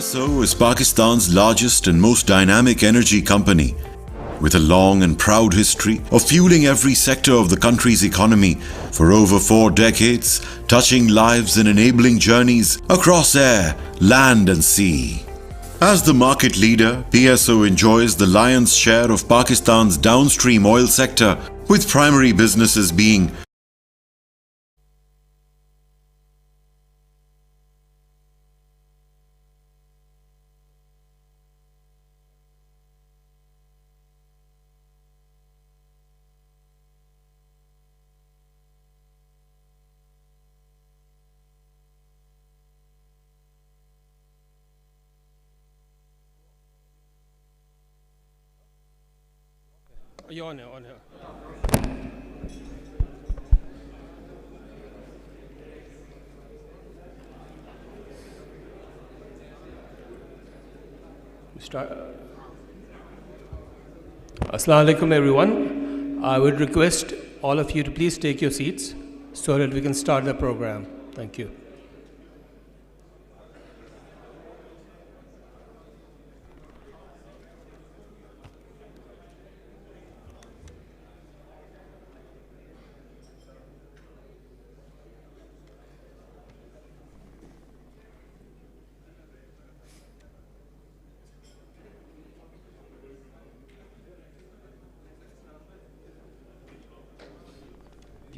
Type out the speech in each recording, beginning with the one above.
PSO is Pakistan's largest and most dynamic energy company, with a long and proud history of fueling every sector of the country's economy for over 4 decades, touching lives and enabling journeys across air, land and sea. As the market leader, PSO enjoys the lion's share of Pakistan's downstream oil sector, with primary businesses being You're on here. Assalamu alaikum everyone. I would request all of you to please take your seats so that we can start the program. Thank you.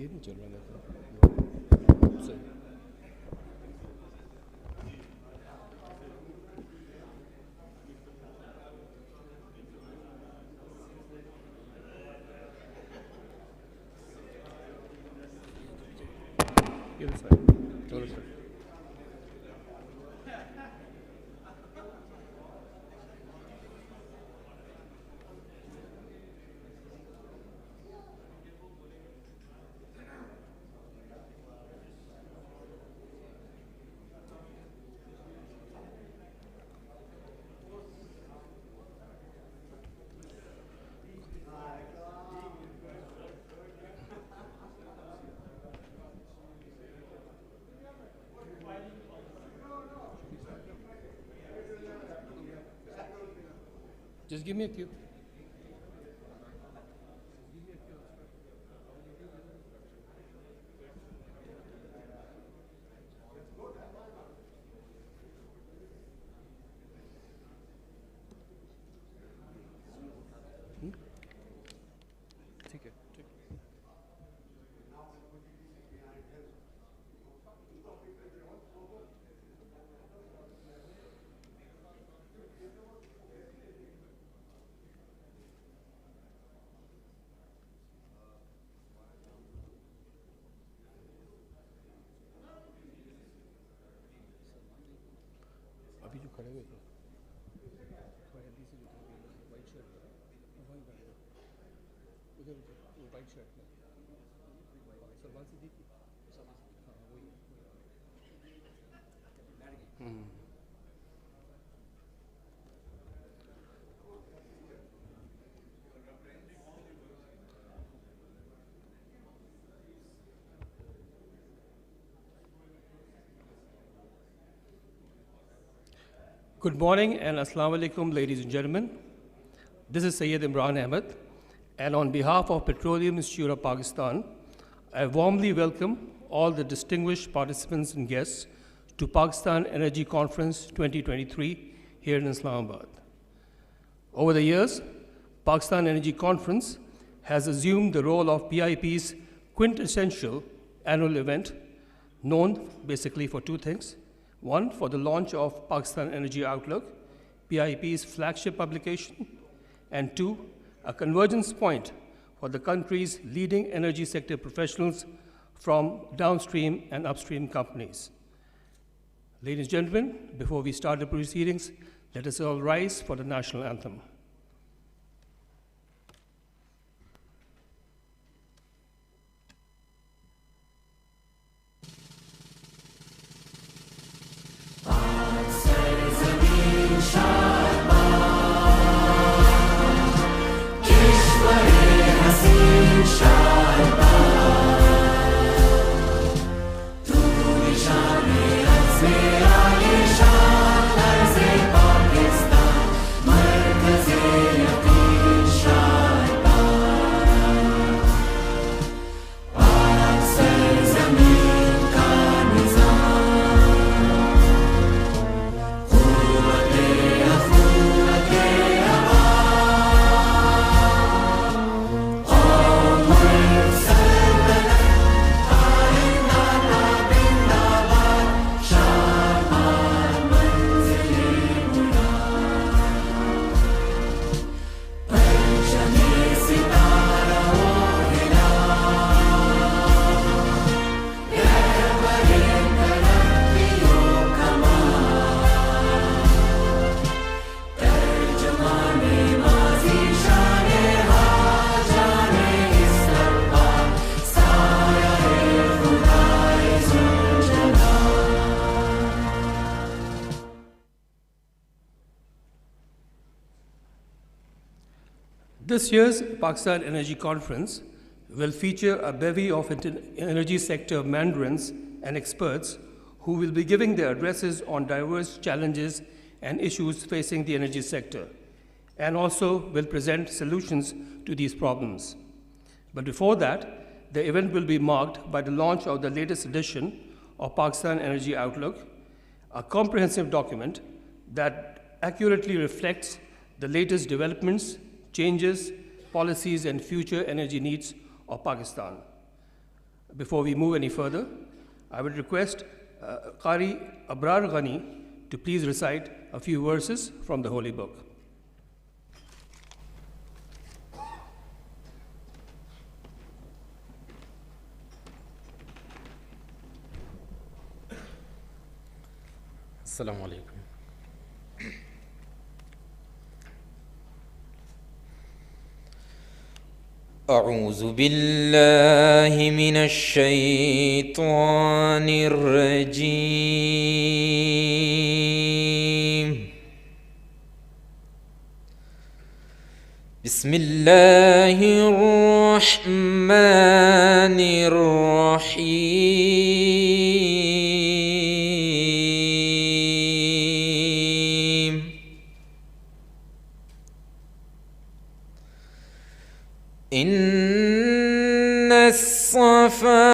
ये नहीं चल रहा है ये थोड़ा सा Just give me a cue. ठीक है अभी जो खड़े हुए थे वाइट शर्ट उधर वाइट शर्ट में सलमान सिद्दीकी हाँ वही Good morning and Assalamu alaikum, ladies and gentlemen. This is Syed Imran Ahmed, and on behalf of Petroleum Institute of Pakistan, I warmly welcome all the distinguished participants and guests to Pakistan Energy Conference 2023 here in Islamabad. Over the years, Pakistan Energy Conference has assumed the role of PIP's quintessential annual event, known basically for 2 things. One, for the launch of Pakistan Energy Outlook, PIP's flagship publication, and 2, a convergence point for the country's leading energy sector professionals from downstream and upstream companies. Ladies and gentlemen, before we start the proceedings, let us all rise for the national anthem. Tu nishane az me aye shan arze This year's Pakistan Energy Conference will feature a bevy of energy sector mandarins and experts who will be giving their addresses on diverse challenges and issues facing the energy sector, and also will present solutions to these problems. But before that, the event will be marked by the launch of the latest edition of Pakistan Energy Outlook, a comprehensive document that accurately reflects the latest developments, changes, policies, and future energy needs of Pakistan. Before we move any further, I would request Qari Abrar Ghani to please recite a few verses from the Holy Book. Assalamu alaikum. أعوذ بالله من الشيطان الرجيم. بسم الله الرحمن الرحيم. إن الصفا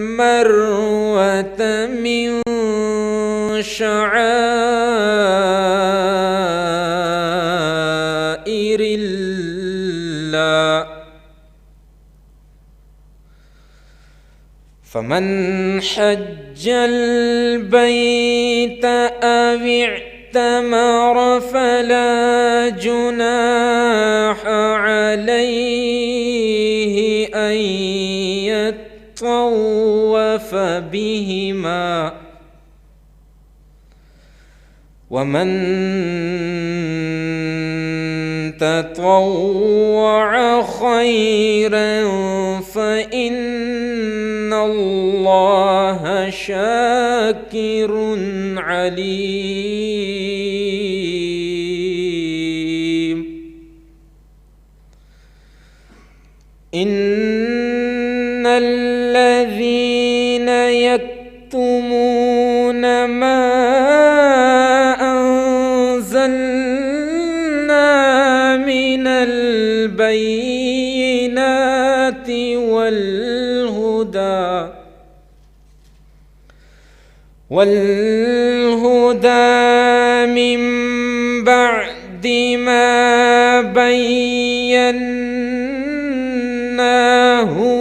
والمروة من شعائر الله، فمن حج البيت أو اعتمر فلا جناح عليه أن يطوف بهما، ومن تطوع خيرا فإن الله شاكر عليم. إن الذين يكتمون ما أنزلنا من البينات والهدى من بعد ما بيناه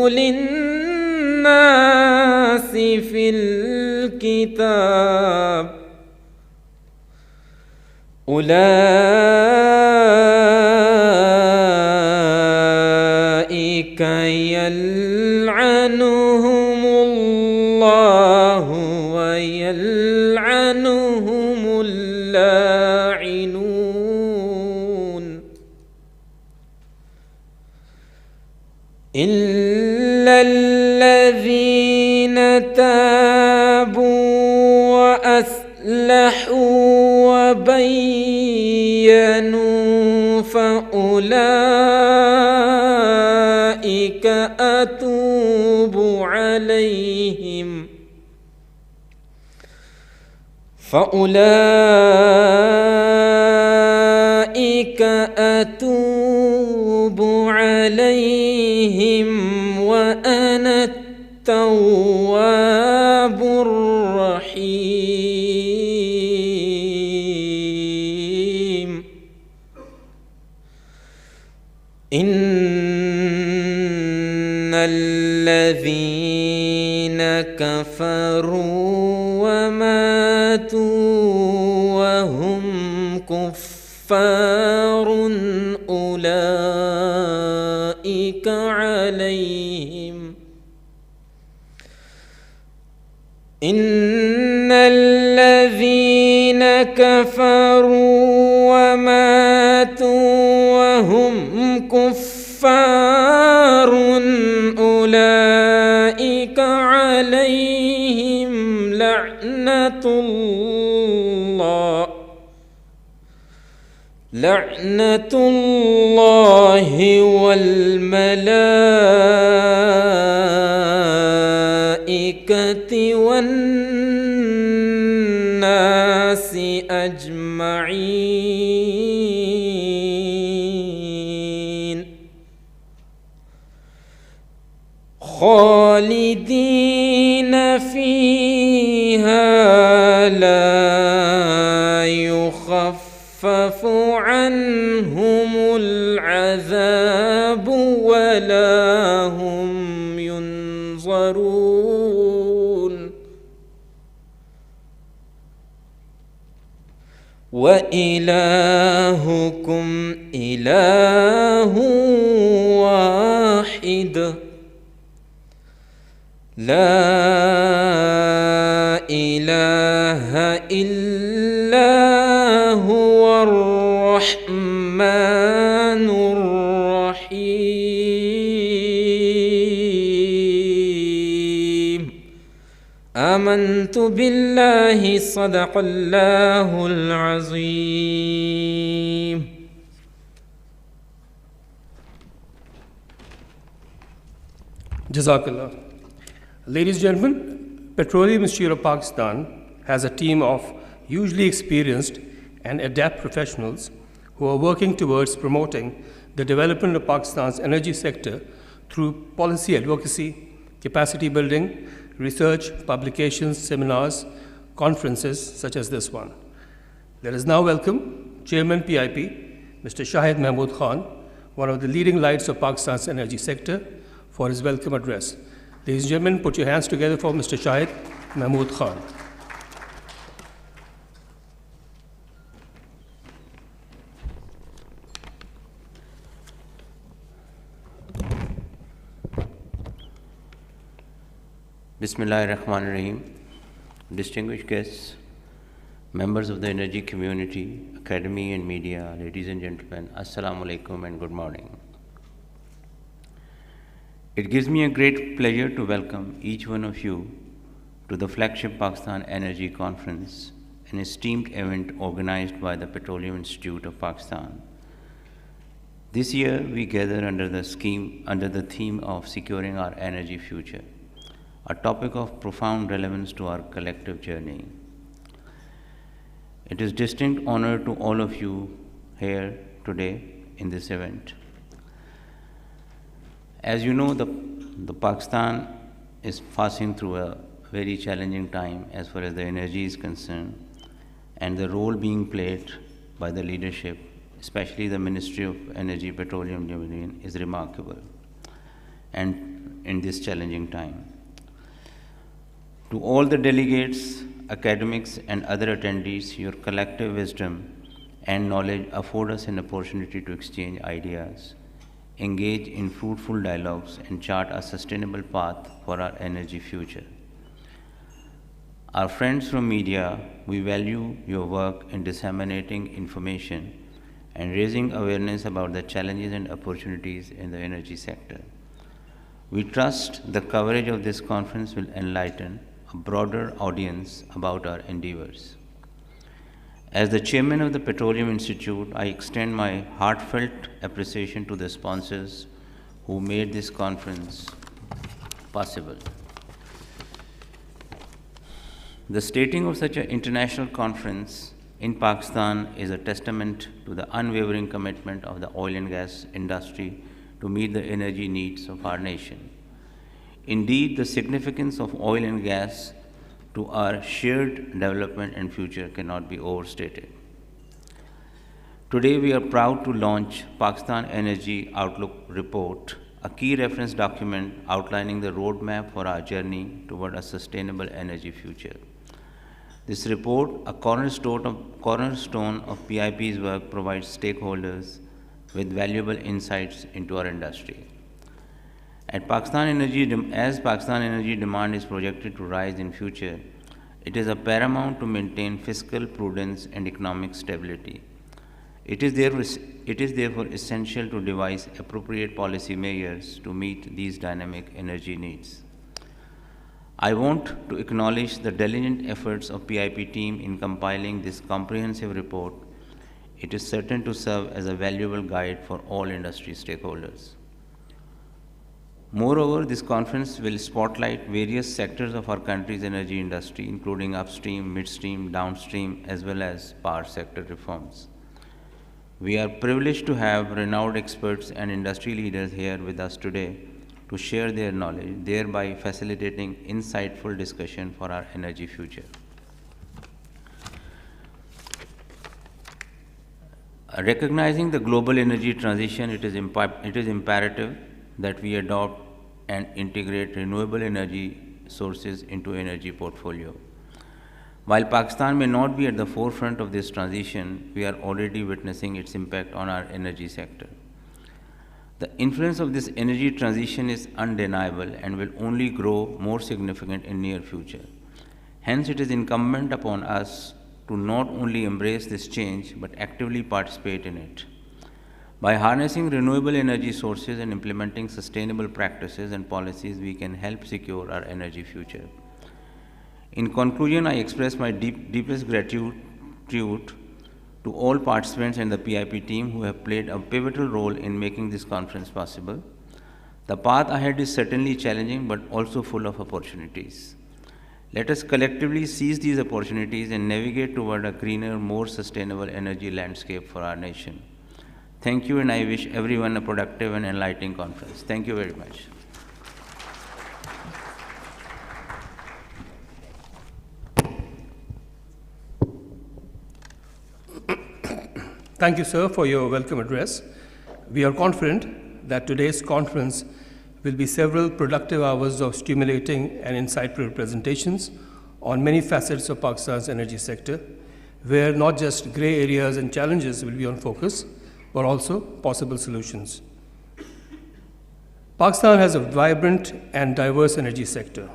للناس في الكتاب، أولئك يلعنهم الله ويلعنهم اللاعنون، إلا الذين تابوا وأصلحوا وبينوا فأولئك أتوب عليهم، وأنا التواب الرحيم. إن الذين كفروا وماتوا وهم كفار أولئك عليهم إن الذين كفروا وماتوا وهم كفار أولئك عليهم لعنة الله لعنة الله والملائكة والناس أجمعين خالدين فيها لا يخفف عنهم العذاب ولا هم ينظرون وإلهكم إله واحد لا إله إلا هو الرحمن الرحيم آمنت بالله صدق الله العظيم. Jazakallah. Ladies and gentlemen, Petroleum Institute of Pakistan has a team of hugely experienced and adept professionals who are working towards promoting the development of Pakistan's energy sector through policy advocacy, capacity building, research, publications, seminars, conferences such as this one. Let us now welcome Chairman PIP, Mr. Shahid Mahmood Khan, one of the leading lights of Pakistan's energy sector, for his welcome address. Ladies and gentlemen, put your hands together for Mr. Shahid Mahmood Khan. Bismillahirrahmanirrahim. Distinguished guests, members of the energy community, academy and media, ladies and gentlemen, Assalamu alaikum and good morning. It gives me a great pleasure to welcome each one of you to the flagship Pakistan Energy Conference, an esteemed event organized by the Petroleum Institute of Pakistan. This year we gather under the theme of securing our energy future, a topic of profound relevance to our collective journey. It is distinct honor to all of you here today in this event. As you know, the Pakistan is passing through a very challenging time as far as the energy is concerned, and the role being played by the leadership, especially the Ministry of Energy, Petroleum Division, is remarkable, and in this challenging time. To all the delegates, academics, and other attendees, your collective wisdom and knowledge afford us an opportunity to exchange ideas, engage in fruitful dialogues, and chart a sustainable path for our energy future. Our friends from media, we value your work in disseminating information and raising awareness about the challenges and opportunities in the energy sector. We trust the coverage of this conference will enlighten a broader audience about our endeavors. As the chairman of the Petroleum Institute, I extend my heartfelt appreciation to the sponsors who made this conference possible. The stating of such an international conference in Pakistan is a testament to the unwavering commitment of the oil and gas industry to meet the energy needs of our nation. Indeed, the significance of oil and gas to our shared development and future cannot be overstated. Today, we are proud to launch Pakistan Energy Outlook Report, a key reference document outlining the roadmap for our journey toward a sustainable energy future. This report, a cornerstone of PIP's work, provides stakeholders with valuable insights into our industry. As Pakistan energy demand is projected to rise in future, it is paramount to maintain fiscal prudence and economic stability. It is therefore essential to devise appropriate policy measures to meet these dynamic energy needs. I want to acknowledge the diligent efforts of PIP team in compiling this comprehensive report, It is certain to serve as a valuable guide for all industry stakeholders. Moreover, this conference will spotlight various sectors of our country's energy industry, including upstream, midstream, downstream, as well as power sector reforms. We are privileged to have renowned experts and industry leaders here with us today to share their knowledge, thereby facilitating insightful discussion for our energy future. Recognizing the global energy transition, it is imperative that we adopt and integrate renewable energy sources into energy portfolio. While Pakistan may not be at the forefront of this transition, we are already witnessing its impact on our energy sector. The influence of this energy transition is undeniable and will only grow more significant in near future. Hence, it is incumbent upon us to not only embrace this change but actively participate in it. By harnessing renewable energy sources and implementing sustainable practices and policies, we can help secure our energy future. In conclusion, I express my deepest gratitude to all participants and the PIP team who have played a pivotal role in making this conference possible. The path ahead is certainly challenging but also full of opportunities. Let us collectively seize these opportunities and navigate toward a greener, more sustainable energy landscape for our nation. Thank you, and I wish everyone a productive and enlightening conference. Thank you very much. Thank you, sir, for your welcome address. We are confident that today's conference will be several productive hours of stimulating and insightful presentations on many facets of Pakistan's energy sector, where not just gray areas and challenges will be on focus, but also possible solutions. Pakistan has a vibrant and diverse energy sector.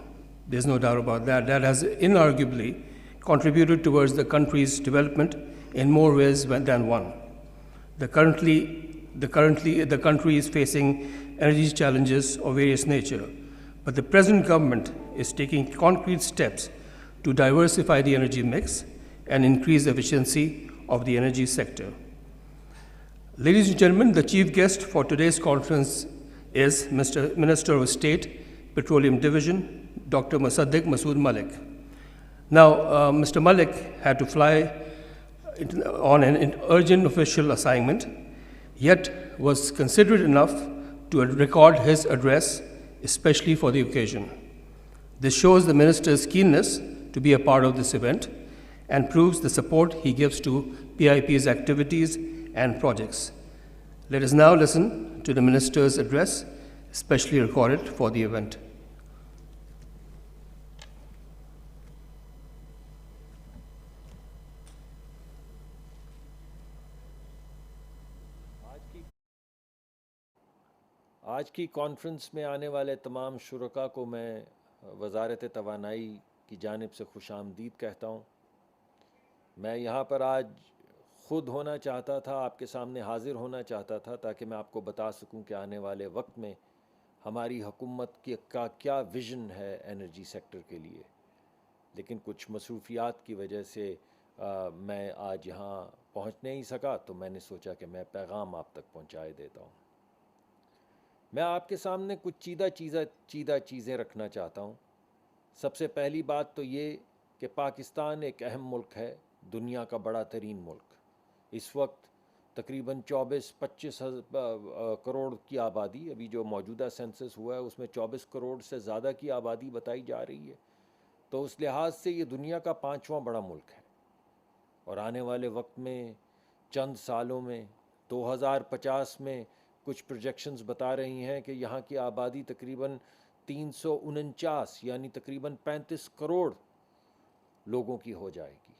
There's no doubt about that. That has inarguably contributed towards the country's development in more ways than one. The country is facing energy challenges of various nature, but the present government is taking concrete steps to diversify the energy mix and increase efficiency of the energy sector. Ladies and gentlemen, the chief guest for today's conference is Mr. Minister of State, Petroleum Division, Dr. Musaddiq Masood Malik. Now, Mr. Malik had to fly on an urgent official assignment, yet was considerate enough to record his address, especially for the occasion. This shows the minister's keenness to be a part of this event and proves the support he gives to PIP's activities and projects. Let us now listen to the minister's address, specially recorded for the event. आज की conference में आने वाले तमाम शुरका को मैं वज़ारत तवानाई की जानिब से खुशामदीद कहता हूँ। मैं यहाँ पर आज ख़ुद होना चाहता था, आपके सामने हाज़िर होना चाहता था, ताकि मैं आपको बता सकूँ कि आने वाले वक्त में हमारी हुकूमत का क्या विज़न है एनर्जी सेक्टर के लिए। लेकिन कुछ मसरूफ़ियात की वजह से मैं आज यहाँ पहुँच नहीं सका, तो मैंने सोचा कि मैं पैगाम आप तक पहुँचाए देता हूँ। मैं आपके सामने कुछ चीज़ा चीज़ें रखना चाहता हूँ। सबसे पहली बात तो ये कि पाकिस्तान एक अहम मुल्क है, दुनिया का बड़ा तरीन मुल्क। इस वक्त तकरीबन 24-25 करोड़ की आबादी, अभी जो मौजूदा सेंसस हुआ है उसमें 24 करोड़ से ज़्यादा की आबादी बताई जा रही है। तो उस लिहाज से ये दुनिया का 5वां बड़ा मुल्क है और आने वाले वक्त में चंद सालों में 2050 में कुछ प्रोजेक्शंस बता रही हैं कि यहाँ की आबादी तकरीबन 349 यानी तकरीबन 35 करोड़ लोगों की हो जाएगी।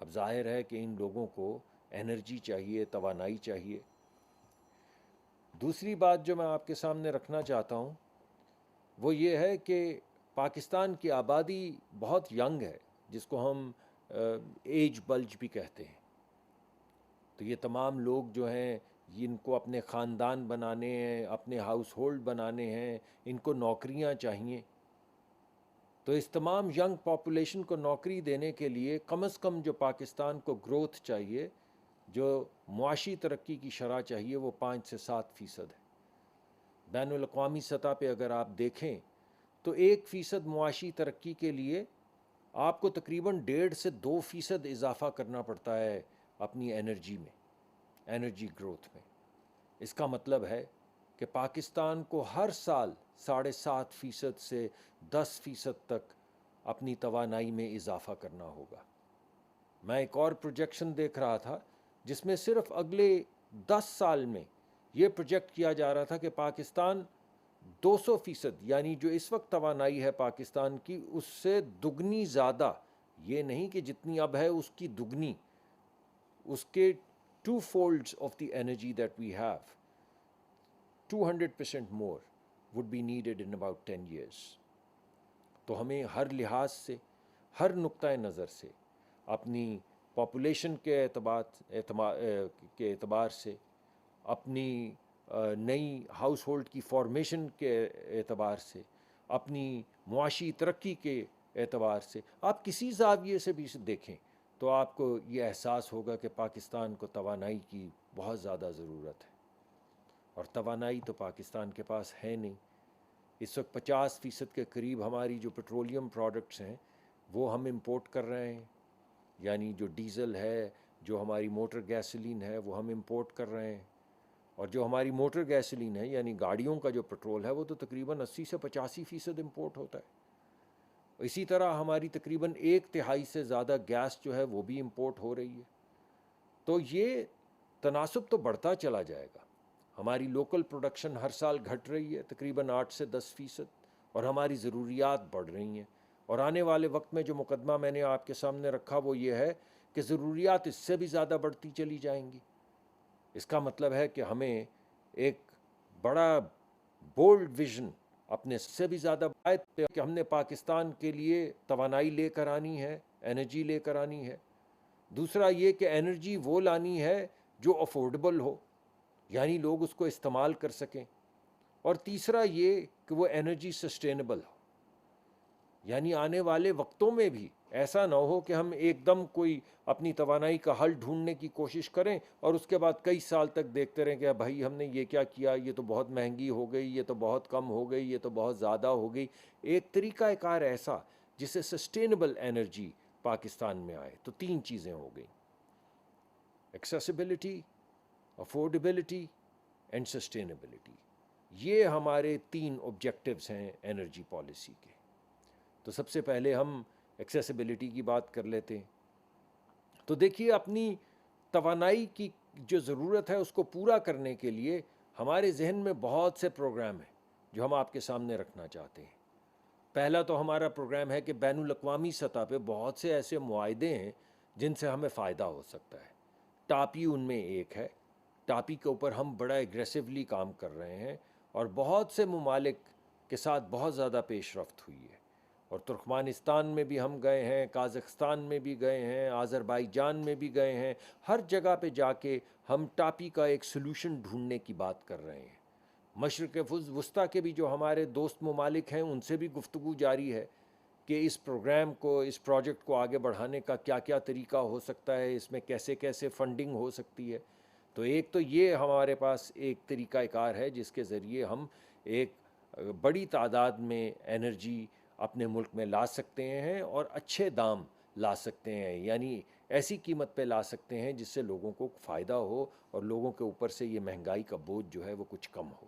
अब जाहिर है कि इन लोगों को एनर्जी चाहिए, तवानाई चाहिए। दूसरी बात जो मैं आपके सामने रखना चाहता हूँ वो ये है कि पाकिस्तान की आबादी बहुत यंग है, जिसको हम एज बल्ज भी कहते हैं। तो ये तमाम लोग जो हैं, इनको अपने ख़ानदान बनाने हैं, अपने हाउस होल्ड बनाने हैं, इनको नौकरियां चाहिए। تو اس تمام ینگ پاپولیشن کو نوکری دینے کے لیے کم از کم جو پاکستان کو گروتھ چاہیے، جو معاشی ترقی کی شرح چاہیے، وہ 5 سے 7% ہے۔ بین الاقوامی سطح پہ اگر آپ دیکھیں تو 1% معاشی ترقی کے لیے آپ کو تقریباً 1.5 سے 2% اضافہ کرنا پڑتا ہے اپنی انرجی میں، انرجی گروتھ میں۔ اس کا مطلب ہے کہ پاکستان کو ہر سال 7.5% سے 10% تک اپنی توانائی میں اضافہ کرنا ہوگا۔ میں ایک اور پروجیکشن دیکھ رہا تھا جس میں صرف اگلے 10 سال میں یہ پروجیکٹ کیا جا رہا تھا کہ پاکستان 200%، یعنی جو اس وقت توانائی ہے پاکستان کی، اس سے دگنی زیادہ، یہ نہیں کہ جتنی اب ہے اس کی دگنی، اس کے 2 folds of the energy that we have، 200% more would be needed in about 10 years۔ تو ہمیں ہر لحاظ سے، ہر نقطۂ نظر سے، اپنی پاپولیشن کے اعتبار سے، اپنی نئی ہاؤس ہولڈ کی فارمیشن کے اعتبار سے، اپنی معاشی ترقی کے اعتبار سے، آپ کسی زاویے سے بھی دیکھیں تو آپ کو یہ احساس ہوگا کہ پاکستان کو توانائی کی بہت زیادہ ضرورت ہے، اور توانائی تو پاکستان کے پاس ہے نہیں۔ اس وقت 50% کے قریب ہماری جو پیٹرولیم پروڈکٹس ہیں وہ ہم امپورٹ کر رہے ہیں، یعنی جو ڈیزل ہے، جو ہماری موٹر گیسولین ہے، وہ ہم امپورٹ کر رہے ہیں، اور جو ہماری موٹر گیسولین ہے یعنی گاڑیوں کا جو پیٹرول ہے وہ تو تقریباً 80 سے 85% امپورٹ ہوتا ہے۔ اسی طرح ہماری تقریباً 1/3 سے زیادہ گیس جو ہے وہ بھی امپورٹ ہو رہی ہے۔ تو یہ تناسب تو بڑھتا چلا جائے گا۔ ہماری لوکل پروڈکشن ہر سال گھٹ رہی ہے تقریباً 8 سے 10%، اور ہماری ضروریات بڑھ رہی ہیں، اور آنے والے وقت میں جو مقدمہ میں نے آپ کے سامنے رکھا وہ یہ ہے کہ ضروریات اس سے بھی زیادہ بڑھتی چلی جائیں گی۔ اس کا مطلب ہے کہ ہمیں ایک بڑا بولڈ ویژن اپنے سے بھی زیادہ کہ ہم نے پاکستان کے لیے توانائی لے کر آنی ہے، انرجی لے کر آنی ہے۔ دوسرا یہ کہ انرجی وہ لانی ہے جو افورڈیبل ہو، یعنی لوگ اس کو استعمال کر سکیں، اور تیسرا یہ کہ وہ انرجی سسٹینیبل ہو، یعنی آنے والے وقتوں میں بھی ایسا نہ ہو کہ ہم ایک دم کوئی اپنی توانائی کا حل ڈھونڈنے کی کوشش کریں اور اس کے بعد کئی سال تک دیکھتے رہیں کہ بھائی ہم نے یہ کیا کیا، یہ تو بہت مہنگی ہو گئی، یہ تو بہت کم ہو گئی، یہ تو بہت زیادہ ہو گئی۔ ایک طریقہ کار ایسا جس سے سسٹینیبل انرجی پاکستان میں آئے، تو 3 چیزیں ہو گئیں: ایکسیسیبلٹی، افورڈیبلٹی اینڈ سسٹینیبلٹی۔ یہ ہمارے 3 آبجیکٹیوز ہیں انرجی پالیسی کے۔ تو سب سے پہلے ہم ایکسیسیبلٹی کی بات کر لیتے ہیں۔ تو دیکھیے، اپنی توانائی کی جو ضرورت ہے اس کو پورا کرنے کے لیے ہمارے ذہن میں بہت سے پروگرام ہیں جو ہم آپ کے سامنے رکھنا چاہتے ہیں۔ پہلا تو ہمارا پروگرام ہے کہ بین الاقوامی سطح پہ بہت سے ایسے معاہدے ہیں جن سے ہمیں فائدہ ہو سکتا ہے۔ ٹاپی ان میں ایک ہے۔ ٹاپی کے اوپر ہم بڑا ایگریسولی کام کر رہے ہیں، اور بہت سے ممالک کے ساتھ بہت زیادہ پیش رفت ہوئی ہے، اور ترکمانستان میں بھی ہم گئے ہیں، قازقستان میں بھی گئے ہیں، آذربائیجان میں بھی گئے ہیں۔ ہر جگہ پہ جا کے ہم ٹاپی کا ایک سلوشن ڈھونڈنے کی بات کر رہے ہیں۔ مشرق وسطیٰ کے بھی جو ہمارے دوست ممالک ہیں ان سے بھی گفتگو جاری ہے کہ اس پروگرام کو، اس پروجیکٹ کو آگے بڑھانے کا کیا کیا طریقہ ہو سکتا ہے، اس میں کیسے کیسے فنڈنگ ہو سکتی ہے۔ تو ایک تو یہ ہمارے پاس ایک طریقہ کار ہے جس کے ذریعے ہم ایک بڑی تعداد میں انرجی اپنے ملک میں لا سکتے ہیں، اور اچھے دام لا سکتے ہیں، یعنی ایسی قیمت پہ لا سکتے ہیں جس سے لوگوں کو فائدہ ہو اور لوگوں کے اوپر سے یہ مہنگائی کا بوجھ جو ہے وہ کچھ کم ہو۔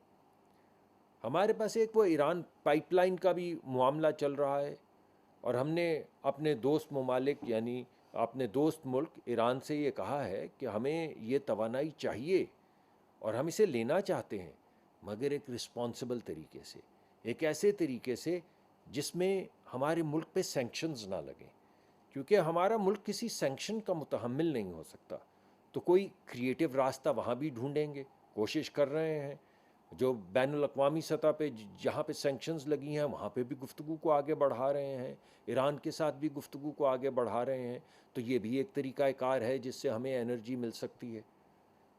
ہمارے پاس ایک وہ ایران پائپ لائن کا بھی معاملہ چل رہا ہے، اور ہم نے اپنے دوست ممالک یعنی اپنے دوست ملک ایران سے یہ کہا ہے کہ ہمیں یہ توانائی چاہیے اور ہم اسے لینا چاہتے ہیں، مگر ایک رسپانسبل طریقے سے، ایک ایسے طریقے سے جس میں ہمارے ملک پہ سینکشنز نہ لگیں، کیونکہ ہمارا ملک کسی سینکشن کا متحمل نہیں ہو سکتا۔ تو کوئی کریٹیو راستہ وہاں بھی ڈھونڈیں گے، کوشش کر رہے ہیں۔ جو بین الاقوامی سطح پہ جہاں پہ سینکشنز لگی ہیں وہاں پہ بھی گفتگو کو آگے بڑھا رہے ہیں، ایران کے ساتھ بھی گفتگو کو آگے بڑھا رہے ہیں۔ تو یہ بھی ایک طریقہ کار ہے جس سے ہمیں انرجی مل سکتی ہے۔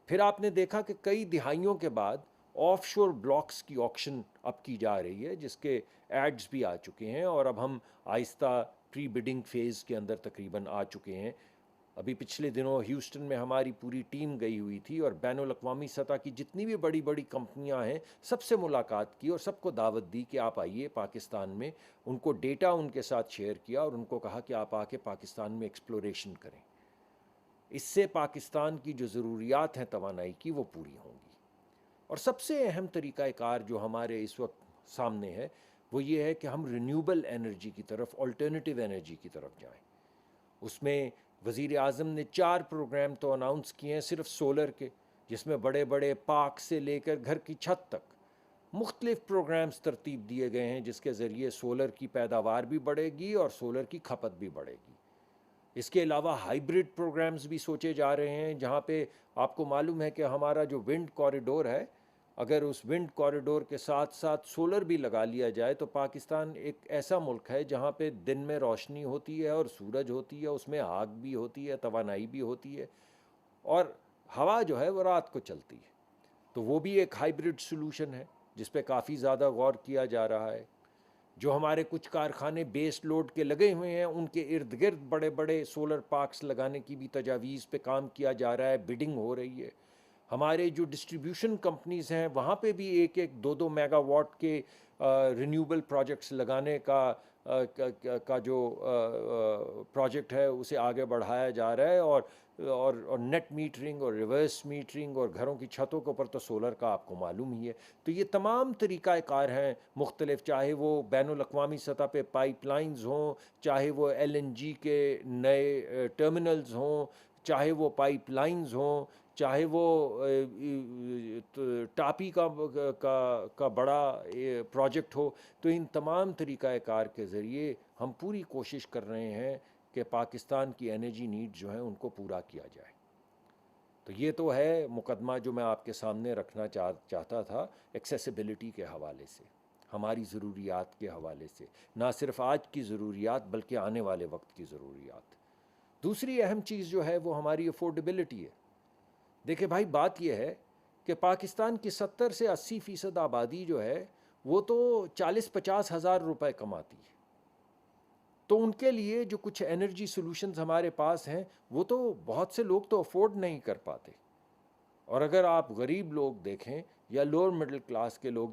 پھر آپ نے دیکھا کہ کئی دہائیوں کے بعد آف شور بلاکس کی آکشن اب کی جا رہی ہے، جس کے ایڈز بھی آ چکے ہیں، اور اب ہم آہستہ پری بڈنگ فیز کے اندر تقریباً آ چکے ہیں۔ ابھی پچھلے دنوں ہیوسٹن میں ہماری پوری ٹیم گئی ہوئی تھی، اور بین الاقوامی سطح کی جتنی بھی بڑی بڑی کمپنیاں ہیں سب سے ملاقات کی، اور سب کو دعوت دی کہ آپ آئیے پاکستان میں۔ ان کو ڈیٹا ان کے ساتھ شیئر کیا، اور ان کو کہا کہ آپ آ کے پاکستان میں ایکسپلوریشن کریں، اس سے پاکستان کی جو ضروریات ہیں توانائی کی وہ پوری ہوں گی۔ اور سب سے اہم طریقہ کار جو ہمارے اس وقت سامنے ہے وہ یہ ہے کہ ہم رینیوبل انرجی کی طرف، آلٹرنیٹیو انرجی کی طرف جائیں۔ اس میں وزیر اعظم نے 4 پروگرام تو اناؤنس کیے ہیں صرف سولر کے، جس میں بڑے بڑے پارک سے لے کر گھر کی چھت تک مختلف پروگرامز ترتیب دیے گئے ہیں، جس کے ذریعے سولر کی پیداوار بھی بڑھے گی اور سولر کی کھپت بھی بڑھے گی۔ اس کے علاوہ ہائیبرڈ پروگرامز بھی سوچے جا رہے ہیں، جہاں پہ آپ کو معلوم ہے کہ ہمارا جو ونڈ کوریڈور ہے، اگر اس ونڈ کوریڈور کے ساتھ ساتھ سولر بھی لگا لیا جائے تو پاکستان ایک ایسا ملک ہے جہاں پہ دن میں روشنی ہوتی ہے اور سورج ہوتی ہے، اس میں آگ بھی ہوتی ہے، توانائی بھی ہوتی ہے، اور ہوا جو ہے وہ رات کو چلتی ہے۔ تو وہ بھی ایک ہائیبرڈ سلوشن ہے جس پہ کافی زیادہ غور کیا جا رہا ہے۔ جو ہمارے کچھ کارخانے بیس لوڈ کے لگے ہوئے ہیں ان کے ارد گرد بڑے بڑے سولر پارکس لگانے کی بھی تجاویز پہ کام کیا جا رہا ہے، بڈنگ ہو رہی ہے۔ ہمارے جو ڈسٹریبیوشن کمپنیز ہیں وہاں پہ بھی 1-2 میگا واٹ کے رینیوبل پروجیکٹس لگانے کا جو پروجیکٹ ہے اسے آگے بڑھایا جا رہا ہے، اور نیٹ میٹرنگ اور ریورس میٹرنگ، اور گھروں کی چھتوں کے اوپر تو سولر کا آپ کو معلوم ہی ہے۔ تو یہ تمام طریقہ کار ہیں مختلف، چاہے وہ بین الاقوامی سطح پہ پائپ لائنز ہوں، چاہے وہ LNG کے نئے ٹرمینلز ہوں، چاہے وہ پائپ لائنز ہوں، چاہے وہ ٹاپی کا بڑا پروجیکٹ ہو۔ تو ان تمام طریقہ کار کے ذریعے ہم پوری کوشش کر رہے ہیں کہ پاکستان کی انرجی نیڈ جو ہیں ان کو پورا کیا جائے۔ تو یہ تو ہے مقدمہ جو میں آپ کے سامنے رکھنا چاہتا تھا ایکسیسیبلٹی کے حوالے سے، ہماری ضروریات کے حوالے سے، نہ صرف آج کی ضروریات بلکہ آنے والے وقت کی ضروریات۔ دوسری اہم چیز جو ہے وہ ہماری افورڈیبلٹی ہے۔ دیکھیں بھائی، بات یہ ہے کہ پاکستان کی 70 سے 80% آبادی جو ہے وہ تو 40-50 ہزار روپے کماتی ہے، تو ان کے لیے جو کچھ انرجی سولوشنز ہمارے پاس ہیں وہ تو بہت سے لوگ تو افورڈ نہیں کر پاتے۔ اور اگر آپ غریب لوگ دیکھیں یا لوور مڈل کلاس کے لوگ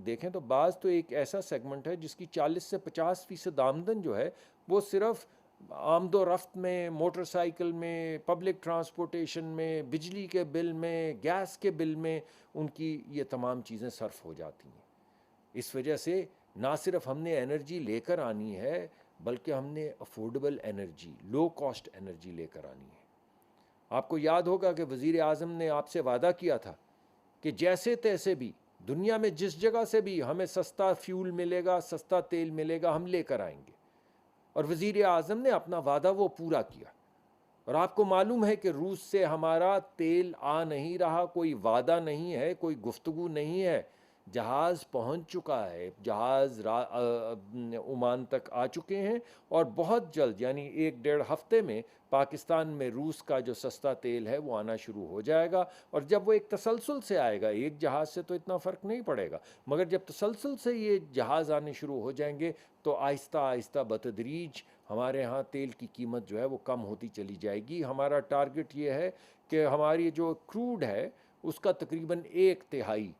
دیکھیں تو بعض تو ایک ایسا سیگمنٹ ہے جس کی 40 سے 50% آمدن جو ہے وہ صرف آمد و رفت میں، موٹر سائیکل میں، پبلک ٹرانسپورٹیشن میں، بجلی کے بل میں، گیس کے بل میں ان کی یہ تمام چیزیں صرف ہو جاتی ہیں۔ اس وجہ سے نہ صرف ہم نے انرجی لے کر آنی ہے بلکہ ہم نے affordable energy, low cost energy لے کر آنی ہے۔ آپ کو یاد ہوگا کہ وزیر اعظم نے آپ سے وعدہ کیا تھا کہ جیسے تیسے بھی دنیا میں جس جگہ سے بھی ہمیں سستا فیول ملے گا، سستا تیل ملے گا، ہم لے کر آئیں گے، اور وزیر اعظم نے اپنا وعدہ وہ پورا کیا۔ اور آپ کو معلوم ہے کہ روس سے ہمارا تیل آ نہیں رہا، کوئی وعدہ نہیں ہے، کوئی گفتگو نہیں ہے، جہاز پہنچ چکا ہے، جہاز عمان تک آ چکے ہیں، اور بہت جلد یعنی 1-1.5 ہفتے میں پاکستان میں روس کا جو سستا تیل ہے وہ آنا شروع ہو جائے گا۔ اور جب وہ ایک تسلسل سے آئے گا، ایک جہاز سے تو اتنا فرق نہیں پڑے گا، مگر جب تسلسل سے یہ جہاز آنے شروع ہو جائیں گے تو آہستہ آہستہ بتدریج ہمارے ہاں تیل کی قیمت جو ہے وہ کم ہوتی چلی جائے گی۔ ہمارا ٹارگٹ یہ ہے کہ ہماری جو کروڈ ہے اس کا تقریباً 1/3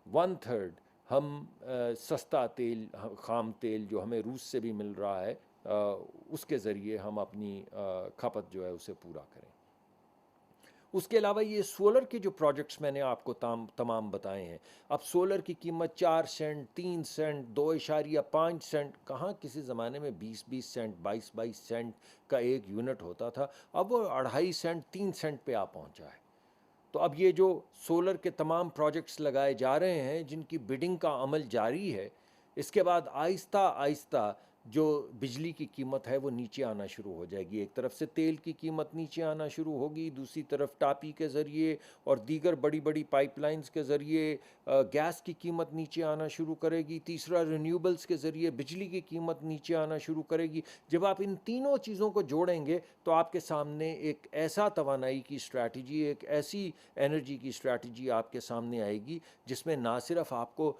1/3 ہم سستا تیل، خام تیل جو ہمیں روس سے بھی مل رہا ہے، اس کے ذریعے ہم اپنی کھپت جو ہے اسے پورا کریں۔ اس کے علاوہ یہ سولر کے جو پروجیکٹس میں نے آپ کو تمام بتائے ہیں، اب سولر کی قیمت 4 سینٹ، 3 سینٹ، 2.5 سینٹ، کہاں کسی زمانے میں 20 سینٹ، 22 سینٹ کا ایک یونٹ ہوتا تھا، اب وہ 2.5 سینٹ، 3 سینٹ پہ آ پہنچا ہے۔ تو اب یہ جو سولر کے تمام پروجیکٹس لگائے جا رہے ہیں جن کی بڈنگ کا عمل جاری ہے، اس کے بعد آہستہ آہستہ جو بجلی کی قیمت ہے وہ نیچے آنا شروع ہو جائے گی. ایک طرف سے تیل کی قیمت نیچے آنا شروع ہوگی, دوسری طرف ٹاپی کے ذریعے اور دیگر بڑی بڑی پائپ لائنز کے ذریعے گیس کی قیمت نیچے آنا شروع کرے گی, تیسرا رینیوبلز کے ذریعے بجلی کی قیمت نیچے آنا شروع کرے گی. جب آپ ان تینوں چیزوں کو جوڑیں گے تو آپ کے سامنے ایک ایسا توانائی کی اسٹریٹجی, ایک ایسی انرجی کی اسٹریٹجی آپ کے سامنے آئے گی جس میں نہ صرف آپ کو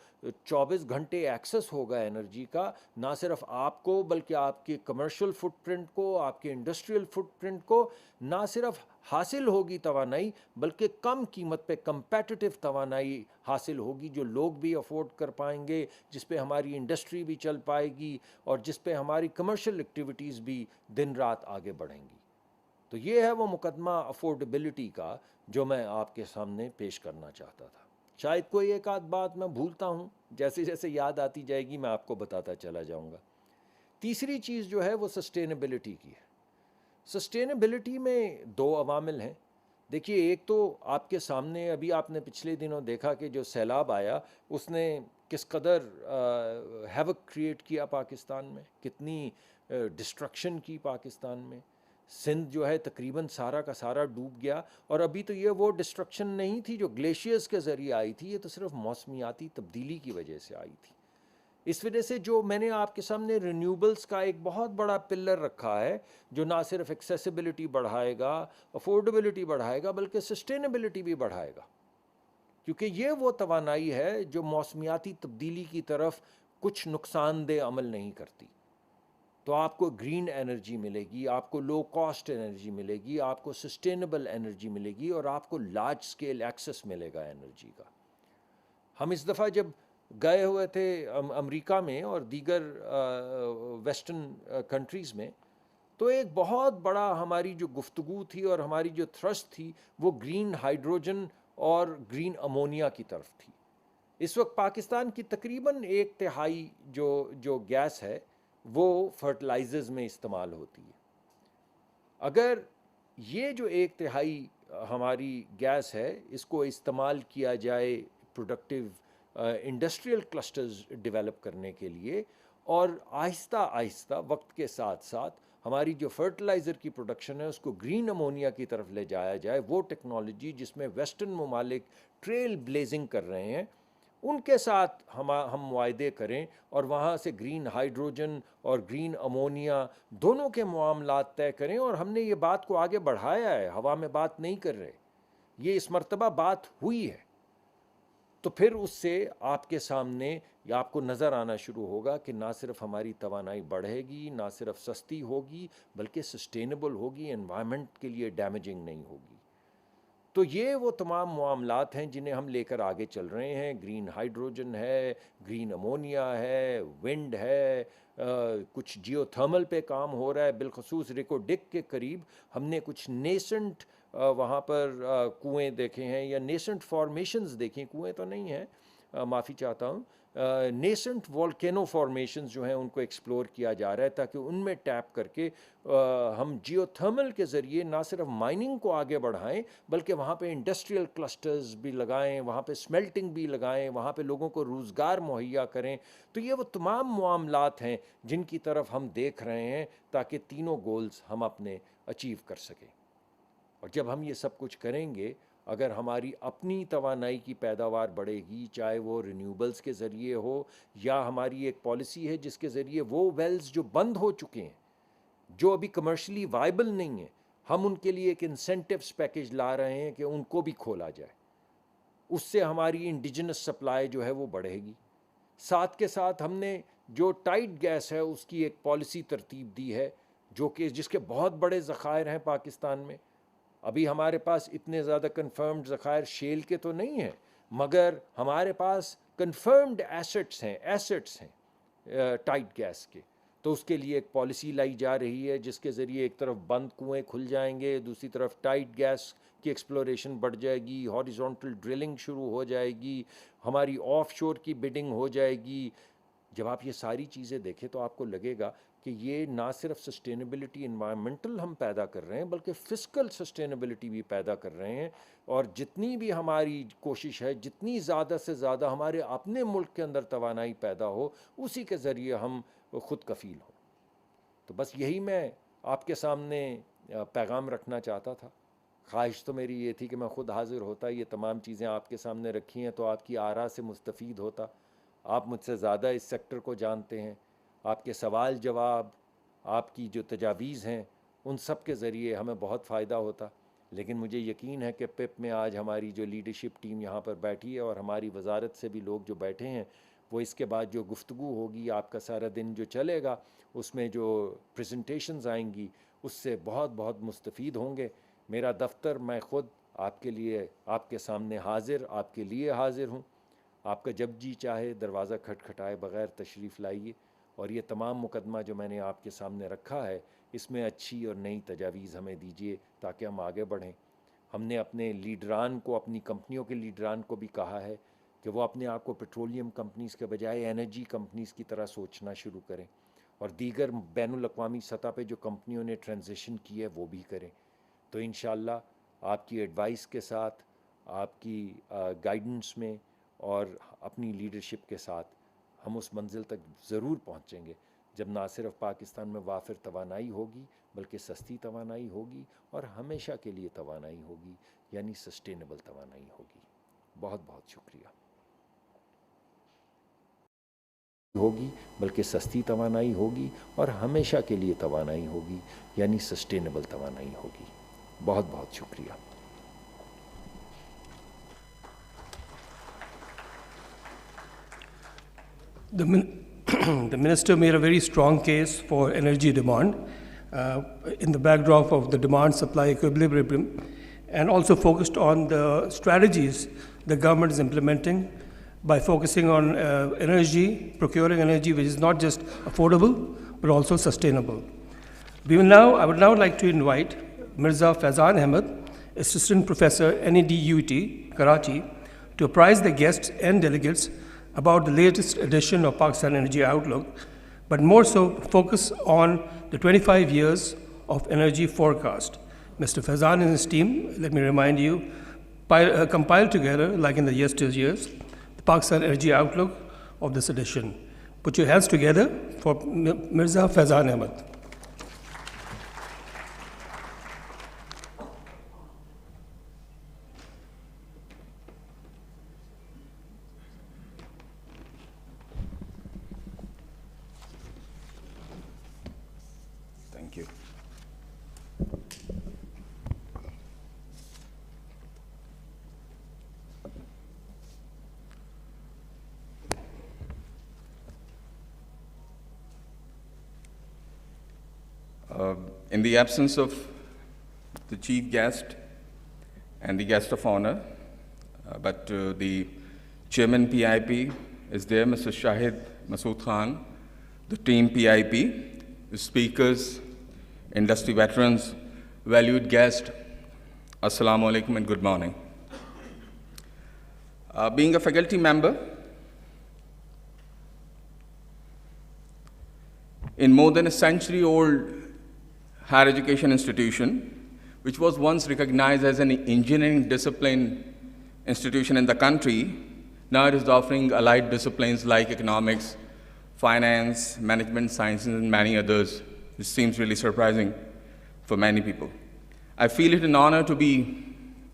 24 گھنٹے ایکسس ہوگا انرجی کا, نہ صرف آپ کو بلکہ آپ کے کمرشل فٹ پرنٹ کو, آپ کے انڈسٹریل فٹ پرنٹ کو نہ صرف حاصل ہوگی توانائی بلکہ کم قیمت پہ کمپیٹیٹو توانائی حاصل ہوگی جو لوگ بھی افورڈ کر پائیں گے, جس پہ ہماری انڈسٹری بھی چل پائے گی اور جس پہ ہماری کمرشل ایکٹیویٹیز بھی دن رات آگے بڑھیں گی. تو یہ ہے وہ مقدمہ افورڈیبلٹی کا جو میں آپ کے سامنے پیش کرنا چاہتا تھا. شاید کوئی ایک آدھ بات میں بھولتا ہوں, جیسے جیسے یاد آتی جائے گی میں آپ کو بتاتا چلا جاؤں گا. تیسری چیز جو ہے وہ سسٹینیبلٹی کی ہے. سسٹینیبلٹی میں دو عوامل ہیں. دیکھیے, ایک تو آپ کے سامنے ابھی آپ نے پچھلے دنوں دیکھا کہ جو سیلاب آیا اس نے کس قدر ہیوک کریٹ کیا پاکستان میں, کتنی ڈسٹرکشن کی پاکستان میں. سندھ جو ہے تقریباً سارا کا سارا ڈوب گیا, اور ابھی تو یہ وہ ڈسٹرکشن نہیں تھی جو گلیشیئرز کے ذریعے آئی تھی, یہ تو صرف موسمیاتی تبدیلی کی وجہ سے آئی تھی. اس وجہ سے جو میں نے آپ کے سامنے رینیوبلز کا ایک بہت بڑا پلر رکھا ہے جو نہ صرف ایکسیسیبلٹی بڑھائے گا, افورڈیبلٹی بڑھائے گا, بلکہ سسٹینیبلٹی بھی بڑھائے گا, کیونکہ یہ وہ توانائی ہے جو موسمیاتی تبدیلی کی طرف کچھ نقصان دہ عمل نہیں کرتی. تو آپ کو گرین انرجی ملے گی, آپ کو لو کاسٹ انرجی ملے گی, آپ کو سسٹینیبل انرجی ملے گی, اور آپ کو لارج سکیل ایکسس ملے گا انرجی کا. ہم اس دفعہ جب گئے ہوئے تھے امریکہ میں اور دیگر ویسٹرن کنٹریز میں, تو ایک بہت بڑا ہماری جو گفتگو تھی اور ہماری جو تھرسٹ تھی وہ گرین ہائیڈروجن اور گرین امونیا کی طرف تھی. اس وقت پاکستان کی تقریباً 1/3 جو گیس ہے وہ فرٹیلائزرز میں استعمال ہوتی ہے. اگر یہ جو 1/3 ہماری گیس ہے اس کو استعمال کیا جائے پروڈکٹیو انڈسٹریل کلسٹرز ڈیولپ کرنے کے لیے, اور آہستہ آہستہ وقت کے ساتھ ساتھ ہماری جو فرٹیلائزر کی پروڈکشن ہے اس کو گرین امونیا کی طرف لے جایا جائے, وہ ٹیکنالوجی جس میں ویسٹرن ممالک ٹریل بلیزنگ کر رہے ہیں ان کے ساتھ ہم معاہدے کریں اور وہاں سے گرین ہائیڈروجن اور گرین امونیا دونوں کے معاملات طے کریں. اور ہم نے یہ بات کو آگے بڑھایا ہے, ہوا میں بات نہیں کر رہے, یہ اس مرتبہ بات ہوئی ہے. تو پھر اس سے آپ کے سامنے یا آپ کو نظر آنا شروع ہوگا کہ نہ صرف ہماری توانائی بڑھے گی, نہ صرف سستی ہوگی, بلکہ سسٹینیبل ہوگی, انوائرمنٹ کے لیے ڈیمیجنگ نہیں ہوگی. تو یہ وہ تمام معاملات ہیں جنہیں ہم لے کر آگے چل رہے ہیں. گرین ہائیڈروجن ہے, گرین امونیا ہے, ونڈ ہے, کچھ جیو تھرمل پہ کام ہو رہا ہے. بالخصوص ریکو ڈک کے قریب ہم نے کچھ نیسنٹ وہاں پر کنویں دیکھے ہیں, یا نیسنٹ فارمیشنز دیکھیں, کنویں تو نہیں ہیں, معافی چاہتا ہوں, نیسنٹ والکینو فارمیشنز جو ہیں ان کو ایکسپلور کیا جا رہا ہے تاکہ ان میں ٹیپ کر کے ہم جیو تھرمل کے ذریعے نہ صرف مائننگ کو آگے بڑھائیں بلکہ وہاں پہ انڈسٹریل کلسٹرز بھی لگائیں, وہاں پہ سمیلٹنگ بھی لگائیں, وہاں پہ لوگوں کو روزگار مہیا کریں. تو یہ وہ تمام معاملات ہیں جن کی طرف ہم دیکھ رہے ہیں تاکہ تینوں گولز ہم اپنے اچیو کر سکیں. اور جب ہم یہ سب کچھ کریں گے, اگر ہماری اپنی توانائی کی پیداوار بڑھے گی, چاہے وہ رینیوبلز کے ذریعے ہو یا ہماری ایک پالیسی ہے جس کے ذریعے وہ ویلز جو بند ہو چکے ہیں, جو ابھی کمرشلی وائبل نہیں ہیں, ہم ان کے لیے ایک انسینٹیوز پیکیج لا رہے ہیں کہ ان کو بھی کھولا جائے. اس سے ہماری انڈیجنس سپلائی جو ہے وہ بڑھے گی. ساتھ کے ساتھ ہم نے جو ٹائٹ گیس ہے اس کی ایک پالیسی ترتیب دی ہے جو کہ جس کے بہت بڑے ذخائر ہیں پاکستان میں. ابھی ہمارے پاس اتنے زیادہ کنفرمڈ ذخائر شیل کے تو نہیں ہیں, مگر ہمارے پاس کنفرمڈ ایسٹس ہیں ٹائٹ گیس کے. تو اس کے لیے ایک پالیسی لائی جا رہی ہے جس کے ذریعے ایک طرف بند کنویں کھل جائیں گے, دوسری طرف ٹائٹ گیس کی ایکسپلوریشن بڑھ جائے گی, ہاریزونٹل ڈرلنگ شروع ہو جائے گی, ہماری آف شور کی بڈنگ ہو جائے گی. جب آپ یہ ساری چیزیں دیکھیں تو آپ کو لگے گا کہ یہ نہ صرف سسٹینیبلٹی انوائرمنٹل ہم پیدا کر رہے ہیں بلکہ فسکل سسٹینیبلٹی بھی پیدا کر رہے ہیں. اور جتنی بھی ہماری کوشش ہے, جتنی زیادہ سے زیادہ ہمارے اپنے ملک کے اندر توانائی پیدا ہو, اسی کے ذریعے ہم خود کفیل ہوں. तो बस यही मैं आपके सामने पैगाम रखना चाहता था। ख्वाहिश तो मेरी ये थी कि मैं ख़ुद हाज़िर होता, ये तमाम चीज़ें आपके सामने रखी हैं तो आपकी आरा से मुस्तफ़ीद होता। आप मुझसे ज़्यादा इस सेक्टर को जानते हैं, आपके सवाल जवाब, आपकी जो तजावीज़ हैं, उन सब के ज़रिए हमें बहुत फ़ायदा होता। लेकिन मुझे यकीन है कि पिप में आज हमारी जो लीडरशिप टीम यहाँ पर बैठी है और हमारी वजारत से भी लोग जो बैठे हैं, वो इसके बाद जो गुफ्तगू होगी, आपका सारा दिन जो चलेगा, उसमें जो प्रेजेंटेशंस आएंगी, उससे बहुत बहुत मुस्तफ़ीद होंगे। मेरा दफ्तर, मैं ख़ुद आपके लिए, आपके सामने हाज़िर, आपके लिए हाज़िर हूँ। आपका जब जी चाहे दरवाज़ा खटखटाए बग़ैर तशरीफ़ लाइए और ये तमाम मुकदमा जो मैंने आपके सामने रखा है, इसमें अच्छी और नई तजावीज़ हमें दीजिए ताकि हम आगे बढ़ें। हमने अपने लीडरान को, अपनी कंपनियों के लीडरान को भी कहा है कि वो अपने आप को पेट्रोलियम कंपनीज़ के बजाय एनर्जी कंपनीज़ की तरह सोचना शुरू करें और दीगर बैनुल-अक़वामी सतह पे जो कंपनियों ने ट्रांजिशन की है वो भी करें। तो इंशाअल्लाह आपकी एडवाइस के साथ, आपकी गाइडेंस में और अपनी लीडरशिप के साथ हम उस मंजिल तक ज़रूर पहुँचेंगे जब ना सिर्फ पाकिस्तान में वाफिर तवानाई होगी बल्कि सस्ती तवानाई होगी और हमेशा के लिए तवानाई होगी, यानी सस्टेनेबल तवानाई होगी। बहुत बहुत शुक्रिया। होगी बल्कि सस्ती तवानाई होगी और हमेशा के लिए तवानाई होगी, यानी सस्टेनेबल तवानाई होगी। बहुत बहुत शुक्रिया। The Minister made a very strong case for energy demand in the backdrop of the demand-supply equilibrium, and also focused on the strategies the government is implementing by focusing on energy, procuring energy which is not just affordable but also sustainable. I would now like to invite Mirza Faizan Ahmed, Assistant Professor, NEDUT, Karachi, to apprise the guests and delegates about the latest edition of Pakistan Energy Outlook, but more so focus on the 25 years of energy forecast. Mr. Faizan and his team, let me remind you, compiled together, like in the yesteryears, the Pakistan Energy Outlook of this edition. Put your hands together for Mirza Faizan Ahmed. Thank you. In the absence of the chief guest and the guest of honor, but the chairman PIP is there, Mr. Shahid Masood Khan, the team PIP, the speakers, industry veterans, valued guests, Assalamu alaikum and good morning. Being a faculty member in more than a century-old higher education institution, which was once recognized as an engineering discipline institution in the country, now it is offering allied disciplines like economics, finance, management sciences, and many others, which seems really surprising for many people. I feel it an honor to be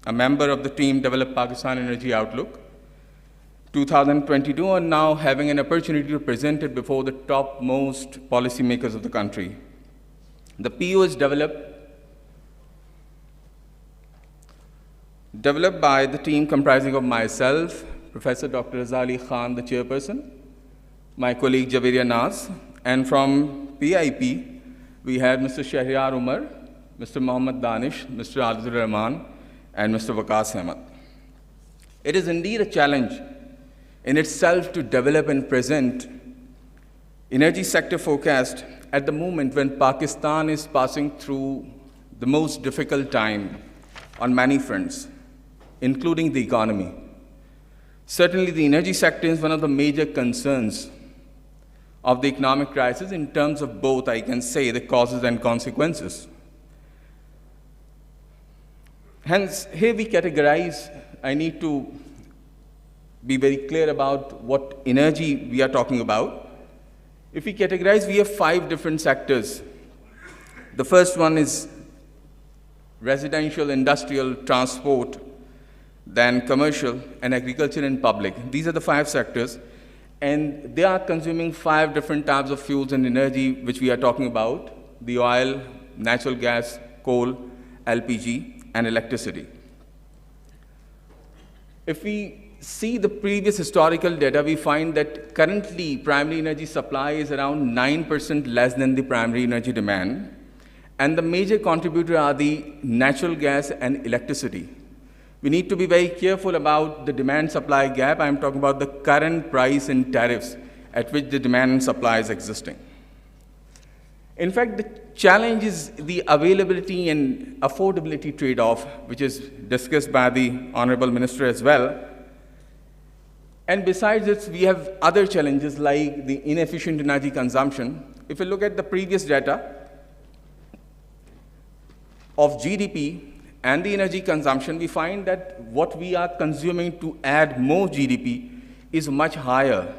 a member of the team Develop Pakistan Energy Outlook 2022, and now having an opportunity to present it before the topmost policymakers of the country. The PO is developed by the team comprising of myself, Professor Dr. Razali Khan, the chairperson, my colleague Javeria Nas, and from PIP, we had Mr. Shahryar Umar, Mr. Mohammad Danish, Mr. Adil Rahman, and Mr. Waqas Ahmed. It is indeed a challenge in itself to develop and present energy sector forecast at the moment when Pakistan is passing through the most difficult time on many fronts, including the economy. Certainly, the energy sector is one of the major concerns of the economic crisis in terms of both, I can say, the causes and consequences. Hence, here we categorize, I need to be very clear about what energy we are talking about. If we categorize, we have 5 different sectors The first one is residential, industrial, transport, then commercial, and agriculture and public. These are the 5 sectors, and they are consuming 5 different types of fuels and energy, which we are talking about: the oil, natural gas, coal, LPG, and electricity. If we see the previous historical data, we find that currently primary energy supply is around 9% less than the primary energy demand, and the major contributor are the natural gas and electricity. We need to be very careful about the demand-supply gap. I'm talking about the current price and tariffs at which the demand and supply is existing. In fact, the challenge is the availability and affordability trade-off, which is discussed by the Honorable Minister as well. And besides this, we have other challenges like the inefficient energy consumption. If you look at the previous data of GDP and the energy consumption, we find that what we are consuming to add more GDP is much higher.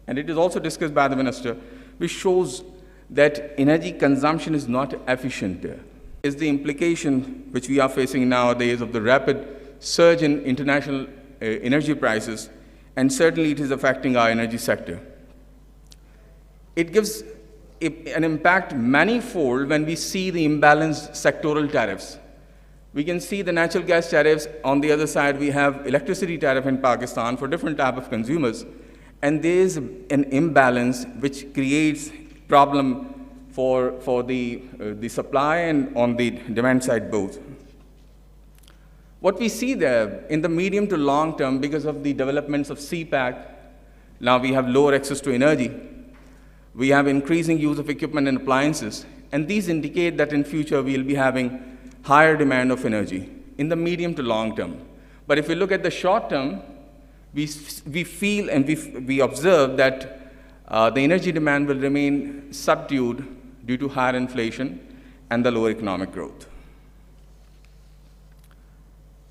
And it is also discussed by the Minister, which shows that energy consumption is not efficient. Is the implication which we are facing nowadays of the rapid surge in international energy prices, and certainly it is affecting our energy sector. It gives an impact manifold when we see the imbalanced sectoral tariffs. We can see the natural gas tariffs. On the other side, we have electricity tariff in Pakistan for different type of consumers. And there is an imbalance which creates problem for the supply and on the demand side both. What we see there in the medium to long term, because of the developments of CPAC, now we have lower access to energy. We have increasing use of equipment and appliances. And these indicate that in future we will be having higher demand of energy in the medium to long term. But if we look at the short term, we feel and we observe that the energy demand will remain subdued due to higher inflation and the lower economic growth.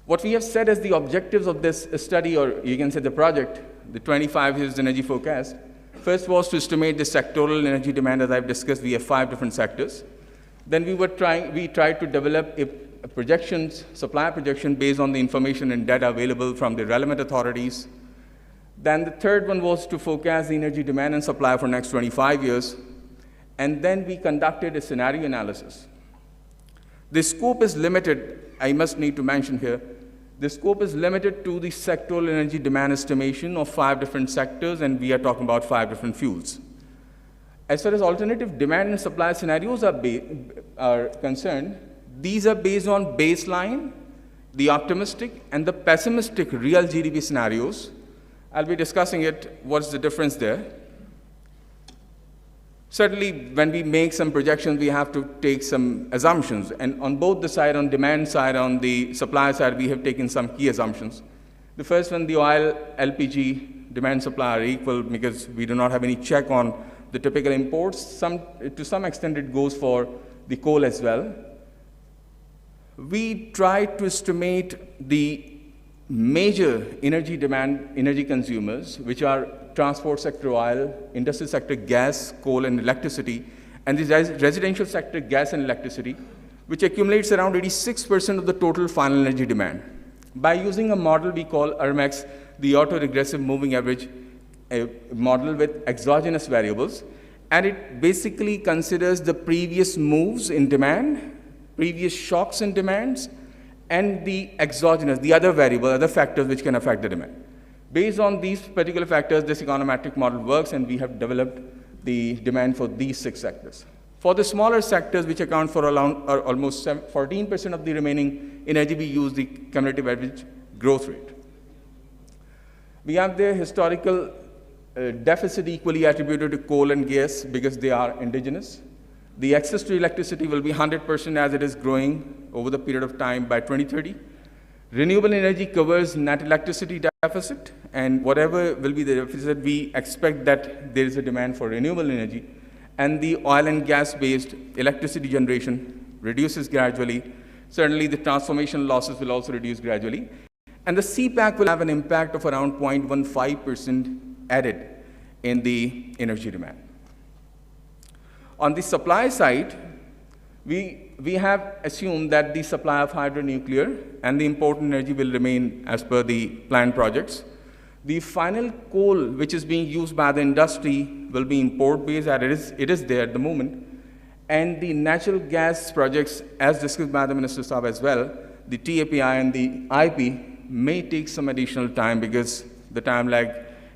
What we have said as the objectives of this study, or you can say the project, the 25 years energy forecast, first was to estimate the sectoral energy demand. As I've discussed, we have 5 different sectors. Then we tried to develop a projections, supply projection based on the information and data available from the relevant authorities. Then the third one was to forecast the energy demand and supply for next 25 years. And then we conducted a scenario analysis. The scope is limited, I must need to mention here, the scope is limited to the sectoral energy demand estimation of 5 different sectors, and we are talking about 5 different fuels. As far as alternative demand and supply scenarios are concerned, these are based on baseline, the optimistic, and the pessimistic real GDP scenarios. I'll be discussing it, what's the difference there. Certainly, when we make some projections, we have to take some assumptions. And on both the side, on demand side, on the supply side, we have taken some key assumptions. The first one, the oil, LPG, demand supply are equal because we do not have any check on the typical imports. To some extent, it goes for the coal as well. We try to estimate the major energy demand, energy consumers, which are transport sector oil, industrial sector gas, coal, and electricity, and the residential sector gas and electricity, which accumulates around 86% of the total final energy demand. By using a model we call ERMAX, the auto-regressive moving average, a model with exogenous variables, and it basically considers the previous moves in demand, previous shocks in demands, and the exogenous, the other variable, other factors which can affect the demand. Based on these particular factors, this econometric model works, and we have developed the demand for these 6 sectors. For the smaller sectors, which account for almost 14% of the remaining energy, we use the cumulative average growth rate. We have the historical deficit equally attributed to coal and gas because they are indigenous. The access to electricity will be 100% as it is growing over the period of time by 2030. Renewable energy covers net electricity deficit, and whatever will be the deficit, we expect that there is a demand for renewable energy, and the oil and gas-based electricity generation reduces gradually. Certainly, the transformation losses will also reduce gradually, and the CPAC will have an impact of around 0.15% added in the energy demand. On the supply side, we have assumed that the supply of hydronuclear and the imported energy will remain as per the planned projects. The final coal which is being used by the industry will be import-based, as it is there at the moment. And the natural gas projects, as discussed by the Minister Saab as well, the TAPI and the IP may take some additional time because the time lag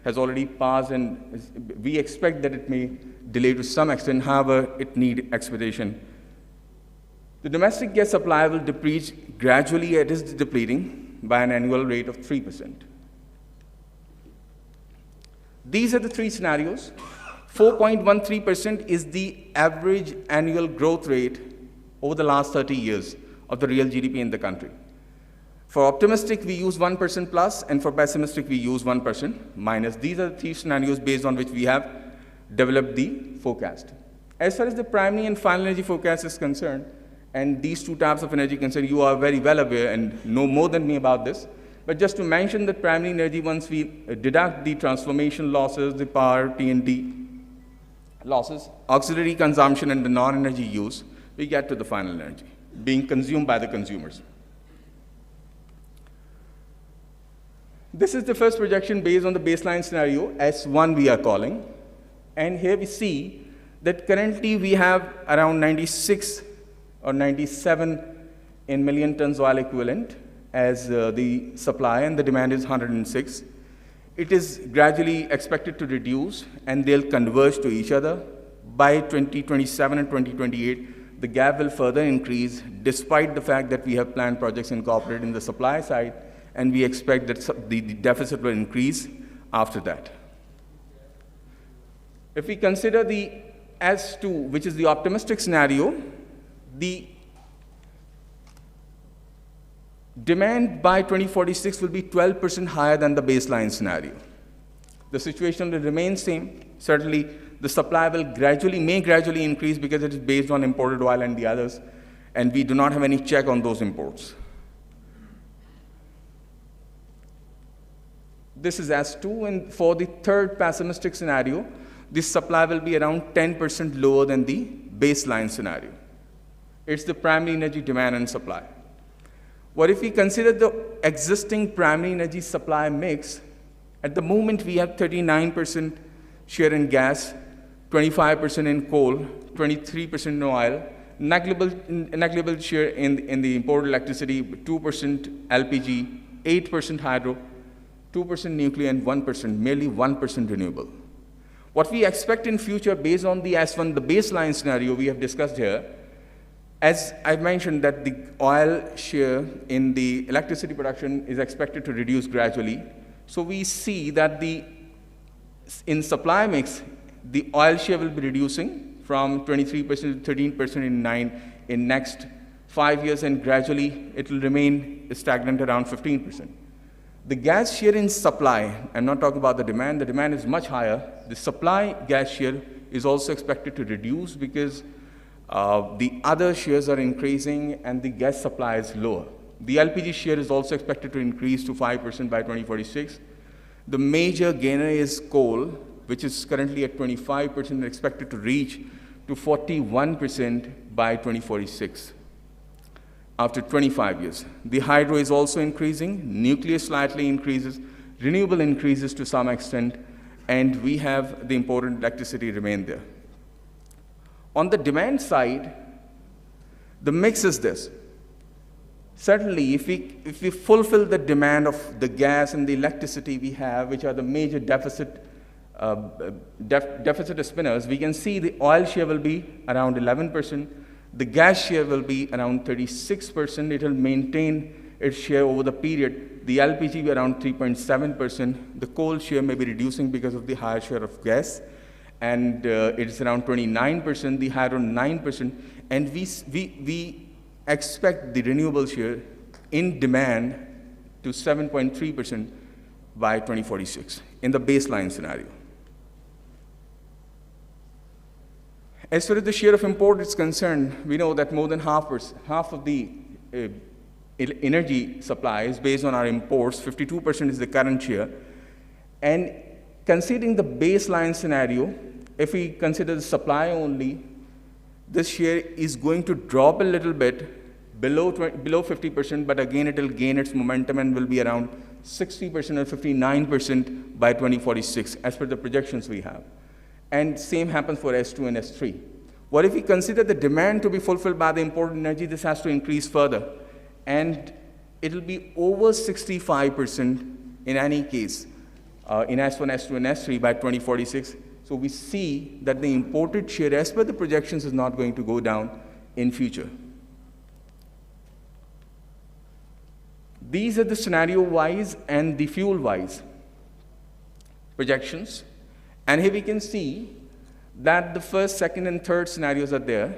has already passed, and we expect that it may delay to some extent. However, it needs expedition. The domestic gas supply will deplete gradually. It is depleting by an annual rate of 3%. These are the three scenarios. 4.13% is the average annual growth rate over the last 30 years of the real GDP in the country. For optimistic, we use 1% plus, and for pessimistic, we use 1% minus. These are the three scenarios based on which we have developed the forecast. As far as the primary and final energy forecast is concerned, and these two types of energy concerned, you are very well aware and know more than me about this. But just to mention that primary energy, once we deduct the transformation losses, the power, T&D losses, auxiliary consumption, and the non-energy use, we get to the final energy being consumed by the consumers. This is the first projection based on the baseline scenario, S1 we are calling. And here we see that currently we have around 96 or 97 in million tons oil equivalent as the supply, and the demand is 106. It is gradually expected to reduce, and they'll converge to each other. By 2027 and 2028, the gap will further increase, despite the fact that we have planned projects incorporated in the supply side, and we expect that the deficit will increase after that. If we consider the S2, which is the optimistic scenario, the demand by 2046 will be 12% higher than the baseline scenario. The situation will remain same. Certainly, the supply will may gradually increase because it is based on imported oil and the others, and we do not have any check on those imports. This is S2, and for the third pessimistic scenario, this supply will be around 10% lower than the baseline scenario. It's the primary energy demand and supply. What if we consider the existing primary energy supply mix? At the moment, we have 39% share in gas, 25% in coal, 23% in oil, negligible share in the imported electricity, 2% LPG, 8% hydro, 2% nuclear, and 1%, merely 1% renewable. What we expect in future based on the S1, the baseline scenario we have discussed here, as I've mentioned that the oil share in the electricity production is expected to reduce gradually. So we see that in supply mix, the oil share will be reducing from 23% to 13% in next 5 years, and gradually it will remain stagnant around 15%. The gas share in supply, I'm not talking about the demand is much higher. The supply gas share is also expected to reduce because the other shares are increasing and the gas supply is lower. The LPG share is also expected to increase to 5% by 2046. The major gainer is coal, which is currently at 25% and expected to reach to 41% by 2046. After 25 years. The hydro is also increasing, nuclear slightly increases, renewable increases to some extent, and we have the imported electricity remain there. On the demand side, the mix is this. Certainly, if we fulfill the demand of the gas and the electricity we have, which are the major deficit spinners, we can see the oil share will be around 11%. The gas share will be around 36%. It will maintain its share over the period. The LPG will be around 3.7%. The coal share may be reducing because of the higher share of gas. And it is around 29%, the hydro 9%. And we expect the renewable share in demand to 7.3% by 2046 in the baseline scenario. As far as the share of import is concerned, we know that more than half of the energy supply is based on our imports. 52% is the current share. And considering the baseline scenario, if we consider the supply only, this share is going to drop a little bit below 50%, but again it will gain its momentum and will be around 60% or 59% by 2046 as per the projections we have. And same happens for S2 and S3. What if we consider the demand to be fulfilled by the imported energy? This has to increase further, and it will be over 65% in any case in S1, S2, and S3 by 2046. So we see that the imported share, as per the projections, is not going to go down in future. These are the scenario-wise and the fuel-wise projections. And here we can see that the first, second, and third scenarios are there.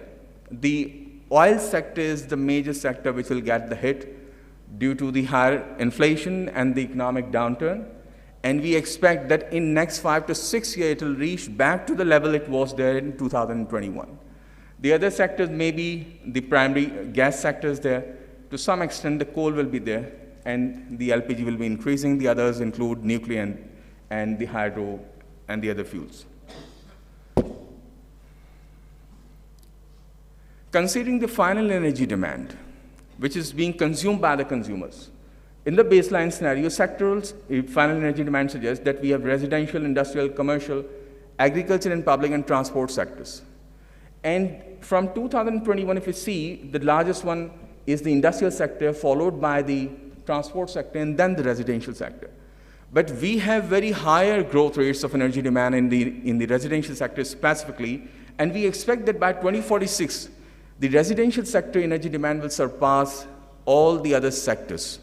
The oil sector is the major sector which will get the hit due to the higher inflation and the economic downturn. And we expect that in next 5 to 6 years, it will reach back to the level it was there in 2021. The other sectors may be the primary gas sectors there. To some extent, the coal will be there, and the LPG will be increasing. The others include nuclear and the hydro and the other fuels. Considering the final energy demand, which is being consumed by the consumers, in the baseline scenario, sectoral final energy demand suggests that we have residential, industrial, commercial, agriculture, and public and transport sectors. And from 2021, if you see, the largest one is the industrial sector, followed by the transport sector, and then the residential sector. But we have very higher growth rates of energy demand in the residential sector specifically, and we expect that by 2046, the residential sector energy demand will surpass all the other sectors.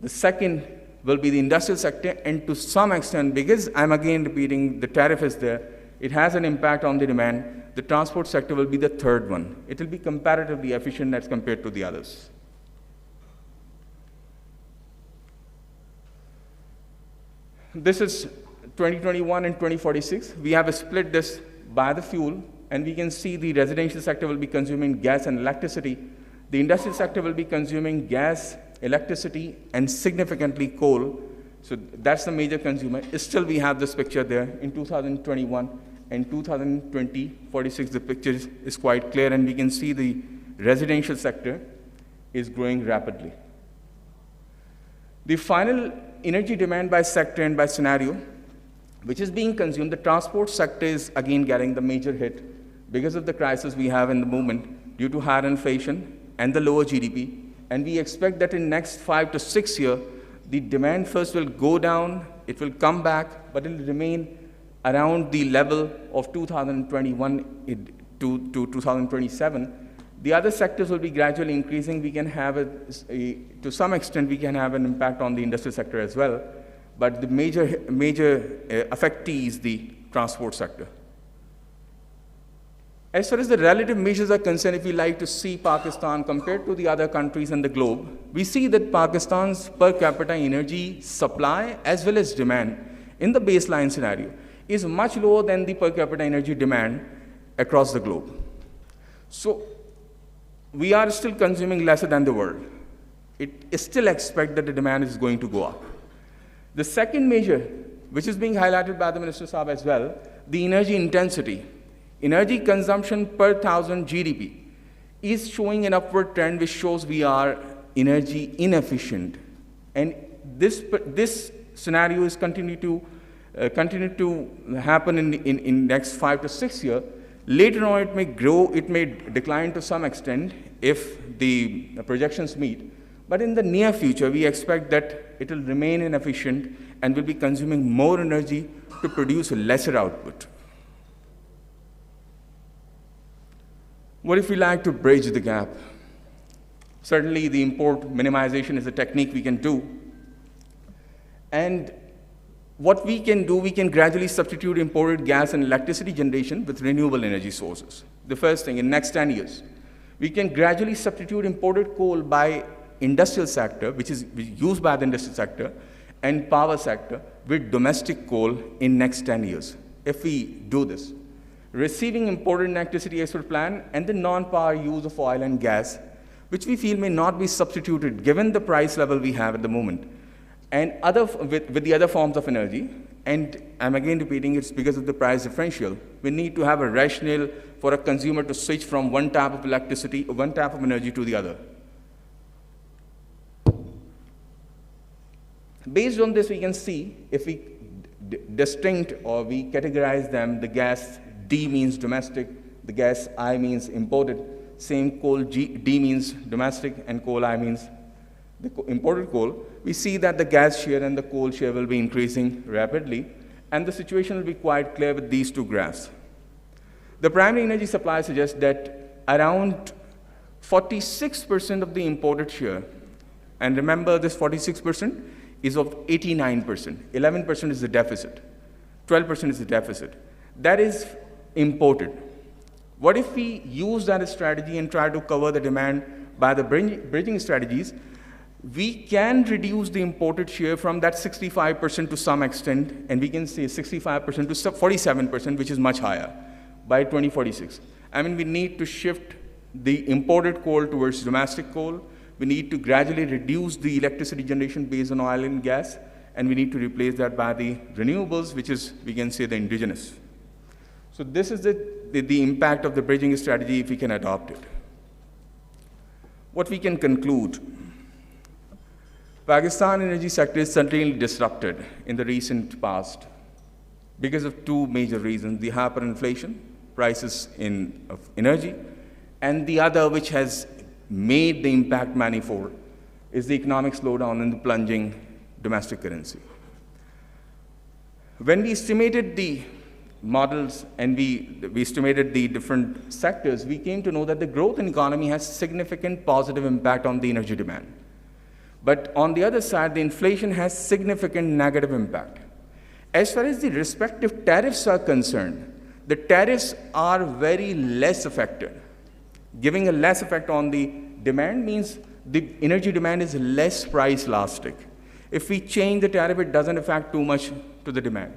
The second will be the industrial sector, and to some extent, because I'm again repeating, the tariff is there, it has an impact on the demand. The transport sector will be the third one. It will be comparatively efficient as compared to the others. This is 2021 and 2046. We have split this by the fuel, and we can see the residential sector will be consuming gas and electricity. The industrial sector will be consuming gas, electricity, and significantly coal. So that's the major consumer. Still, we have this picture there in 2021 and 2020, 46. The picture is quite clear, and we can see the residential sector is growing rapidly. The final energy demand by sector and by scenario, which is being consumed, the transport sector is again getting the major hit because of the crisis we have in the moment due to higher inflation and the lower GDP. And we expect that in next 5 to 6 years, the demand first will go down, it will come back, but it will remain around the level of 2021 to 2027. The other sectors will be gradually increasing. We can have, to some extent, we can have an impact on the industrial sector as well, but the major affectee is the transport sector. As far as the relative measures are concerned, if we like to see Pakistan compared to the other countries in the globe, we see that Pakistan's per capita energy supply as well as demand in the baseline scenario is much lower than the per capita energy demand across the globe. So we are still consuming lesser than the world. It is still expected that the demand is going to go up. The second measure, which is being highlighted by the Minister Saab as well, the energy intensity. Energy consumption per 1,000 GDP is showing an upward trend which shows we are energy inefficient. And this scenario is continue to happen in next 5 to 6 years. Later on, it may grow, it may decline to some extent if the projections meet. But in the near future, we expect that it will remain inefficient and will be consuming more energy to produce a lesser output. What if we like to bridge the gap? Certainly, the import minimization is a technique we can do. And what we can do, we can gradually substitute imported gas and electricity generation with renewable energy sources. The first thing, in next 10 years, we can gradually substitute imported coal by industrial sector, which is used by the industrial sector, and power sector with domestic coal in next 10 years. If we do this, receiving imported electricity export plan and the non-power use of oil and gas, which we feel may not be substituted given the price level we have at the moment, and with the other forms of energy, and I'm again repeating, it's because of the price differential. We need to have a rationale for a consumer to switch from one type of electricity, one type of energy to the other. Based on this, we can see if we distinct or we categorize them, the gas D means domestic, the gas I means imported, same coal D means domestic, and coal I means the imported coal. We see that the gas share and the coal share will be increasing rapidly, and the situation will be quite clear with these two graphs. The primary energy supply suggests that around 46% of the imported share, and remember this 46% is of 89%, 11% is the deficit, 12% is the deficit. That is imported. What if we use that strategy and try to cover the demand by the bridging strategies? We can reduce the imported share from that 65% to some extent, and we can say 65% to 47%, which is much higher, by 2046. I mean, we need to shift the imported coal towards domestic coal. We need to gradually reduce the electricity generation based on oil and gas, and we need to replace that by the renewables, which is, we can say, the indigenous. So this is the impact of the bridging strategy if we can adopt it. What we can conclude. Pakistan energy sector is certainly disrupted in the recent past because of two major reasons: the hyperinflation, prices of energy, and the other, which has made the impact manifold, is the economic slowdown and the plunging domestic currency. When we estimated the models and we estimated the different sectors, we came to know that the growth in economy has significant positive impact on the energy demand. But on the other side, the inflation has significant negative impact. As far as the respective tariffs are concerned, the tariffs are very less affected. Giving a less effect on the demand means the energy demand is less price elastic. If we change the tariff, it doesn't affect too much to the demand.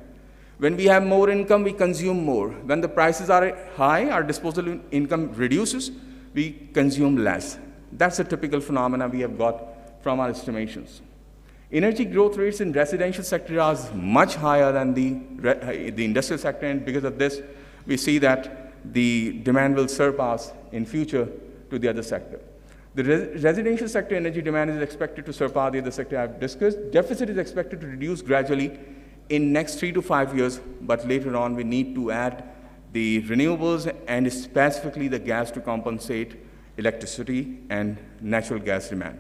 When we have more income, we consume more. When the prices are high, our disposable income reduces, we consume less. That's a typical phenomena we have got from our estimations. Energy growth rates in residential sector are much higher than the industrial sector, and because of this, we see that the demand will surpass in future to the other sector. The residential sector energy demand is expected to surpass the other sector I've discussed. Deficit is expected to reduce gradually in next 3 to 5 years, but later on we need to add the renewables and specifically the gas to compensate electricity and natural gas demand.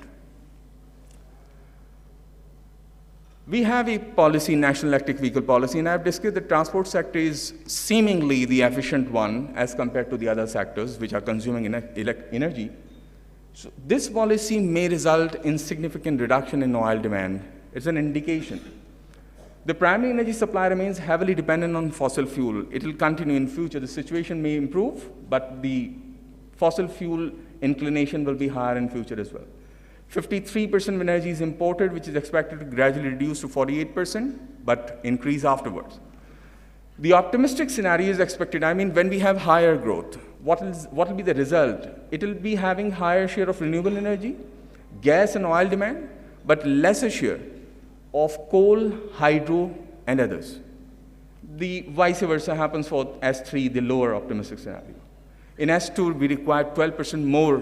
We have a policy, national electric vehicle policy, and I've discussed the transport sector is seemingly the efficient one as compared to the other sectors which are consuming energy. So this policy may result in significant reduction in oil demand. It's an indication. The primary energy supply remains heavily dependent on fossil fuel. It will continue in future. The situation may improve, but the fossil fuel inclination will be higher in future as well. 53% of energy is imported, which is expected to gradually reduce to 48%, but increase afterwards. The optimistic scenario is expected. I mean, when we have higher growth, what will be the result? It will be having higher share of renewable energy, gas and oil demand, but lesser share of coal, hydro, and others. The vice versa happens for S3, the lower optimistic scenario. In S2, we require 12% more,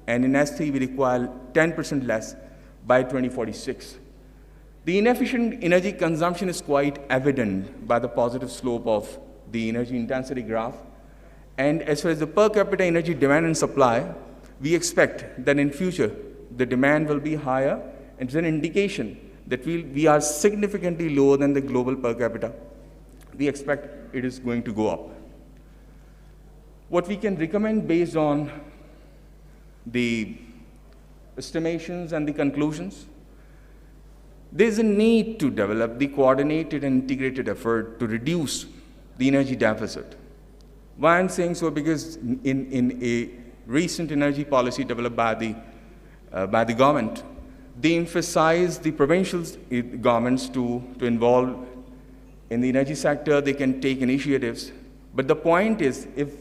and in S3, we require 10% less by 2046. The inefficient energy consumption is quite evident by the positive slope of the energy intensity graph. And as far as the per capita energy demand and supply, we expect that in future, the demand will be higher, and it's an indication that we are significantly lower than the global per capita. We expect it is going to go up. What we can recommend based on the estimations and the conclusions, there's a need to develop the coordinated and integrated effort to reduce the energy deficit. Why I'm saying so? Because in a recent energy policy developed by the government, they emphasize the provincial governments to involve in the energy sector. They can take initiatives. But the point is, if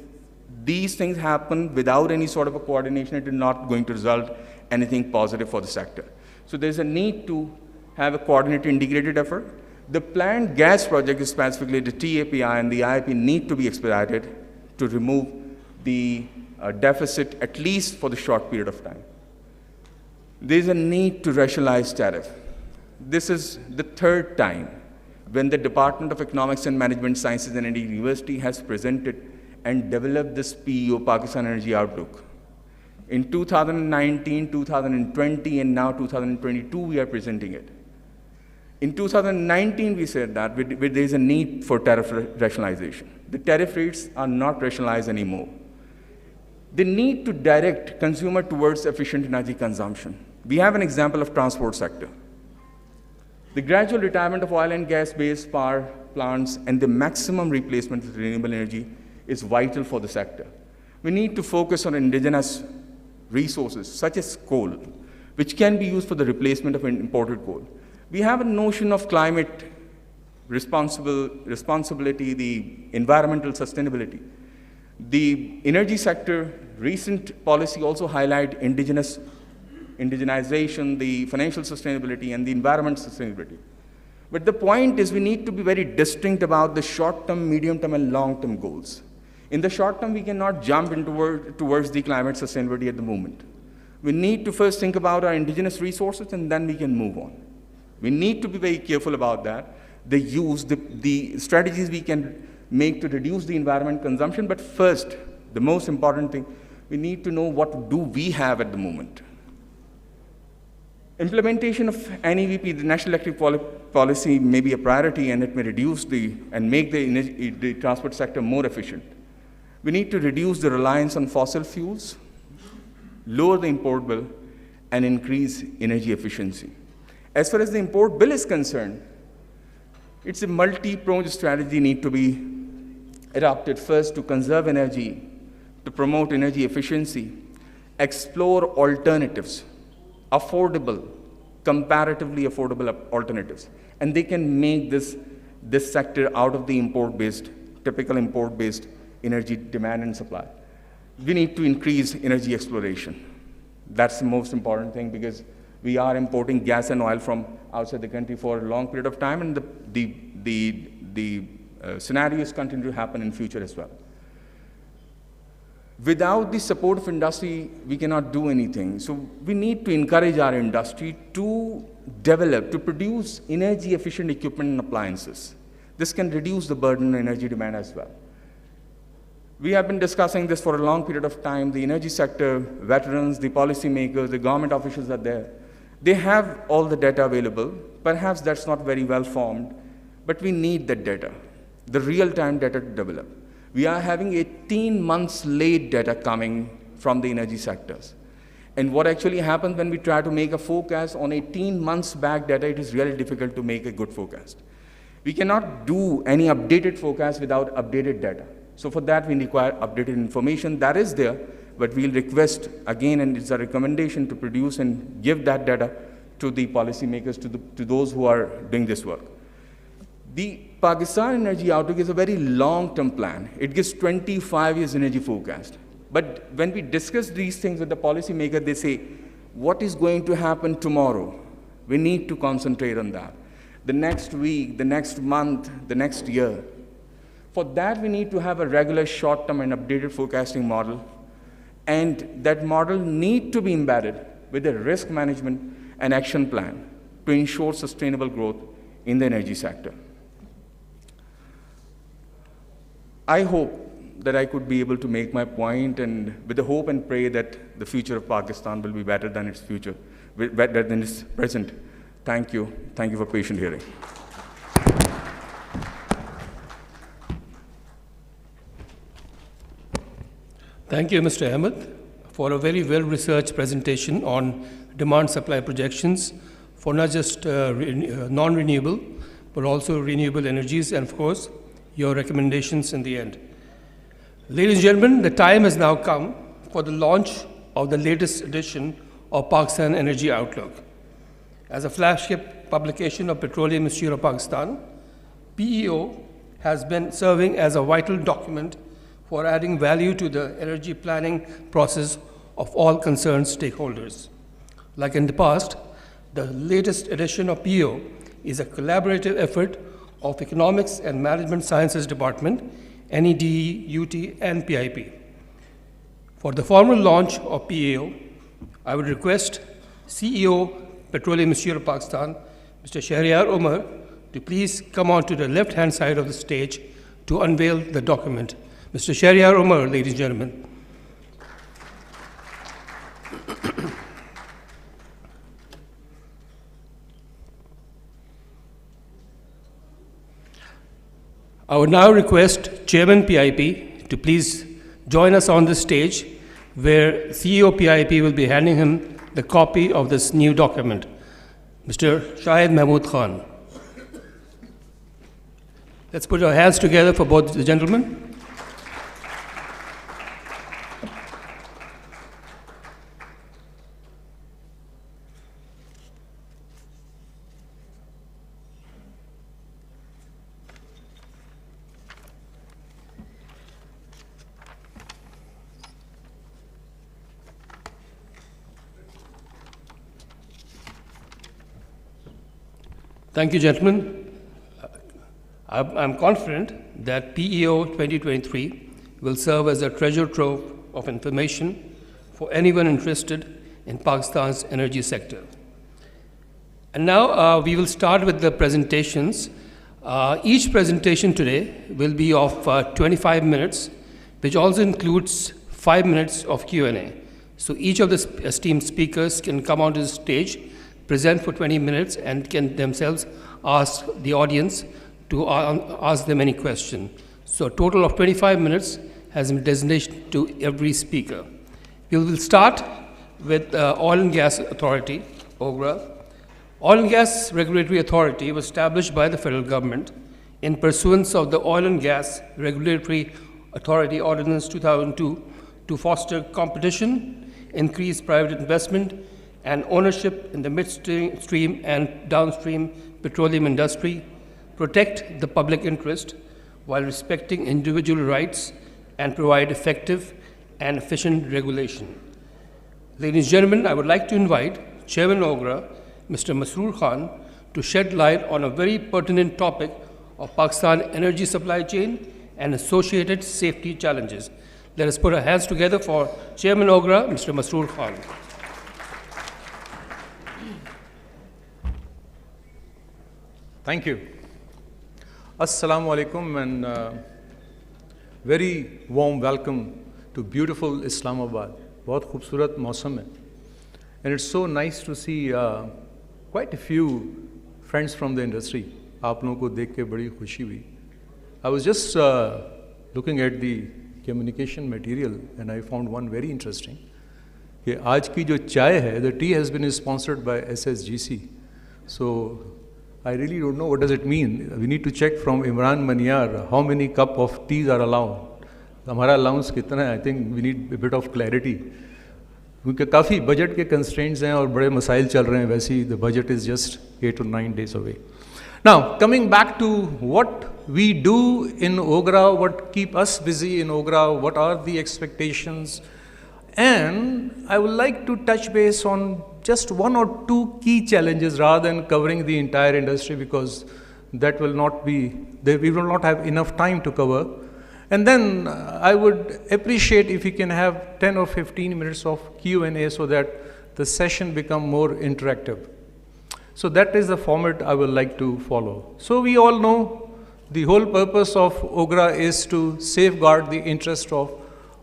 these things happen without any sort of a coordination, it is not going to result anything positive for the sector. So there's a need to have a coordinated, integrated effort. The planned gas project, specifically the TAPI and the IIP, need to be expedited to remove the deficit, at least for the short period of time. There is a need to rationalize tariff. This is the third time when the Department of Economics and Management Sciences and Indian University has presented and developed this PEO, Pakistan Energy Outlook. In 2019, 2020, and now 2022, we are presenting it. In 2019, we said that there is a need for tariff rationalization. The tariff rates are not rationalized anymore. The need to direct consumer towards efficient energy consumption. We have an example of transport sector. The gradual retirement of oil and gas-based power plants and the maximum replacement with renewable energy is vital for the sector. We need to focus on indigenous resources, such as coal, which can be used for the replacement of imported coal. We have a notion of climate responsibility, the environmental sustainability. The energy sector, recent policy also highlight indigenization, the financial sustainability, and the environmental sustainability. But the point is we need to be very distinct about the short-term, medium-term, and long-term goals. In the short term, we cannot jump towards the climate sustainability at the moment. We need to first think about our indigenous resources, and then we can move on. We need to be very careful about that. The strategies we can make to reduce the environment consumption, but first, the most important thing, we need to know what do we have at the moment. Implementation of NEVP, the National Electric Policy, may be a priority, and it may reduce and make the transport sector more efficient. We need to reduce the reliance on fossil fuels, lower the import bill, and increase energy efficiency. As far as the import bill is concerned, it's a multi-pronged strategy need to be adopted. First, to conserve energy, to promote energy efficiency, explore alternatives, affordable, comparatively affordable alternatives. And they can make this sector out of the typical import-based energy demand and supply. We need to increase energy exploration. That's the most important thing, because we are importing gas and oil from outside the country for a long period of time, and the scenarios continue to happen in future as well. Without the support of industry, we cannot do anything. So we need to encourage our industry to develop, to produce energy-efficient equipment and appliances. This can reduce the burden on energy demand as well. We have been discussing this for a long period of time. The energy sector, veterans, the policymakers, the government officials are there. They have all the data available. Perhaps that's not very well formed, but we need that data, the real-time data to develop. We are having 18 months late data coming from the energy sectors. And what actually happens when we try to make a forecast on 18 months back data, it is really difficult to make a good forecast. We cannot do any updated forecast without updated data. So for that, we require updated information. That is there, but we'll request again, and it's a recommendation to produce and give that data to the policymakers, to those who are doing this work. The Pakistan Energy Outlook is a very long-term plan. It gives 25 years energy forecast. But when we discuss these things with the policymaker, they say, what is going to happen tomorrow? We need to concentrate on that. The next week, the next month, the next year. For that, we need to have a regular short-term and updated forecasting model. And that model needs to be embedded with a risk management and action plan to ensure sustainable growth in the energy sector. I hope that I could be able to make my point, and with the hope and pray that the future of Pakistan will be better than its future, better than its present. Thank you. Thank you for patient hearing. Thank you, Mr. Ahmed, for a very well-researched presentation on demand-supply projections for not just non-renewable, but also renewable energies, and of course, your recommendations in the end. Ladies and gentlemen, the time has now come for the launch of the latest edition of Pakistan Energy Outlook. As a flagship publication of Petroleum Institute of Pakistan, PEO has been serving as a vital document for adding value to the energy planning process of all concerned stakeholders. Like in the past, the latest edition of PEO is a collaborative effort of Economics and Management Sciences Department, NEDE, UT, and PIP. For the formal launch of PAO, I would request CEO Petroleum Institute of Pakistan, Mr. Shahryar Umar, to please come on to the left-hand side of the stage to unveil the document. Mr. Shahryar Umar, ladies and gentlemen. I would now request Chairman PIP to please join us on the stage, where CEO PIP will be handing him the copy of this new document. Mr. Shahid Mahmood Khan. Let's put our hands together for both the gentlemen. Thank you, gentlemen. I'm confident that PEO 2023 will serve as a treasure trove of information for anyone interested in Pakistan's energy sector. And now we will start with the presentations. Each presentation today will be of 25 minutes, which also includes 5 minutes of Q&A. So each of the esteemed speakers can come onto the stage, present for 20 minutes, and can themselves ask the audience to ask them any question. So a total of 25 minutes has been designated to every speaker. We will start with Oil and Gas Authority, OGRA. Oil and Gas Regulatory Authority was established by the federal government in pursuance of the Oil and Gas Regulatory Authority Ordinance 2002 to foster competition, increase private investment, and ownership in the midstream and downstream petroleum industry, protect the public interest while respecting individual rights, and provide effective and efficient regulation. Ladies and gentlemen, I would like to invite Chairman OGRA, Mr. Masroor Khan, to shed light on a very pertinent topic of Pakistan energy supply chain and associated safety challenges. Let us put our hands together for Chairman OGRA, Mr. Masroor Khan. Thank you. Assalamu alaikum, and very warm welcome to beautiful Islamabad. बहुत खूबसूरत मौसम है. And it's so nice to see quite a few friends from the industry. आप लोगों को देख के बड़ी खुशी हुई. I was just looking at the communication material and I found one very interesting. कि आज की जो चाय है, the tea has been sponsored by SSGC. So I really don't know what does it mean. We need to check from Imran Maniyar how many cup of teas are allowed. हमारा allowance कितना है? I think we need a bit of clarity. क्योंकि काफ़ी budget के constraints हैं और बड़े मसाइल चल रहे हैं. वैसे ही the budget is just 8 or 9 days away. Now, coming back to what we do in OGRA, what keep us busy in OGRA, what are the expectations, and I would like to touch base on just one or two key challenges rather than covering the entire industry, because that will not be, we will not have enough time to cover. And then I would appreciate if we can have 10 or 15 minutes of Q&A so that the session become more interactive. So that is the format I would like to follow. So we all know the whole purpose of OGRA is to safeguard the interest of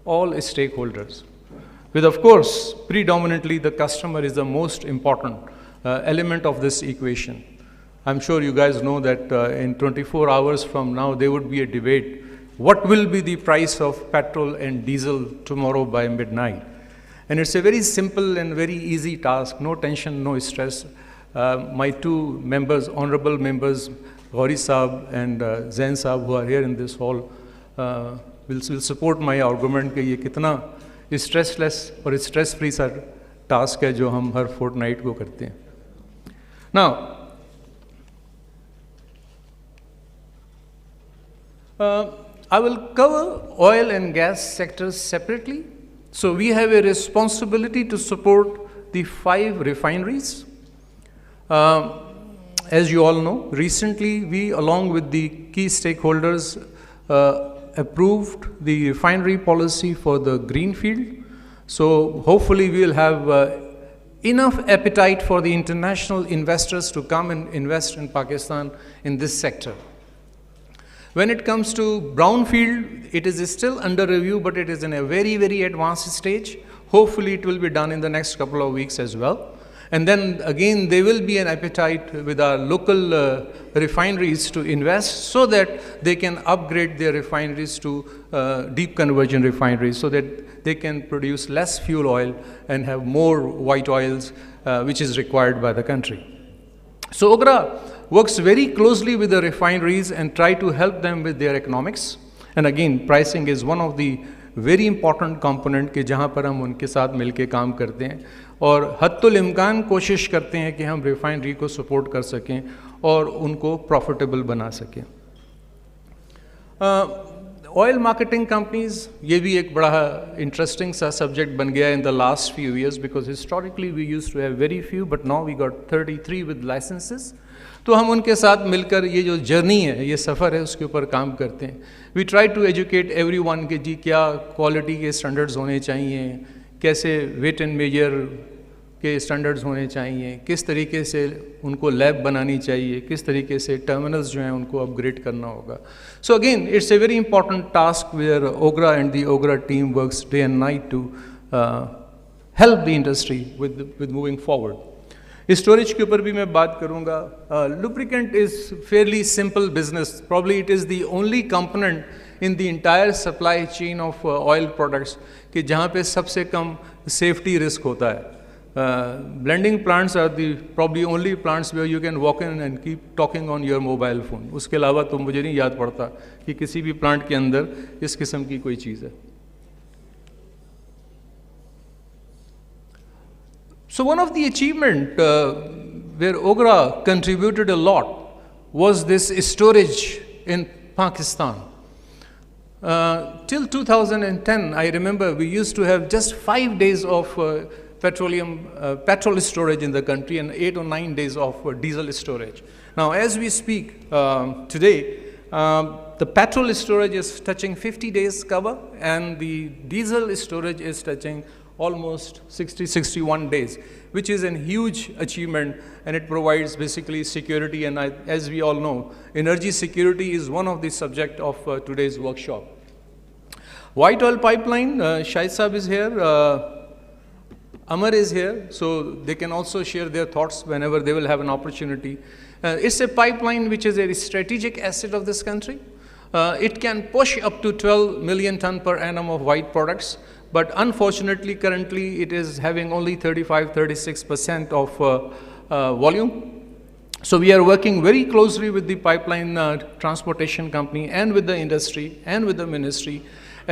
all stakeholders, with, of course, predominantly the customer is the most important element of this equation. I'm sure you guys know that in 24 hours from now, there would be a debate. What will be the price of petrol and diesel tomorrow by midnight? And it's a very simple and very easy task, no tension, no stress. My two members, honorable members, Gauri Saab and Zain Saab, who are here in this hall, will support my argument कि ये कितना stressless और stress free सा task है जो हम हर fortnight को करते हैं. Now, I will cover oil and gas sectors separately. So we have a responsibility to support the 5 refineries. As you all know, recently we, along with the key stakeholders, approved the refinery policy for the greenfield. So hopefully we will have enough appetite for the international investors to come and invest in Pakistan in this sector. When it comes to brownfield, it is still under review, but it is in a very, very advanced stage. Hopefully it will be done in the next couple of weeks as well. And then again, there will be an appetite with our local refineries to invest so that they can upgrade their refineries to deep conversion refineries so that they can produce less fuel oil and have more white oils, which is required by the country. So OGRA works very closely with the refineries and try to help them with their economics. And again, pricing is one of the very important component के जहाँ पर हम उनके साथ मिलके काम करते हैं और हद्दुल इम्कान कोशिश करते हैं कि हम रिफाइनरी को सपोर्ट कर सकें और उनको प्रॉफिटेबल बना सकें. ऑयल मार्केटिंग कंपनीज ये भी एक बड़ा इंटरेस्टिंग सा सब्जेक्ट बन गया in the last few years because historically we used to have very few but now we got 33 with licences. तो हम उनके साथ मिलकर ये जो जर्नी है, ये सफ़र है, उसके ऊपर काम करते हैं. We try to educate everyone कि जी क्या क्वालिटी के स्टैंडर्ड्स होने चाहिए, कैसे वेट एंड मेजर के स्टैंडर्ड्स होने चाहिए, किस तरीके से उनको लैब बनानी चाहिए, किस तरीके से टर्मिनल्स जो हैं उनको अपग्रेड करना होगा. So again it's a very important task where OGRA and the OGRA team works day and night to help the industry with moving forward. Storage के ऊपर भी मैं बात करूंगा. Lubricant is fairly simple business. Probably it is the only component in the entire supply chain of oil products कि जहाँ पे सबसे कम सेफ्टी रिस्क होता है. Blending plants are the probably only plants where you can walk in and keep talking on your mobile phone. उसके अलावा तो मुझे नहीं याद पड़ता कि किसी भी प्लांट के अंदर इस किस्म की कोई चीज़ है. So one of the achievement where OGRA contributed a lot was this storage in Pakistan. Till 2010, I remember we used to have just 5 days of petrol storage in the country and 8 or 9 days of diesel storage. Now, as we speak today, the petrol storage is touching 50 days cover and the diesel storage is touching almost 60-61 days, which is a huge achievement, and it provides basically security. And as we all know, energy security is one of the subject of today's workshop. White oil pipeline, Shahid Saab is here. Amar is here, so they can also share their thoughts whenever they will have an opportunity. It's a pipeline which is a strategic asset of this country. It can push up to 12 million ton per annum of white products, but unfortunately currently it is having only 35-36% of volume. So we are working very closely with the pipeline transportation company and with the industry and with the ministry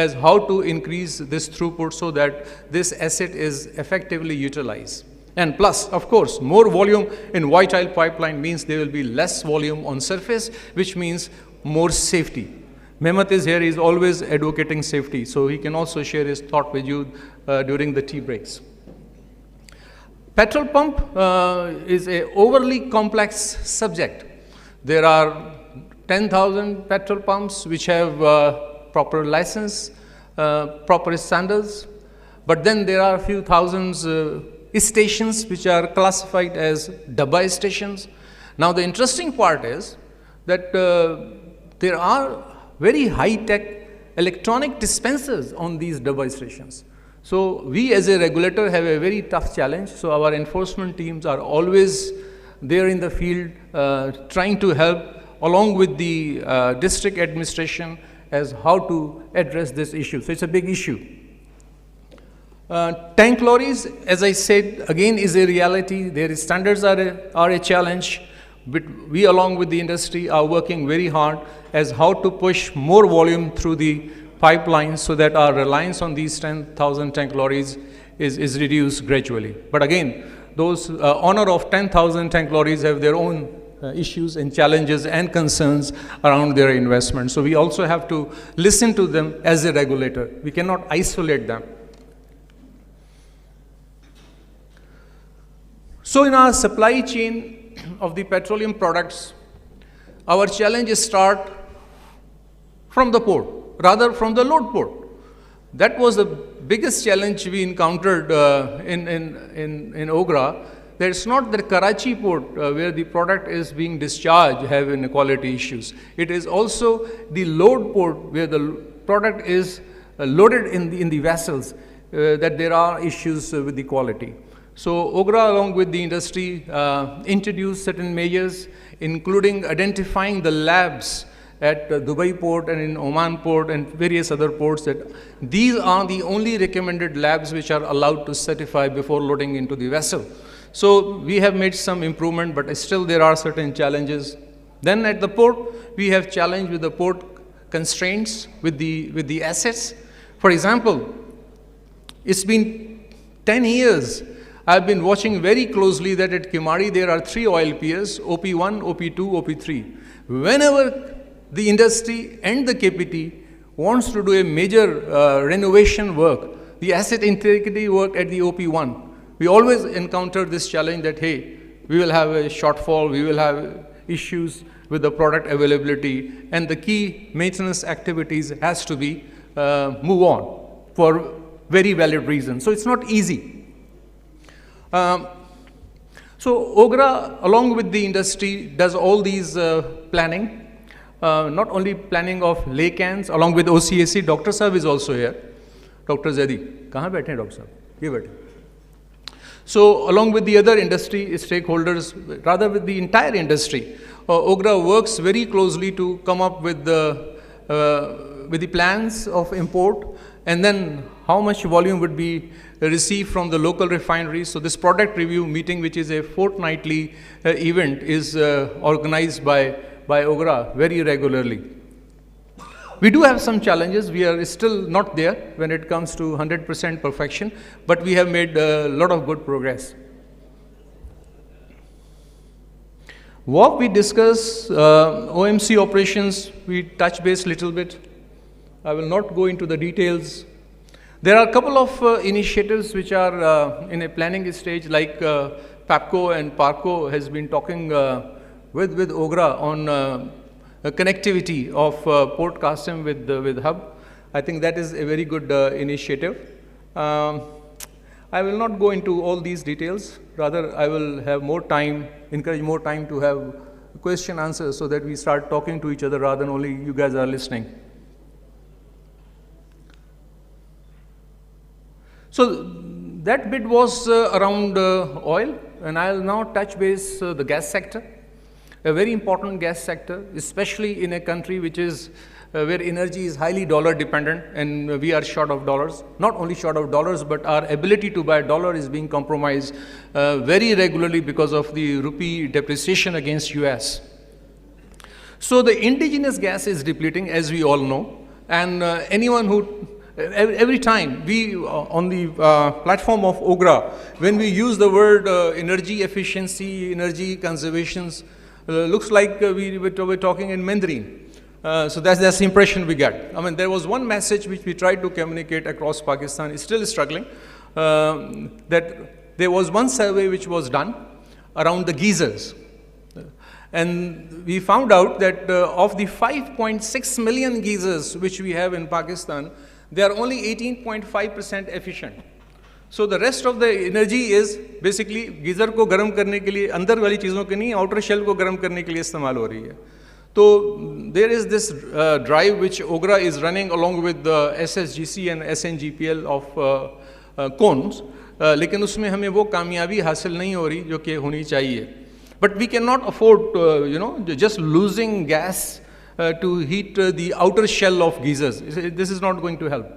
as how to increase this throughput so that this asset is effectively utilized. And plus, of course, more volume in white oil pipeline means there will be less volume on surface, which means more safety. Mehmet is here, he is always advocating safety, so he can also share his thought with you during the tea breaks. Petrol pump is an overly complex subject. There are 10,000 petrol pumps which have proper license, proper standards, but then there are a few thousands stations which are classified as Dabba stations. Now the interesting part is that there are very high-tech electronic dispensers on these Dabba stations. So we as a regulator have a very tough challenge. So our enforcement teams are always there in the field trying to help along with the district administration as how to address this issue. So it's a big issue. Tank lorries, as I said, again is a reality. Their standards are a challenge. But we along with the industry are working very hard as how to push more volume through the pipelines so that our reliance on these 10,000 tank lorries is reduced gradually. But again, those honor of 10,000 tank lorries have their own issues and challenges and concerns around their investment. So we also have to listen to them as a regulator. We cannot isolate them. So in our supply chain of the petroleum products, our challenges start from the port, rather from the load port. That was the biggest challenge we encountered in Ogra. That it's not the Karachi port where the product is being discharged have inequality issues. It is also the load port where the product is loaded in the vessels that there are issues with the quality. So Ogra, along with the industry, introduced certain measures, including identifying the labs at Dubai port and in Oman port and various other ports, that these are the only recommended labs which are allowed to certify before loading into the vessel. So we have made some improvement, but still there are certain challenges. Then at the port, we have challenge with the port constraints with the assets. For example, it's been 10 years. I've been watching very closely that at Kimari there are 3 oil piers, OP1, OP2, OP3. Whenever the industry and the KPT wants to do a major renovation work, the asset integrity work at the OP1, we always encounter this challenge that, hey, we will have a shortfall, we will have issues with the product availability, and the key maintenance activities has to be move on for very valid reasons. So it's not easy. So Ogra, along with the industry, does all these planning, not only planning of lay cans, along with OCAC. Dr. Saab is also here. Dr. Zaidi. Kahan baithe hain Dr. Saab? Ye baithe. So along with the other industry stakeholders, rather with the entire industry, Ogra works very closely to come up with the plans of import, and then how much volume would be received from the local refineries. So this product review meeting, which is a fortnightly event, is organized by Ogra very regularly. We do have some challenges. We are still not there when it comes to 100% perfection, but we have made a lot of good progress. What we discuss, OMC operations, we touch base little bit. I will not go into the details. There are a couple of initiatives which are in a planning stage, like PAPCO and PARCO has been talking with Ogra on connectivity of Port Qasim with Hub. I think that is a very good initiative. I will not go into all these details. Rather, I will have more time, encourage more time to have question answers so that we start talking to each other rather than only you guys are listening. So that bit was around oil, and I'll now touch base the gas sector. A very important gas sector, especially in a country which is where energy is highly dollar dependent, and we are short of dollars. Not only short of dollars, but our ability to buy dollar is being compromised very regularly because of the rupee depreciation against US. So the indigenous gas is depleting, as we all know, and anyone who every time we on the platform of Ogra, when we use the word energy efficiency, energy conservations, looks like we're talking in Mandarin. So that's the impression we get. I mean, there was one message which we tried to communicate across Pakistan, is still struggling, that there was one survey which was done around the geysers. And we found out that of the 5.6 million geysers which we have in Pakistan, they are only 18.5% efficient. So the rest of the energy is basically geyser को गर्म करने के लिए अंदर वाली चीज़ों के नहीं, outer shell को गर्म करने के लिए इस्तेमाल हो रही है. So there is this drive which Ogra is running along with the SSGC and SNGPL of cones, लेकिन उसमें हमें वो कामयाबी हासिल नहीं हो रही जो कि होनी चाहिए. But we cannot afford, just losing gas to heat the outer shell of geysers. This is not going to help.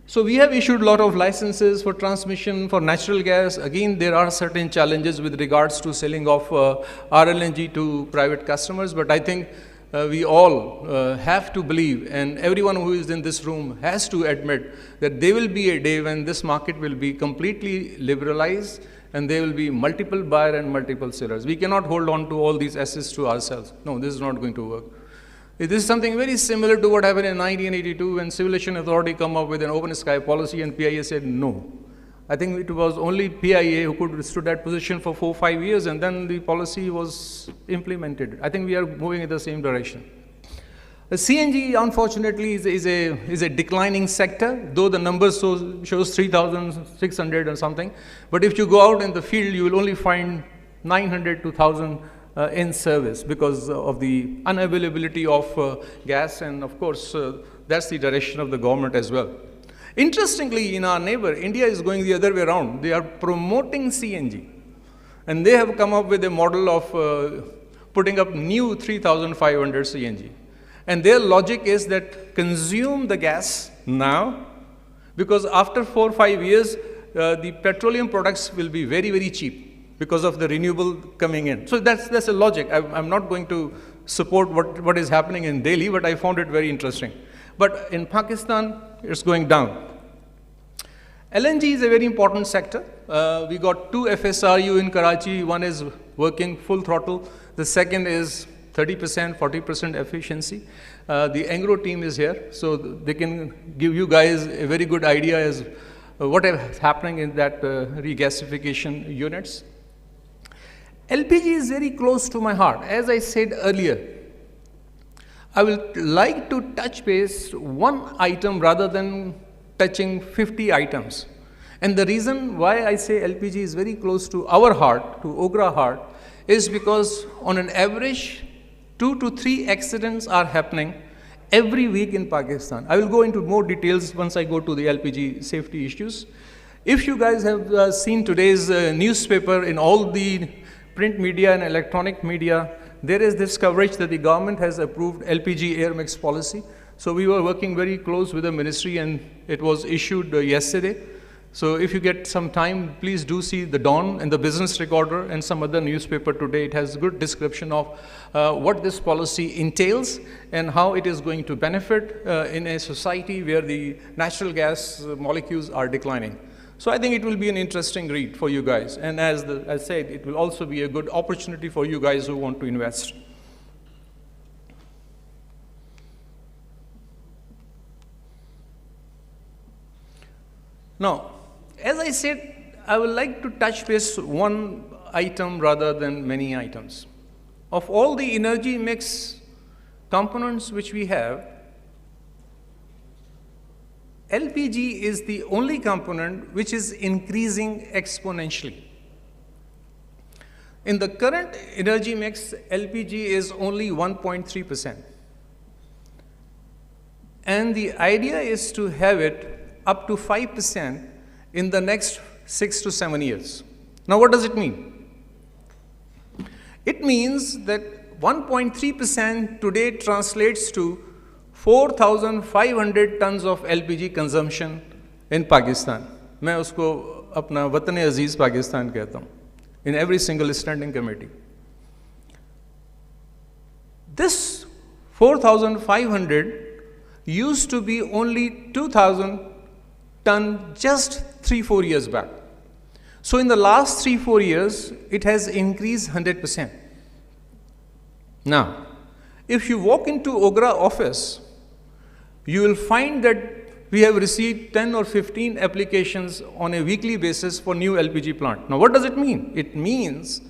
So we have issued a lot of licenses for transmission for natural gas. Again, there are certain challenges with regards to selling of RLNG to private customers, but I think we all have to believe, and everyone who is in this room has to admit that there will be a day when this market will be completely liberalized and there will be multiple buyer and multiple sellers. We cannot hold on to all these assets to ourselves. No, this is not going to work. This is something very similar to what happened in 1982 when Civil Aviation Authority come up with an open sky policy and PIA said no. I think it was only PIA who could withstand that position for 4 or 5 years, and then the policy was implemented. I think we are moving in the same direction. CNG, unfortunately, is a declining sector, though the numbers shows 3,600 or something. But if you go out in the field, you will only find 900 to 1,000 in service because of the unavailability of gas, and of course, that's the direction of the government as well. Interestingly, in our neighbor, India is going the other way around. They are promoting CNG, and they have come up with a model of putting up new 3,500 CNG. And their logic is that consume the gas now, because after 4 or 5 years, the petroleum products will be very, very cheap because of the renewable coming in. So that's a logic. I'm not going to support what is happening in Delhi, but I found it very interesting. But in Pakistan, it's going down. LNG is a very important sector. We got 2 FSRU in Karachi. One is working full throttle. The second is 30%, 40% efficiency. The Angro team is here, so they can give you guys a very good idea as what is happening in that regasification units. LPG is very close to my heart. As I said earlier, I will like to touch base one item rather than touching 50 items. And the reason why I say LPG is very close to our heart, to Ogra heart, is because on an average, 2 to 3 accidents are happening every week in Pakistan. I will go into more details once I go to the LPG safety issues. If you guys have seen today's newspaper in all the print media and electronic media, there is this coverage that the government has approved LPG air mix policy. So we were working very close with the ministry, and it was issued yesterday. So if you get some time, please do see the Dawn and the Business Recorder and some other newspaper today. It has a good description of what this policy entails and how it is going to benefit in a society where the natural gas molecules are declining. So I think it will be an interesting read for you guys. And as I said, it will also be a good opportunity for you guys who want to invest. Now, as I said, I would like to touch base one item rather than many items. Of all the energy mix components which we have, LPG is the only component which is increasing exponentially. In the current energy mix, LPG is only 1.3%. And the idea is to have it up to 5% in the next 6 to 7 years. Now, what does it mean? It means that 1.3% today translates to 4,500 tons of LPG consumption in Pakistan. मैं उसको अपना वतन अजीज पाकिस्तान कहता हूँ. In every single standing committee. This 4,500 used to be only 2,000 ton just 3-4 years back. So in the last 3-4 years, it has increased 100%. Now, if you walk into Ogra office, you will find that we have received 10 or 15 applications on a weekly basis for new LPG plant. Now, what does it mean? It means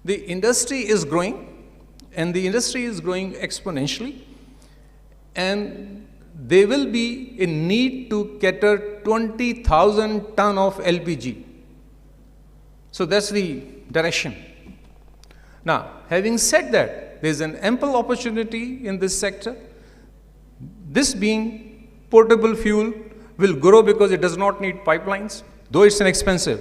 the industry is growing, and the industry is growing exponentially, and there will be a need to cater 20,000 ton of LPG. So that's the direction. Now, having said that, there's an ample opportunity in this sector. This being portable fuel will grow because it does not need pipelines, though it's inexpensive.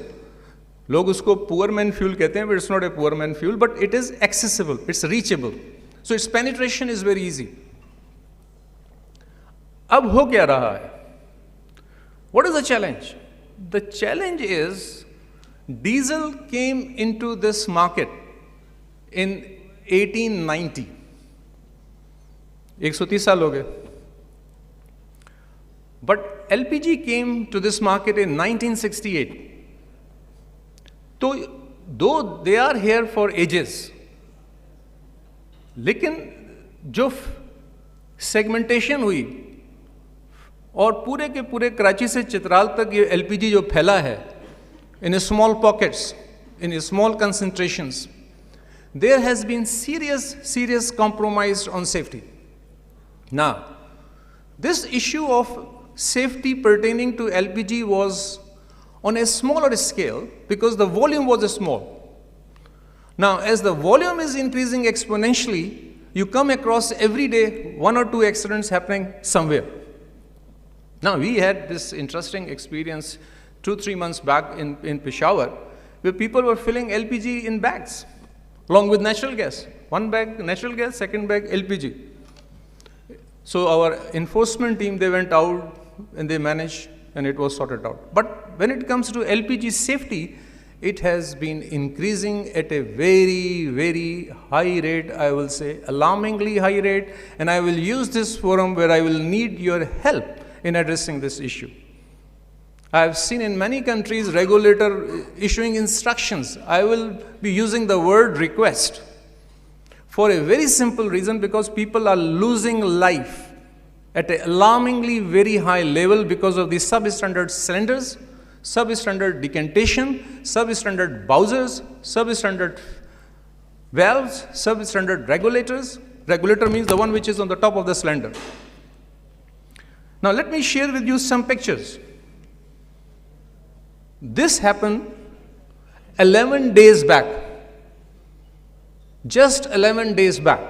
लोग उसको poor man fuel कहते हैं, but it's not a poor man fuel, but it is accessible, it's reachable. So its penetration is very easy. अब हो क्या रहा है? What is the challenge? The challenge is diesel came into this market in 1890. 130 साल हो गए. But LPG came to this market in 1968. So, though they are here for ages, लेकिन जो segmentation हुई और पूरे के पूरे कराची से चित्राल तक ये LPG जो फैला है, in small pockets, in small concentrations, there has been serious compromise on safety. Now, this issue of safety pertaining to LPG was on a smaller scale because the volume was small. Now, as the volume is increasing exponentially, you come across every day 1 or 2 accidents happening somewhere. Now, we had this interesting experience 2-3 months back in Peshawar, where people were filling LPG in bags, along with natural gas. 1 bag natural gas, 2nd bag LPG. So our enforcement team, they went out and they managed, and it was sorted out. But when it comes to LPG safety, it has been increasing at a very, very high rate, I will say, alarmingly high rate, and I will use this forum where I will need your help in addressing this issue. I have seen in many countries regulator issuing instructions. I will be using the word request for a very simple reason, because people are losing life at an alarmingly very high level because of the substandard cylinders, substandard decantation, substandard bowsers, substandard valves, substandard regulators. Regulator means the one which is on the top of the cylinder. Now let me share with you some pictures. This happened 11 days back. Just 11 days back.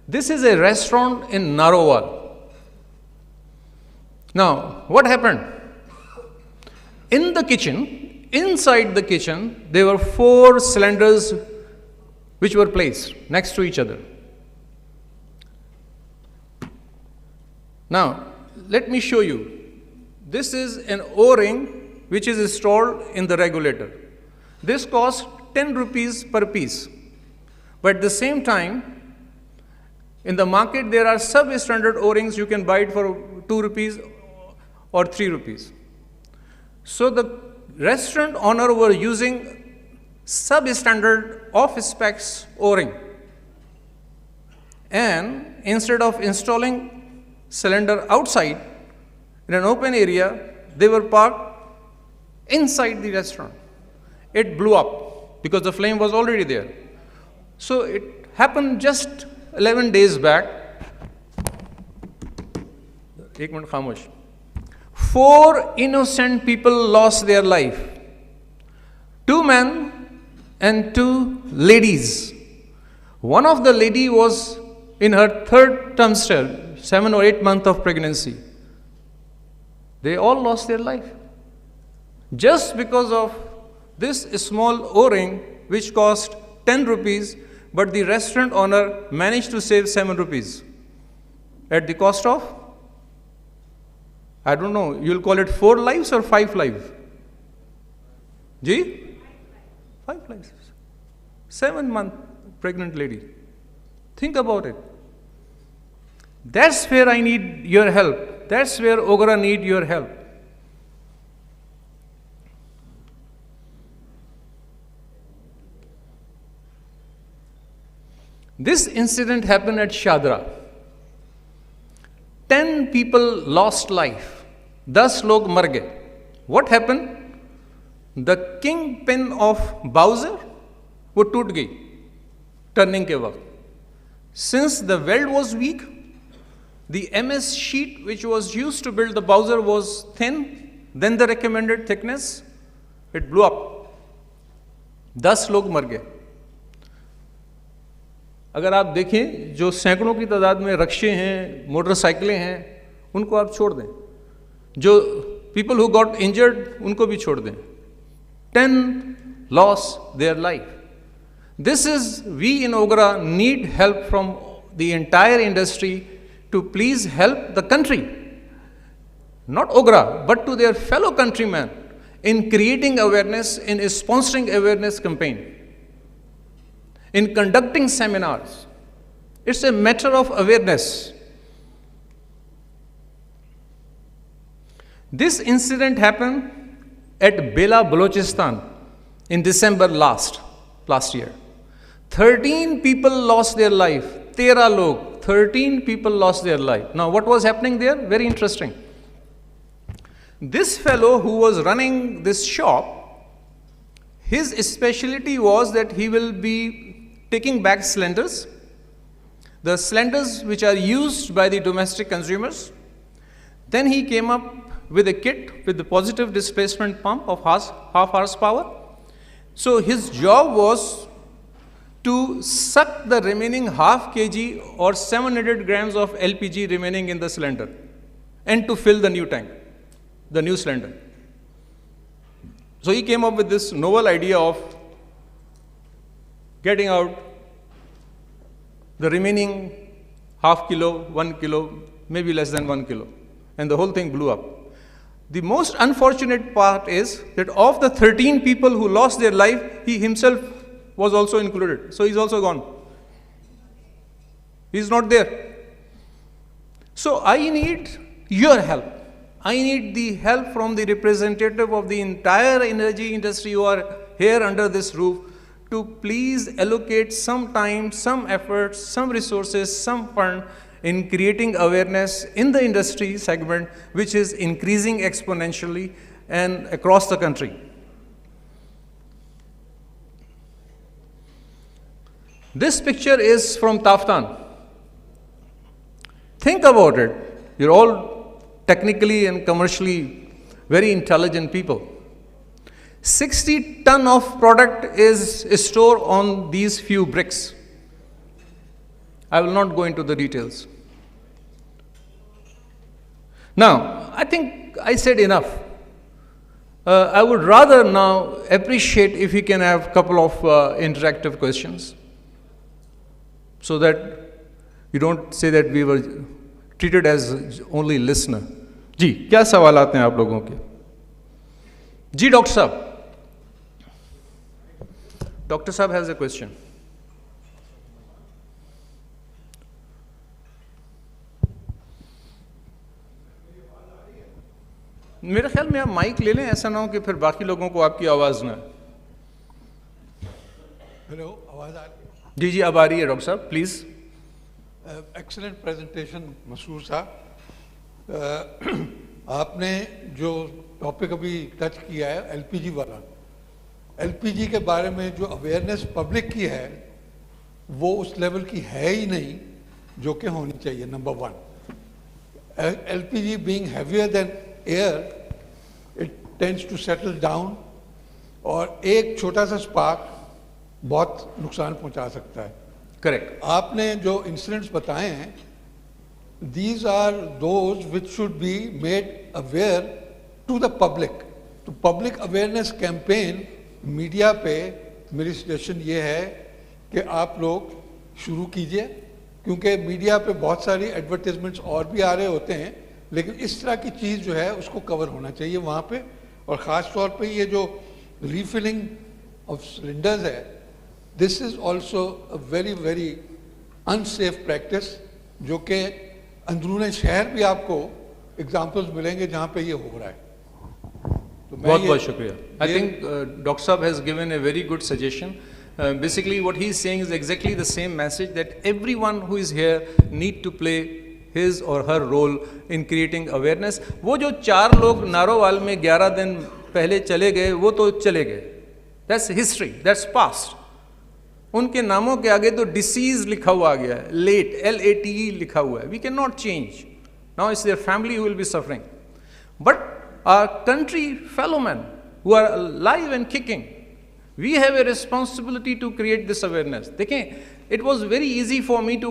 This is a restaurant in Narowal. Now, what happened? In the kitchen, inside the kitchen, there were 4 cylinders which were placed next to each other. Now, let me show you. This is an O-ring which is installed in the regulator. This costs 10 rupees per piece. But at the same time, in the market there are substandard O-rings. You can buy it for 2 rupees or 3 rupees. So the restaurant owner were using substandard off-specs O-ring. And instead of installing cylinder outside in an open area, they were parked inside the restaurant. It blew up because the flame was already there. So it happened just 11 days back. 1 minute khamosh. 4 innocent people lost their life. 2 men and 2 ladies. One of the lady was in her 3rd trimester, 7 or 8 months of pregnancy. They all lost their life. Just because of this small O-ring which cost 10 rupees, but the restaurant owner managed to save 7 rupees at the cost of, I don't know, you'll call it 4 lives or 5 lives? Ji? 5 lives. 7-month pregnant lady. Think about it. That's where I need your help. That's where Ogra need your help. This incident happened at Shadra. 10 people lost life. 10 log mar gaye. What happened? The kingpin of Bowser wo toot gayi turning ke waqt. Since the weld was weak, the MS sheet which was used to build the Bowser was thin than the recommended thickness. It blew up. 10 log mar gaye. अगर आप देखें जो सैकड़ों की तादाद में रक्शे हैं, मोटरसाइकिलें हैं, उनको आप छोड़ दें. जो people who got injured, उनको भी छोड़ दें. 10 lost their life. This is, we in Ogra need help from the entire industry to please help the country. Not Ogra, but to their fellow countrymen in creating awareness, in sponsoring awareness campaign, in conducting seminars. It's a matter of awareness. This incident happened at Bela, Balochistan in December last year. 13 people lost their life. 13 log, 13 people lost their life. Now what was happening there? Very interesting. This fellow who was running this shop, his specialty was that he will be taking back cylinders, the cylinders which are used by the domestic consumers. Then he came up with a kit with the positive displacement pump of half horsepower. So his job was to suck the remaining half kg or 700 grams of LPG remaining in the cylinder and to fill the new tank, the new cylinder. So he came up with this novel idea of getting out the remaining half kilo, 1 kilo, maybe less than 1 kilo. And the whole thing blew up. The most unfortunate part is that of the 13 people who lost their life, he himself was also included. So he's also gone. He's not there. So I need your help. I need the help from the representative of the entire energy industry who are here under this roof to please allocate some time, some efforts, some resources, some fund in creating awareness in the industry segment, which is increasing exponentially and across the country. This picture is from Taftan. Think about it. You're all technically and commercially very intelligent people. 60 ton of product is stored on these few bricks. I will not go into the details. Now, I think I said enough. I would rather now appreciate if we can have a couple of interactive questions so that you don't say that we were treated as only listener. जी, क्या सवाल आते हैं आप लोगों के? जी, doctor साहब. Dr. Saab has a question. मेरे ख्याल में आप माइक ले लें, ऐसा ना हो कि फिर बाकी लोगों को आपकी आवाज़ ना. हेलो, आवाज़ आ रही है? जी जी, अब आ रही है डॉक्टर साहब, प्लीज़. एक्सीलेंट प्रेजेंटेशन मसूर साहब. आपने जो टॉपिक अभी टच किया है एलपीजी वाला, एलपीजी के बारे में जो अवेयरनेस पब्लिक की है वो उस लेवल की है ही नहीं जो कि होनी चाहिए. Number one, LPG being heavier than air, it tends to settle down और एक छोटा सा स्पार्क बहुत नुकसान पहुंचा सकता है. करेक्ट. आपने जो इंसिडेंट्स बताए हैं, these are those which should be made aware to the public. तो पब्लिक अवेयरनेस कैंपेन मीडिया पे मेरी सजेशन ये है कि आप लोग शुरू कीजिए, क्योंकि मीडिया पे बहुत सारी एडवर्टाइजमेंट्स और भी आ रहे होते हैं, लेकिन इस तरह की चीज़ जो है उसको कवर होना चाहिए वहाँ पे. और ख़ास तौर पे ये जो रीफिलिंग ऑफ सिलेंडर्स है, this is also a very very unsafe practice, जो कि अंदरूनी शहर भी आपको एग्जाम्पल्स मिलेंगे जहाँ पे ये हो रहा है. बहुत बहुत शुक्रिया. आई थिंक डॉक्टर साहब has given a very good suggestion. Basically what he is saying is exactly the same message, that everyone who is here need to play his or her role in creating awareness. वो जो 4 लोग नारोवाल में 11 दिन पहले चले गए, वो तो चले गए. That's history, that's past. उनके नामों के आगे तो डिसीज लिखा हुआ आ गया है, लेट, LATE लिखा हुआ है. We cannot change. Now it's their family who will be suffering. But our country fellow men who are alive and kicking, we have a responsibility to create this awareness. देखें, it was very easy for me to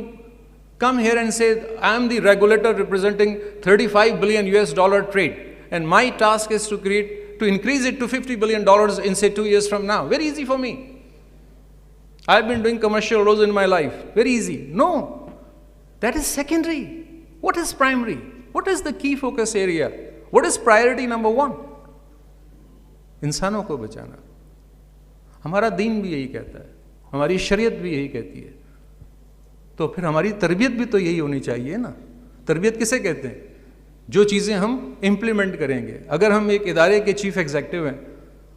come here and say I am the regulator representing $35 billion US trade, and my task is to increase it to $50 billion in say 2 years from now. Very easy for me. I've been doing commercial roles in my life. Very easy. No, that is secondary. What is primary? What is the key focus area? What is priority number 1? इंसानों को बचाना. हमारा दीन भी यही कहता है, हमारी शरीयत भी यही कहती है. तो फिर हमारी तरबियत भी तो यही होनी चाहिए ना. तरबियत किसे कहते हैं? जो चीज़ें हम इम्प्लीमेंट करेंगे. अगर हम एक इदारे के चीफ एग्जीक्यूटिव हैं,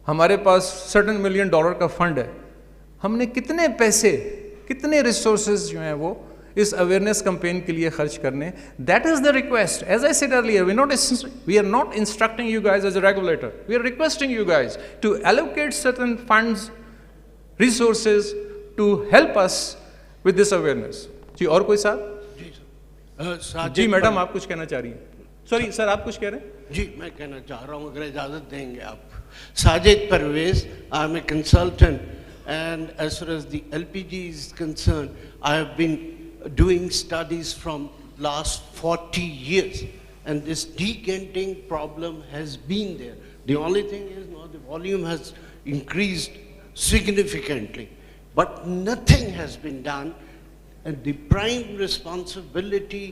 हमारे पास $1 मिलियन का फंड है, हमने कितने पैसे, कितने रिसोर्सेज जो हैं वो इस अवेयरनेस कैंपेन के लिए खर्च करने. That is the request. As I said earlier, we are not instructing you guys as a regulator. We are requesting you guys to allocate certain funds, resources to help us with this awareness. جی اور کوئی صاحب؟ جی madam آپ کچھ کہنا چاہ رہی ہیں؟ Sorry sir آپ کچھ کہہ رہے ہیں؟ جی میں کہنا چاہ رہا ہوں اگر اجازت دیں گے آپ. Sajid Pervez, I am a consultant, and as far as the LPG is concerned, I have been doing studies from last 40 years, and this decanting problem has been there. The only thing is now the volume has increased significantly, but nothing has been done, and the prime responsibility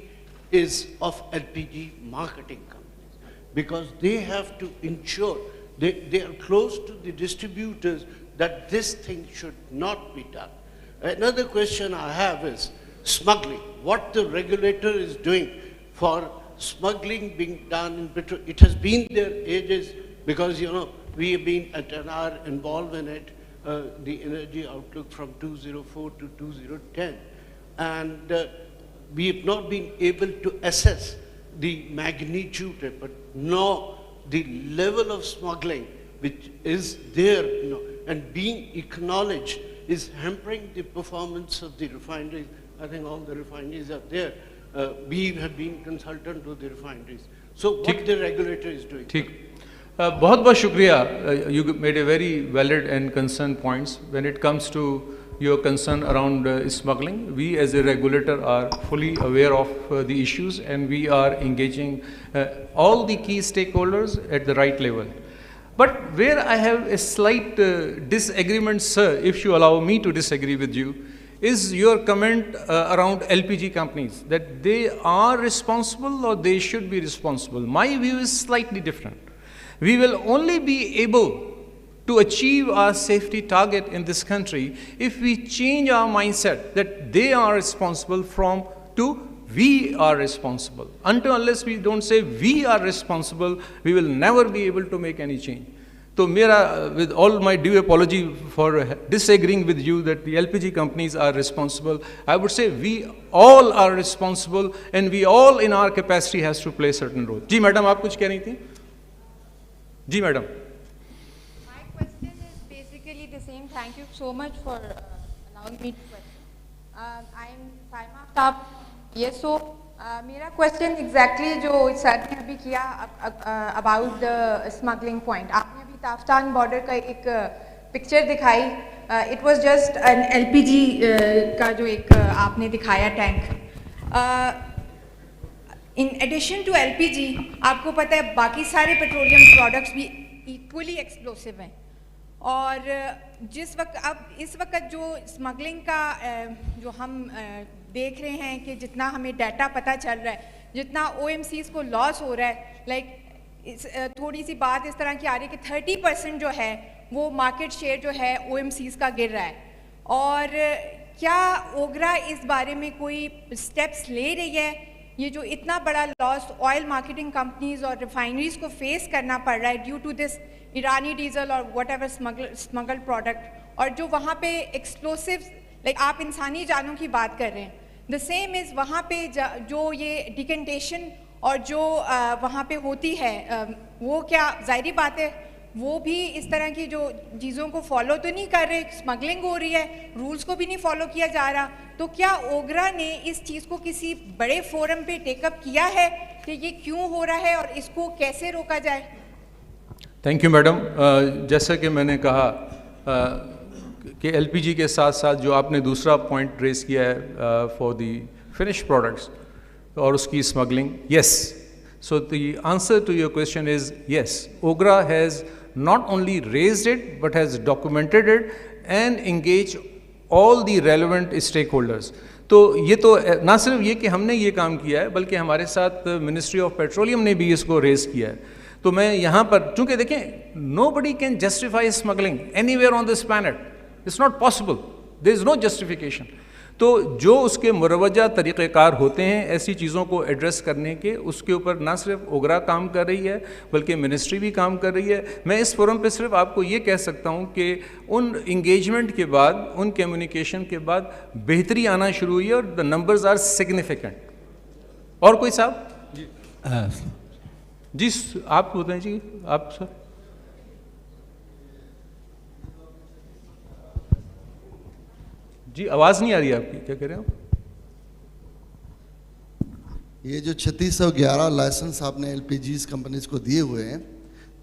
is of LPG marketing companies, because they have to ensure they are close to the distributors that this thing should not be done. Another question I have is smuggling. What the regulator is doing for smuggling being done in petrol. It has been there ages, because we have been and are involved in it, the energy outlook from 2004 to 2010, and we have not been able to assess the magnitude, but now the level of smuggling which is there, and being acknowledged, is hampering the performance of the refineries. I think all the refineries are there. We have been consultant to the refineries. So what the regulator is doing. ٹھیک بہت بہت شکریہ. You made a very valid and concerned points. When it comes to your concern around smuggling, we as a regulator are fully aware of the issues, and we are engaging all the key stakeholders at the right level. But where I have a slight disagreement, sir, if you allow me to disagree with you, is your comment around LPG companies, that they are responsible or they should be responsible. My view is slightly different. We will only be able to achieve our safety target in this country if we change our mindset that they are responsible from to we are responsible. Until unless we don't say we are responsible, we will never be able to make any change. So with all my due apology for disagreeing with you that the LPG companies are responsible, I would say we all are responsible, and we all in our capacity has to play certain role. جی madam آپ کچھ کہہ رہی تھیں؟ جی madam. My question is basically the same. Thank you so much for allowing me to question. I'm Saima Aftab. Yes, so میرا question exactly جو سر نے ابھی کیا about the smuggling point. آپ نے ابھی تافتان border کا ایک picture دکھائی. It was just an LPG کا جو ایک آپ نے دکھایا tank. In addition to LPG, آپ کو پتہ ہے باقی سارے پیٹرولیم پروڈکٹس بھی ایکولی ایکسپلوسیو ہیں. اور اس وقت جو اسمگلنگ کا جو ہم دیکھ رہے ہیں کہ جتنا ہمیں ڈیٹا پتہ چل رہا ہے, جتنا OMCs کو لاس ہو رہا ہے, لائک تھوڑی سی بات اس طرح کی آ رہی ہے کہ 30% جو ہے وہ مارکیٹ شیئر جو ہے OMCs کا گر رہا ہے. اور کیا اوگرا اس بارے میں کوئی اسٹیپس لے رہی ہے؟ یہ جو اتنا بڑا لاس آئل مارکیٹنگ کمپنیز اور ریفائنریز کو فیس کرنا پڑ رہا ہے ڈیو ٹو دس ایرانی ڈیزل اور واٹ ایور اسمگل پروڈکٹ, اور جو وہاں پہ ایکسپلوسیو, لائک آپ انسانی جانوں کی بات کر رہے ہیں, دا سیم از وہاں پہ جو یہ ڈیکنٹیشن اور جو وہاں پہ ہوتی ہے, وہ کیا ظاہری بات ہے وہ بھی اس طرح کی جو چیزوں کو فالو تو نہیں کر رہے, اسمگلنگ ہو رہی ہے, رولز کو بھی نہیں فالو کیا جا رہا. تو کیا اوگرا نے اس چیز کو کسی بڑے فورم پہ ٹیک اپ کیا ہے کہ یہ کیوں ہو رہا ہے اور اس کو کیسے روکا جائے؟ Thank you madam. جیسا کہ میں نے کہا کہ LPG کے ساتھ ساتھ جو آپ نے دوسرا پوائنٹ ریز کیا ہے فار دی فنش پروڈکٹس اور اس کی smuggling, yes. So the answer to your question is yes. Ogra has not only raised it but has documented it and engaged all the relevant stakeholders. تو یہ تو نہ صرف یہ کہ ہم نے یہ کام کیا ہے بلکہ ہمارے ساتھ منسٹری آف پیٹرولیم نے بھی اس کو ریز کیا ہے. تو میں یہاں پر چونکہ دیکھیں nobody can justify smuggling anywhere on this planet. It's not possible. There is no justification. تو جو اس کے مروجہ طریقہ کار ہوتے ہیں ایسی چیزوں کو ایڈریس کرنے کے, اس کے اوپر نہ صرف اوگرا کام کر رہی ہے بلکہ منسٹری بھی کام کر رہی ہے. میں اس فورم پہ صرف آپ کو یہ کہہ سکتا ہوں کہ ان انگیجمنٹ کے بعد, ان کمیونیکیشن کے بعد بہتری آنا شروع ہوئی ہے اور دا نمبرز آر سگنیفیکنٹ. اور کوئی صاحب؟ جی آپ بتائیں. جی آپ سر. جی آواز نہیں آ رہی ہے آپ کی, کیا کہہ رہے ہیں آپ؟ ये जो 3611 लाइसेंस आपने एलपीजीज कंपनीज को दिए हुए हैं,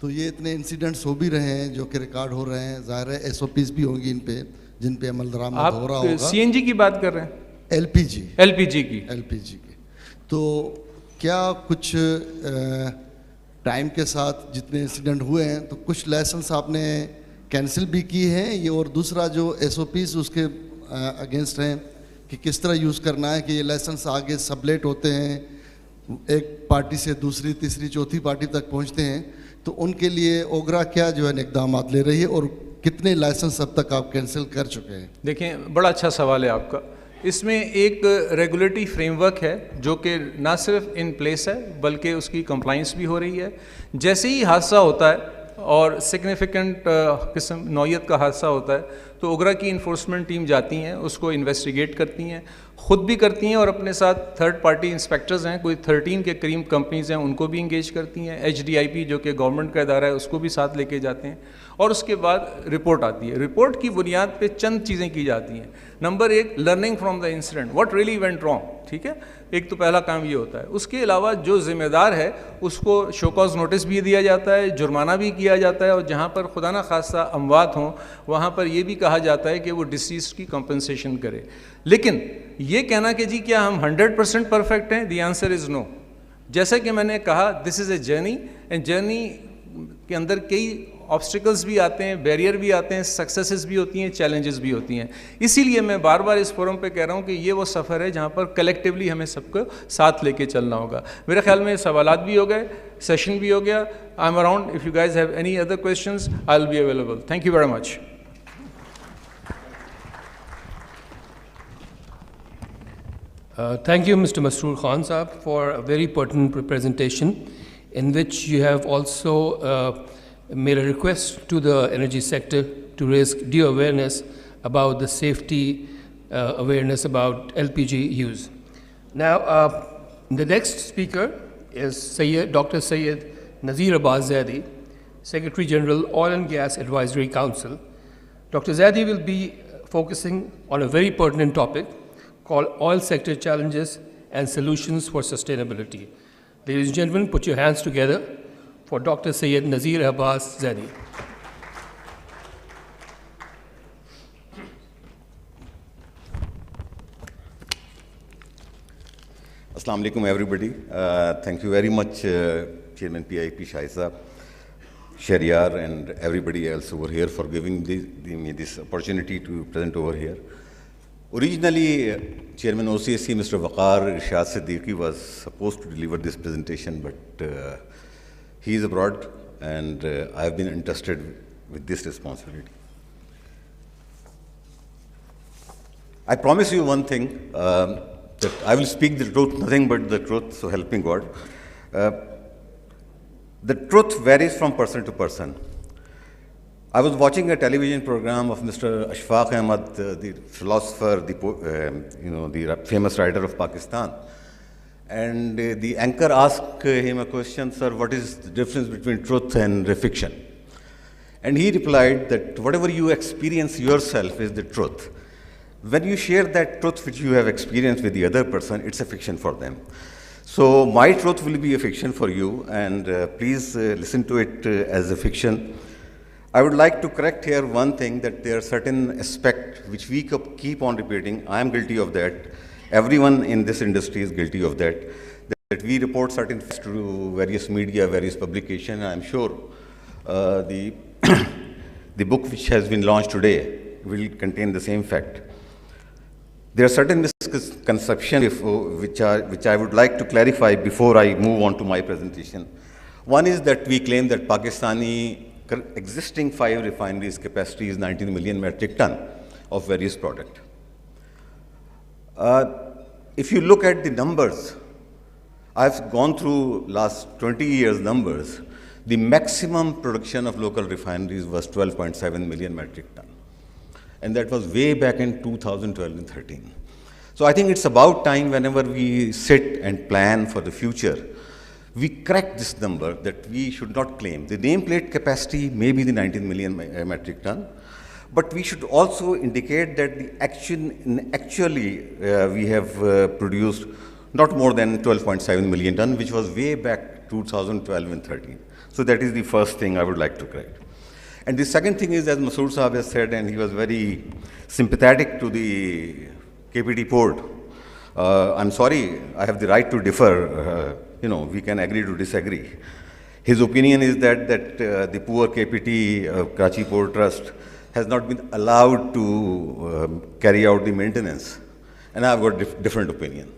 तो ये इतने इंसिडेंट्स हो भी रहे हैं जो कि रिकॉर्ड हो रहे हैं, जाहिर है एसओपीज भी होंगी इन पे, जिन पे अमल दरामद हो रहा होगा। आप सीएनजी की बात कर रहे हैं? एलपीजी की। तो क्या कुछ टाइम के साथ जितने इंसिडेंट हुए हैं तो कुछ लाइसेंस आपने कैंसिल भी की हैं, ये और दूसरा जो एसओपीज उसके अगेंस्ट हैं कि किस तरह यूज़ करना है कि ये लाइसेंस आगे सबलेट होते हैं, एक पार्टी से दूसरी तीसरी चौथी पार्टी तक पहुंचते हैं, तो उनके लिए ओगरा क्या जो है इक़दाम ले रही है और कितने लाइसेंस अब तक आप कैंसिल कर चुके हैं? देखें, बड़ा अच्छा सवाल है आपका। इसमें एक रेगुलेटरी फ्रेमवर्क है जो कि ना सिर्फ इन प्लेस है बल्कि उसकी कंप्लाइंस भी हो रही है। जैसे ही हादसा होता है और सिग्निफिकेंट किस्म नौयत का हादसा होता है तो ओगरा की इन्फोर्समेंट टीम जाती हैं, उसको इन्वेस्टिगेट करती हैं, ख़ुद भी करती हैं और अपने साथ थर्ड पार्टी इंस्पेक्टर्स हैं, कोई 13 के करीब कंपनीज़ हैं, उनको भी इंगेज करती हैं। HDIP जो कि गवर्नमेंट का इदारा है उसको भी साथ लेके जाते हैं और उसके बाद रिपोर्ट आती है। रिपोर्ट की बुनियाद पे चंद चीज़ें की जाती हैं। Number 1, learning from the incident, what really went wrong, ठीक है, एक तो पहला काम ये होता है। उसके अलावा जो ज़िम्मेदार है उसको शोकॉज नोटिस भी दिया जाता है, जुर्माना भी किया जाता है और जहाँ पर खुदा न खास्ता अमवात हों वहाँ पर ये भी कहा जाता है कि वो डिसीज़ की कंपनसेशन करे। लेकिन ये कहना कि जी क्या हम 100% परफेक्ट हैं, द आंसर इज़ नो। जैसा कि मैंने कहा, this is a journey and journey के अंदर कई ऑब्स्टिकल्स भी आते हैं, बैरियर भी आते हैं, सक्सेसेस भी होती हैं, चैलेंजेस भी होती हैं। इसीलिए मैं बार बार इस फोरम पे कह रहा हूँ कि ये वो सफ़र है जहाँ पर कलेक्टिवली हमें सबको साथ लेके चलना होगा। मेरे ख्याल में सवालात भी हो गए, सेशन भी हो गया। I am around, if you guys have any other questions I will be available. Thank you very much. Thank you, Mr. Masroor Khan Saab, for a very pertinent presentation in which you have also made a request to the energy sector to raise due awareness about the safety awareness about LPG use. Now, the next speaker is Dr. Sayyid Nazir Abbas Zaidi, Secretary General, Oil and Gas Advisory Council. Dr. Zaidi will be focusing on a very pertinent topic called Oil Sector Challenges and Solutions for Sustainability. Ladies and gentlemen, put your hands together for Dr. Sayyid Nazir Abbas Zaidi. Assalamu alaikum everybody. Thank you very much Chairman PIP Shaisa, Shahryar and everybody else over here for giving me this opportunity to present over here. Originally, Chairman OCSC, Mr. Waqar Irshad Siddiqui was supposed to deliver this presentation, but he is abroad and I have been entrusted with this responsibility. I promise you one thing, that I will speak the truth, nothing but the truth, so help me God. The truth varies from person to person. I was watching a television program of Mr. Ashfaq Ahmad, the philosopher, the famous writer of Pakistan. And the anchor asked him a question, sir, what is the difference between truth and fiction? And he replied that whatever you experience yourself is the truth. When you share that truth which you have experienced with the other person, it's a fiction for them. So my truth will be a fiction for you, and please listen to it as a fiction. I would like to correct here one thing, that there are certain aspects which we keep on repeating. I am guilty of that. Everyone in this industry is guilty of that. That we report certain facts to various media, various publications. I am sure the book which has been launched today will contain the same fact. There are certain misconceptions which I would like to clarify before I move on to my presentation. One is that we claim that Pakistani existing 5 refineries capacity is 19 million metric ton of various product. If you look at the numbers, I've gone through last 20 years numbers. The maximum production of local refineries was 12.7 million metric ton. And that was way back in 2012 and 13. So I think it's about time, whenever we sit and plan for the future, we correct this number, that we should not claim. The nameplate capacity may be the 19 million metric ton, but we should also indicate that actually we have produced not more than 12.7 million ton, which was way back 2012 and 13. So that is the first thing I would like to correct. And the second thing is, as Masood Saab has said, and he was very sympathetic to the KPT port. I'm sorry, I have the right to differ. We can agree to disagree. His opinion is that the poor KPT, Karachi Port Trust, has not been allowed to carry out the maintenance. And I've got different opinion.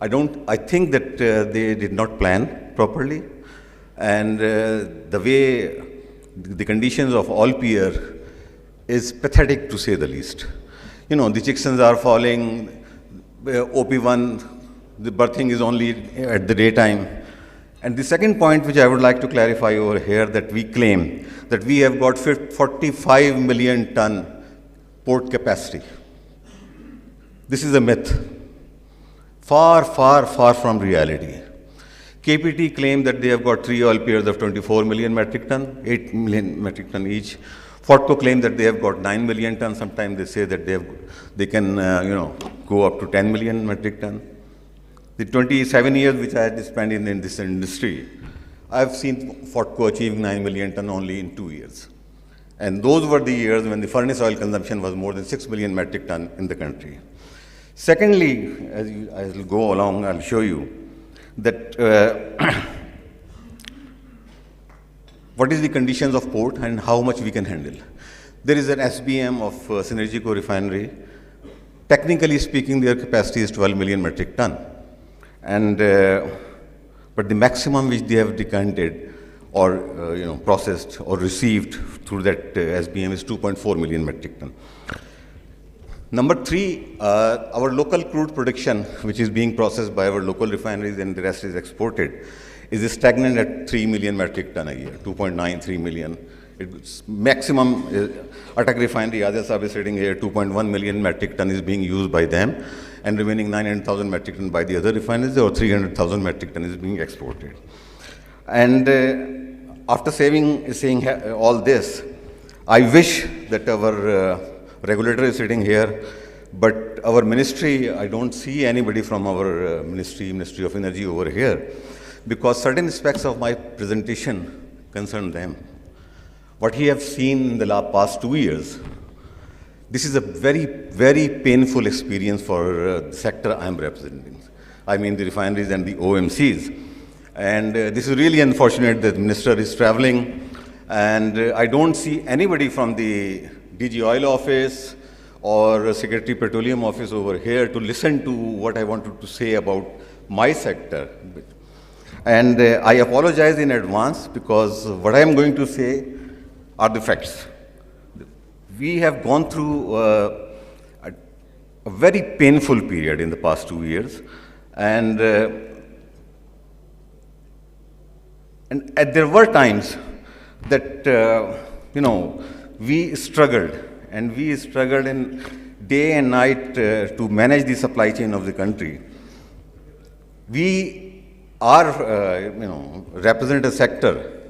I think that they did not plan properly. And the way the conditions of all pier is pathetic, to say the least. The chicksons are falling, OP1, the berthing is only at the daytime. And the second point which I would like to clarify over here, that we claim that we have got 45 million ton port capacity. This is a myth. Far, far, far from reality. KPT claimed that they have got 3 oil piers of 24 million metric ton, 8 million metric ton each. Fortco claimed that they have got 9 million ton. Sometimes they say that they can go up to 10 million metric ton. The 27 years which I had spent in this industry, I have seen Fortco achieve 9 million ton only in 2 years. And those were the years when the furnace oil consumption was more than 6 million metric ton in the country. Secondly, as will go along, I'll show you that what is the conditions of port and how much we can handle. There is an SBM of Synergico refinery. Technically speaking, their capacity is 12 million metric ton. And but the maximum which they have decanted or processed or received through that SBM is 2.4 million metric ton. Number 3, our local crude production, which is being processed by our local refineries and the rest is exported, is stagnant at 3 million metric ton a year, 2.93 million. It's maximum, Atak refinery, Adya Sahib is sitting here, 2.1 million metric ton is being used by them, and remaining 900,000 metric ton by the other refineries, or 300,000 metric ton is being exported. And after saying all this, I wish that our regulator is sitting here, but our ministry, I don't see anybody from our Ministry of Energy over here, because certain aspects of my presentation concern them. What he have seen in the past 2 years, this is a very, very painful experience for the sector I am representing. I mean the refineries and the OMCs. And this is really unfortunate that the minister is traveling, and I don't see anybody from the DG Oil office or Secretary Petroleum office over here to listen to what I wanted to say about my sector. And I apologize in advance, because what I am going to say are the facts. We have gone through a very painful period in the past 2 years, and there were times that we struggled, and we struggled in day and night to manage the supply chain of the country. We are, represent a sector.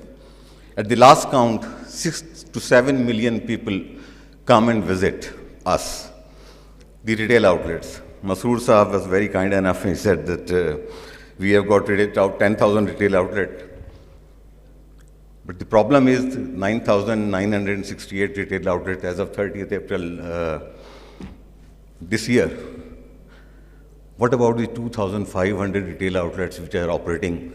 At the last count, 6 to 7 million people come and visit us, the retail outlets. Masood Saab was very kind enough. He said that we have got 10,000 retail outlets. But the problem is 9,968 retail outlets as of 30th April this year. What about the 2,500 retail outlets which are operating,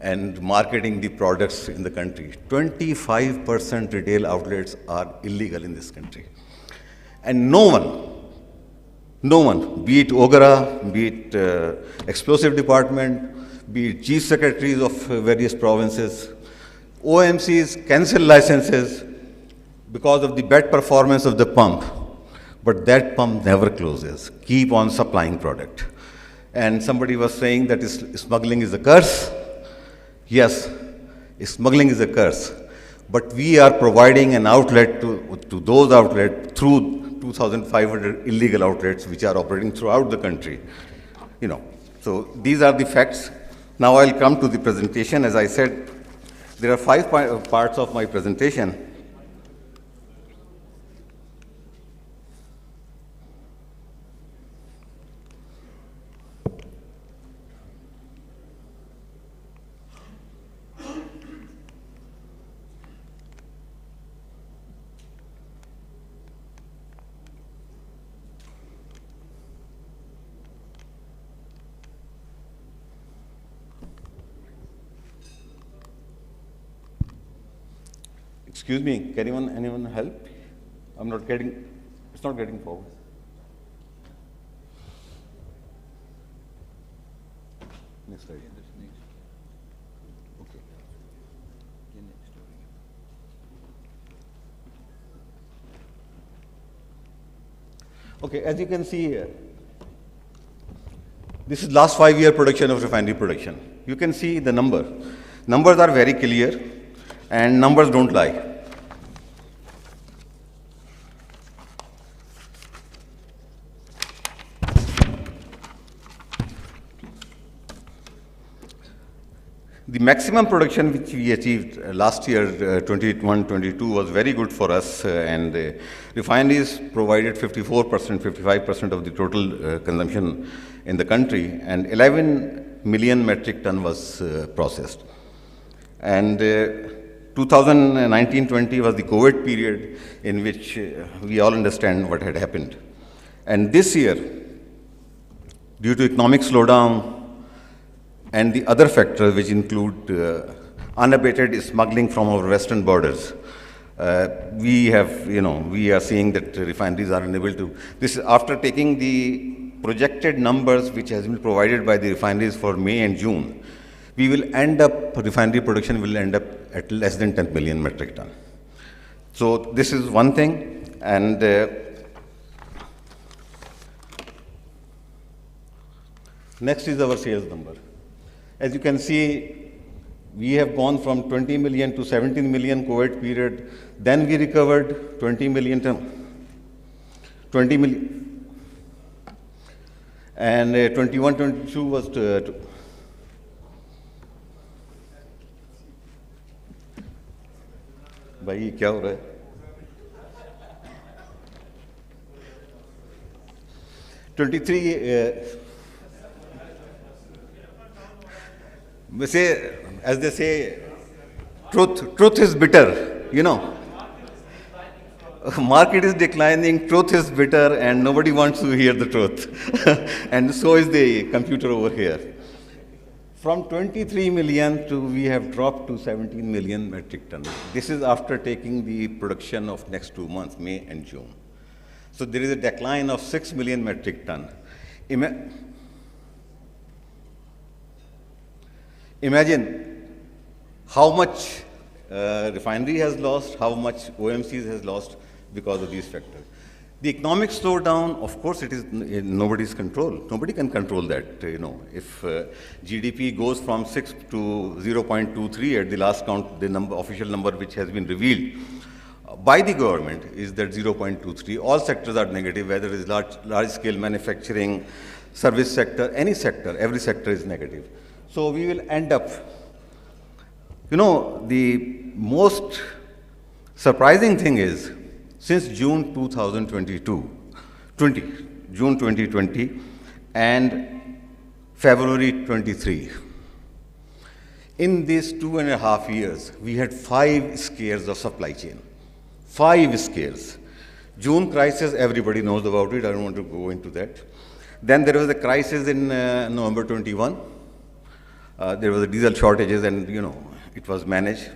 and marketing the products in the country? 25% retail outlets are illegal in this country. And no one, be it OGRA, be it Explosive Department, be it Chief Secretaries of various provinces, OMCs cancel licenses because of the bad performance of the pump. But that pump never closes. Keep on supplying product. And somebody was saying that smuggling is a curse. Yes, smuggling is a curse. But we are providing an outlet to those outlets through 2,500 illegal outlets which are operating throughout the country. So these are the facts. Now I'll come to the presentation. As I said, there are 5 parts of my presentation. Excuse me, can anyone help? I'm not getting, it's not getting forward. Next slide. Okay. Okay, as you can see here, this is last 5-year production of refinery production. You can see the number. Numbers are very clear and numbers don't lie. The maximum production which we achieved last year, 21-22, was very good for us, and refineries provided 54%, 55% of the total consumption in the country, and 11 million metric ton was processed. And 2019-20 was the COVID period in which we all understand what had happened. And this year, due to economic slowdown, and the other factors which include unabated smuggling from our western borders. We are seeing that refineries are unable to, this is after taking the projected numbers which has been provided by the refineries for May and June, we will end up, refinery production will end up at less than 10 million metric ton. So this is one thing, and next is our sales number. As you can see, we have gone from 20 million to 17 million COVID period. Then we recovered 20 million ton, 20 million. And 21-22 was भाई क्या हो रहा है? As they say, truth is bitter, you know. Market is declining, truth is bitter, and nobody wants to hear the truth. And so is the computer over here. From 23 million we have dropped to 17 million metric ton. This is after taking the production of next 2 months, May and June. So there is a decline of 6 million metric ton. Imagine how much refinery has lost, how much OMCs has lost because of these factors. The economic slowdown, of course, it is in nobody's control. Nobody can control that, you know. If GDP goes from 6 to 0.23 at the last count, the official number which has been revealed by the government is that 0.23. All sectors are negative, whether it is large-scale manufacturing, service sector, any sector, every sector is negative. So we will end up, you know, the most surprising thing is, since June 2022, June 2020 and February 23, in these 2.5 years, we had 5 scares of supply chain. 5 scares. June crisis, everybody knows about it. I don't want to go into that. Then there was a crisis in November 21. There was a diesel shortages, and you know it was managed.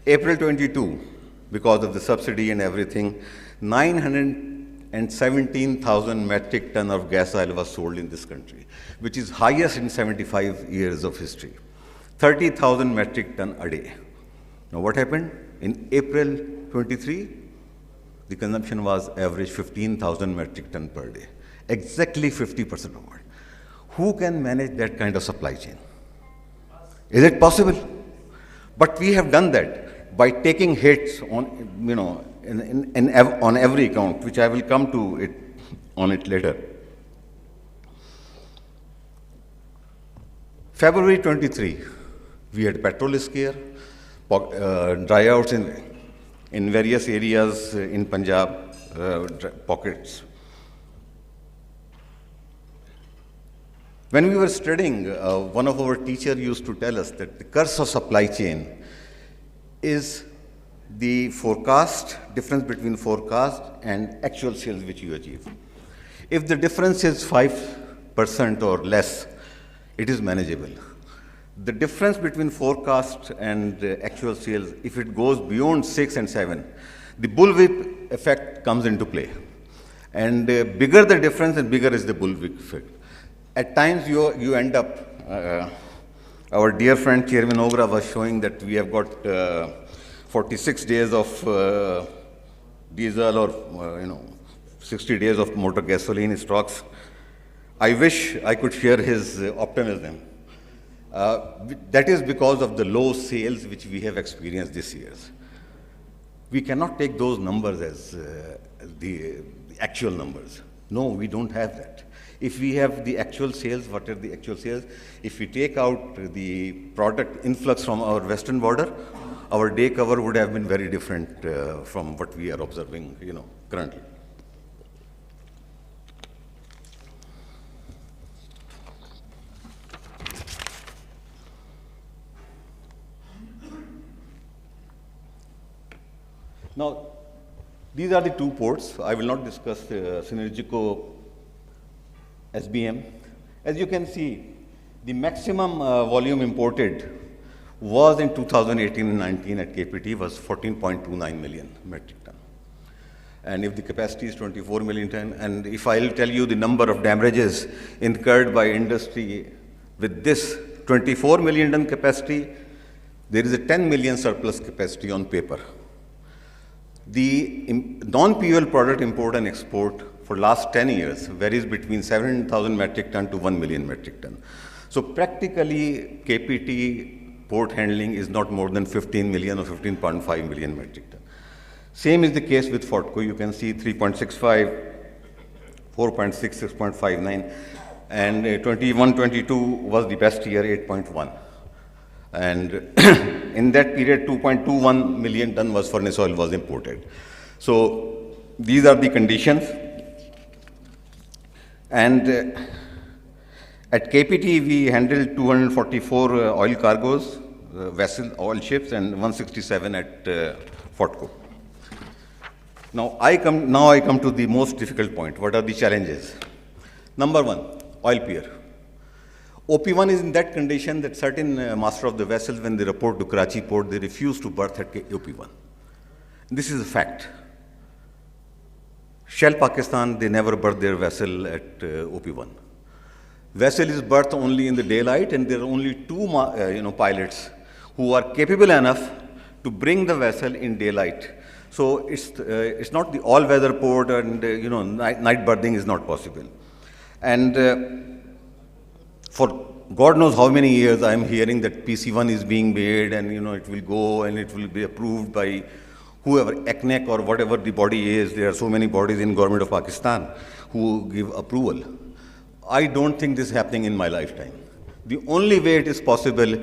April 22, because of the subsidy and everything, 917,000 metric ton of gas oil was sold in this country, which is highest in 75 years of history. 30,000 metric ton a day. Now what happened? In April 23, the consumption was average 15,000 metric ton per day. Exactly 50% of it. Who can manage that kind of supply chain? Is it possible? But we have done that by taking hits on, you know, on every account, which I will come to it on it later. February 23, we had petrol scare, dryouts in various areas in Punjab, pockets. When we were studying, one of our teachers used to tell us that the curse of supply chain is the forecast, difference between forecast and actual sales which you achieve. If the difference is 5% or less, it is manageable. The difference between forecast and actual sales, if it goes beyond 6 and 7, the bullwhip effect comes into play. And bigger the difference and bigger is the bullwhip effect. At times you end up, our dear friend Chairman Ogra was showing that we have got 46 days of diesel or 60 days of motor gasoline stocks. I wish I could share his optimism. That is because of the low sales which we have experienced this year. We cannot take those numbers as the actual numbers. No, we don't have that. If we have the actual sales, what are the actual sales? If we take out the product influx from our western border, our day cover would have been very different from what we are observing, currently. Now, these are the two ports. I will not discuss Synergico SBM. As you can see, the maximum volume imported was in 2018 and 19 at KPT was 14.29 million metric ton. And if the capacity is 24 million ton, and if I'll tell you the number of damages incurred by industry with this 24 million ton capacity, there is a 10 million surplus capacity on paper. The non-POL product import and export for last 10 years varies between 7,000 metric ton to 1 million metric ton. So practically KPT port handling is not more than 15 million or 15.5 million metric ton. Same is the case with Fortco. You can see 3.65, 4.6, 6.59, and 21-22 was the best year, 8.1. And in that period, 2.21 million ton was furnace oil was imported. So these are the conditions. And at KPT, we handled 244 oil cargoes, vessel oil ships, and 167 at Fortco. Now I come to the most difficult point. What are the challenges? Number one, oil pier. OP1 is in that condition that certain master of the vessels, when they report to Karachi port, they refuse to berth at OP1. This is a fact. Shell Pakistan, they never berth their vessel at OP1. Vessel is berthed only in the daylight, and there are only two pilots who are capable enough to bring the vessel in daylight. So it's not the all-weather port, and night berthing is not possible. And for God knows how many years I am hearing that PC1 is being made, and it will go and it will be approved by whoever, ECNEC or whatever the body is. There are so many bodies in government of Pakistan who give approval. I don't think this is happening in my lifetime. The only way it is possible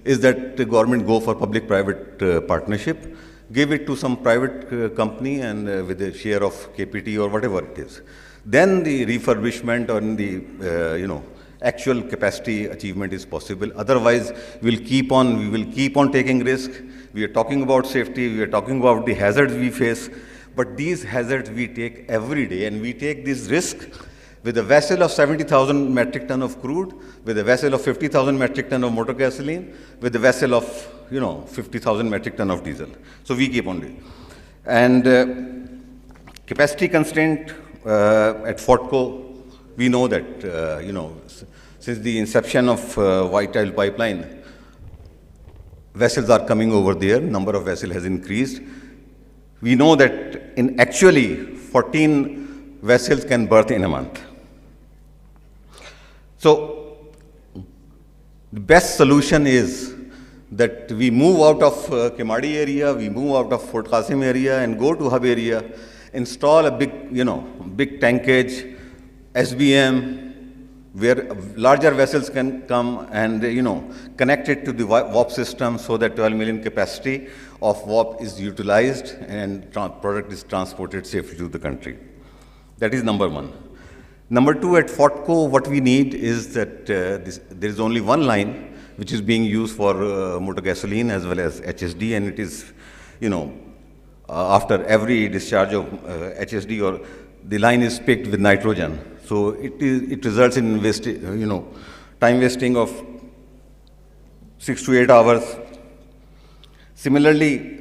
is that the government go for public-private partnership, give it to some private company and with a share of KPT or whatever it is. Then the refurbishment and the actual capacity achievement is possible. Otherwise, we will keep on taking risk. We are talking about safety, we are talking about the hazards we face, but these hazards we take every day, and we take this risk with a vessel of 70,000 metric ton of crude, with a vessel of 50,000 metric ton of motor gasoline, with a vessel of 50,000 metric ton of diesel. So we keep on doing. And capacity constraint at Fortco, we know that since the inception of White Oil Pipeline, vessels are coming over there, number of vessels has increased. We know that in actually 14 vessels can berth in a month. So the best solution is that we move out of Kemadi area, we move out of Fort Qasim area and go to hub area, install a big, big tankage, SBM, where larger vessels can come and, connect it to the WAP system so that 12 million capacity of WAP is utilized and product is transported safely to the country. That is number one. Number two, at Fortco, what we need is that there is only one line which is being used for motor gasoline as well as HSD, and it is, after every discharge of HSD, or the line is picked with nitrogen. So it results in time wasting of 6 to 8 hours. Similarly,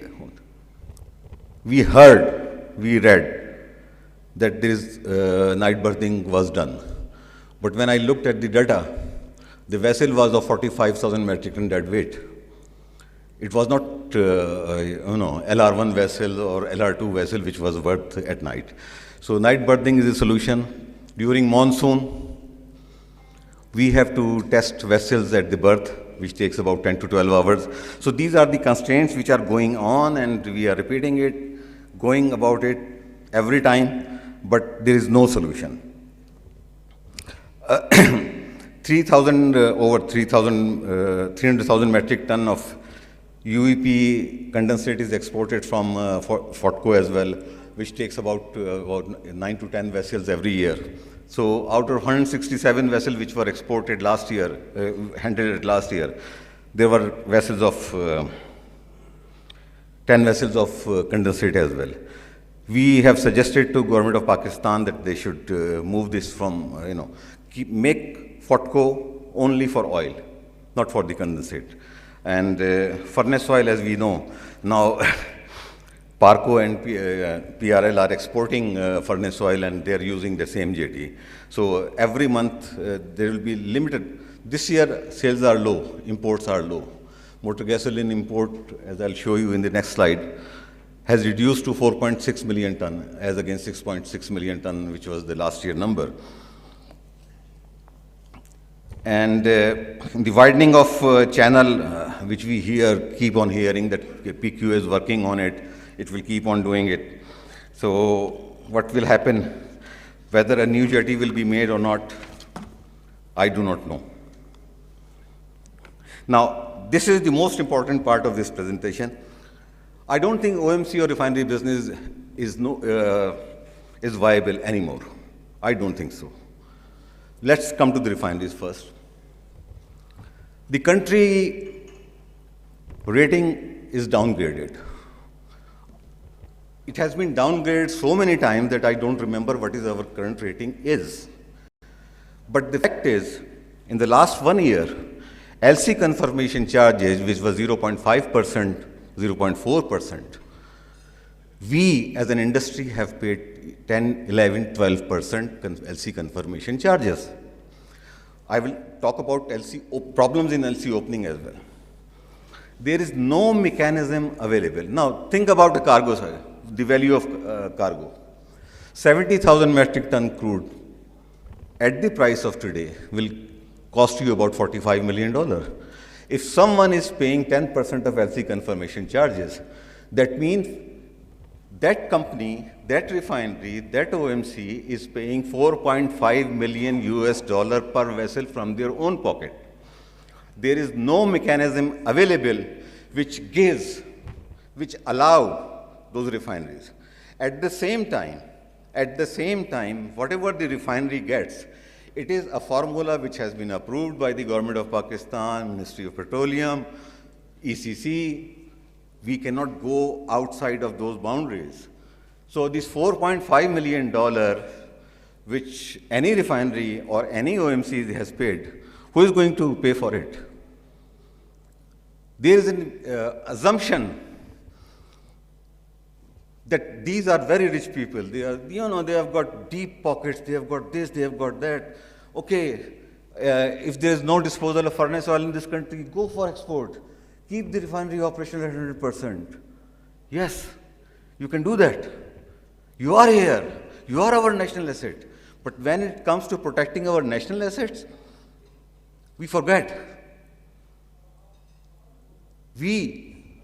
we read that this night berthing was done. But when I looked at the data, the vessel was of 45,000 metric ton dead weight. It was not, LR1 vessel or LR2 vessel which was berthed at night. So night berthing is a solution. During monsoon, we have to test vessels at the berth, which takes about 10 to 12 hours. So these are the constraints which are going on, and we are repeating it, going about it every time, but there is no solution. 300,000 metric ton of UEP condensate is exported from FOTCO as well, which takes about 9 to 10 vessels every year. So out of 167 vessels which were exported last year, handled last year, there were vessels of 10 vessels of condensate as well. We have suggested to government of Pakistan that they should move this from, make FOTCO only for oil, not for the condensate. And furnace oil, as we know, now Parco and PRL are exporting furnace oil, and they're using the same jetty. So every month there will be limited. This year sales are low, imports are low. Motor gasoline import, as I'll show you in the next slide, has reduced to 4.6 million ton as against 6.6 million ton, which was the last year number. And the widening of channel, which we keep on hearing that PQ is working on it, it will keep on doing it. So what will happen, whether a new jetty will be made or not, I do not know. Now, this is the most important part of this presentation. I don't think OMC or refinery business is viable anymore. I don't think so. Let's come to the refineries first. The country rating is downgraded. It has been downgraded so many times that I don't remember what is our current rating is. But the fact is, in the last 1 year, LC confirmation charges, which was 0.5%, 0.4%, we as an industry have paid 10, 11, 12% LC confirmation charges. I will talk about problems in LC opening as well. There is no mechanism available. Now, think about the cargo side, the value of cargo. 70,000 metric ton crude at the price of today will cost you about $45 million. If someone is paying 10% of LC confirmation charges, that means that company, that refinery, that OMC is paying $4.5 million per vessel from their own pocket. There is no mechanism available which allow those refineries. At the same time, whatever the refinery gets, it is a formula which has been approved by the government of Pakistan, Ministry of Petroleum, ECC. We cannot go outside of those boundaries. So this $4.5 million, which any refinery or any OMC has paid, who is going to pay for it? There is an assumption that these are very rich people. They are, they have got deep pockets, they have got this, they have got that. Okay, if there is no disposal of furnace oil in this country, go for export. Keep the refinery operational at 100%. Yes, you can do that. You are here. You are our national asset. But when it comes to protecting our national assets, we forget. We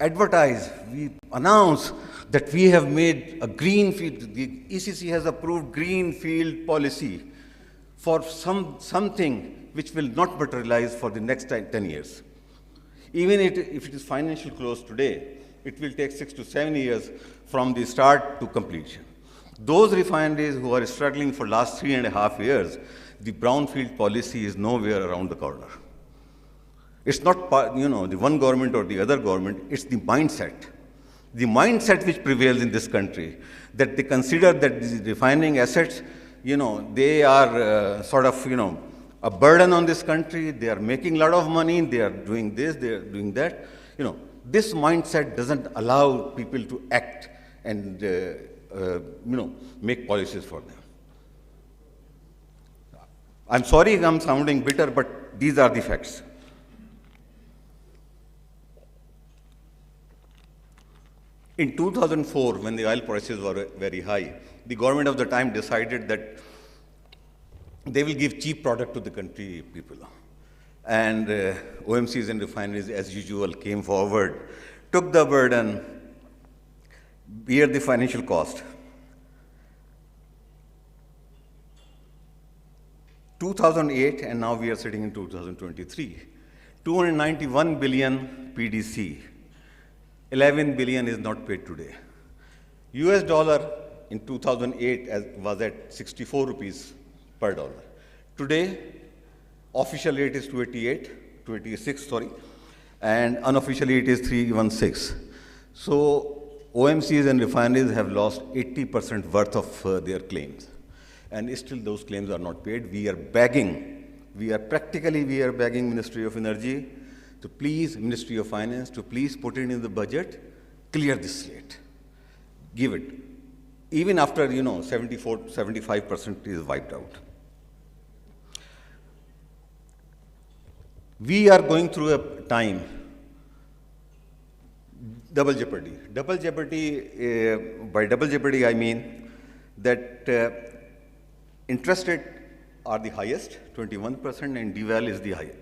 advertise, we announce that we have made a green field. The ECC has approved green field policy for something which will not materialize for the next 10 years. Even if it is financial close today, it will take 6 to 7 years from the start to completion. Those refineries who are struggling for last 3.5 years, the brownfield policy is nowhere around the corner. It's not, the one government or the other government, it's the mindset. The mindset which prevails in this country, that they consider that the refining assets, they are a burden on this country. They are making a lot of money. They are doing this. They are doing that. This mindset doesn't allow people to act and make policies for them. I'm sorry I'm sounding bitter, but these are the facts. In 2004, when the oil prices were very high, the government of the time decided that they will give cheap product to the country people. And OMCs and refineries, as usual, came forward, took the burden, bear the financial cost. 2008, and now we are sitting in 2023, 291 billion PDC, 11 billion is not paid today. US dollar in 2008 was at 64 rupees per dollar. Today, official rate is 286, and unofficially it is 316. So OMCs and refineries have lost 80% worth of their claims. And still those claims are not paid. We are begging, we are begging Ministry of Energy to please, Ministry of Finance, to please put it in the budget, clear this slate, give it. Even after, 75% is wiped out. We are going through a time, double jeopardy. Double jeopardy, by double jeopardy I mean that interest rate are the highest, 21%, and deval is the highest.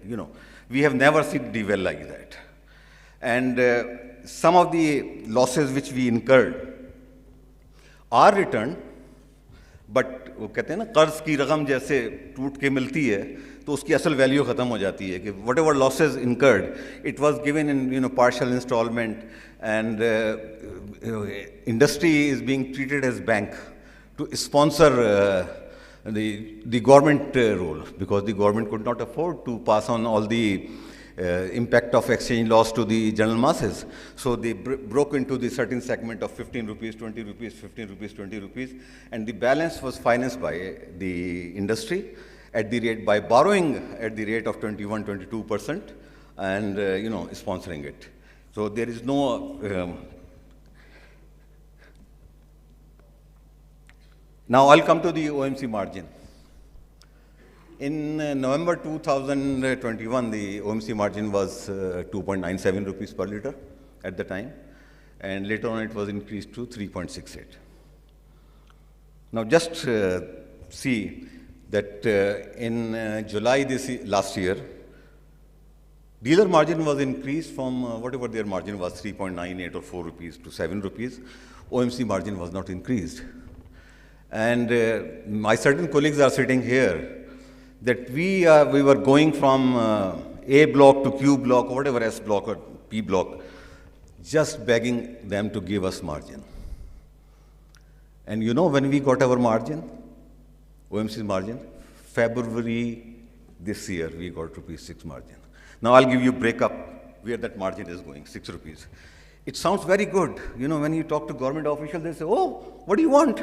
We have never seen deval like that. And some of the losses which we incurred are returned, but वो कहते हैं ना कर्ज की रकम जैसे टूट के मिलती है तो उसकी असल वैल्यू ख़त्म हो जाती है कि whatever losses incurred, it was given in partial installment, and industry is being treated as bank to sponsor the government role, because the government could not afford to pass on all the impact of exchange loss to the general masses. So they broke into the certain segment of 15 rupees, 20 rupees, 15 rupees, 20 rupees, and the balance was financed by the industry at the rate, by borrowing at the rate of 21, 22%, and sponsoring it. So there is no now I'll come to the OMC margin. In November 2021, the OMC margin was 2.97 rupees per liter at the time, and later on it was increased to 3.68. Now just see that in July last year, dealer margin was increased from whatever their margin was, 3.98 or 4 rupees to 7 rupees. OMC margin was not increased. And my certain colleagues are sitting here that we were going from A block to Q block, or whatever, S block or P block, just begging them to give us margin. And when we got our margin, OMC's margin, February this year, we got ₹6 margin. Now I'll give you breakup where that margin is going, 6 rupees. It sounds very good. When you talk to government officials, they say, oh, what do you want?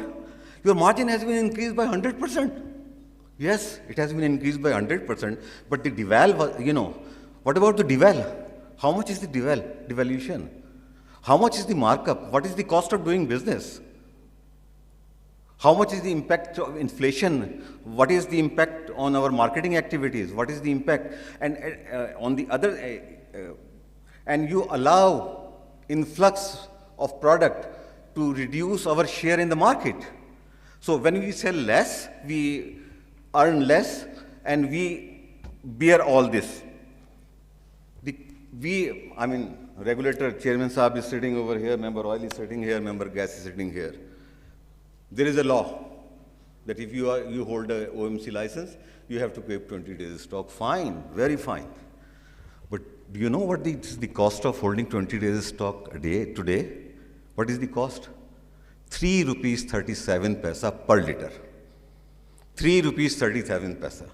Your margin has been increased by 100%. Yes, it has been increased by 100%, but the deval was, what about the deval? How much is the devaluation? How much is the markup? What is the cost of doing business? How much is the impact of inflation? What is the impact on our marketing activities? What is the impact? And on the other, and you allow influx of product to reduce our share in the market. So when we sell less, we earn less, and we bear all this. Regulator Chairman Saab is sitting over here, Member Oil is sitting here, Member Gas is sitting here. There is a law that if you hold a OMC license, you have to keep 20 days stock. Fine, very fine. But do you know what is the cost of holding 20 days stock a day today? What is the cost? 3 rupees 37 paisa per liter. 3 rupees 37 paisa,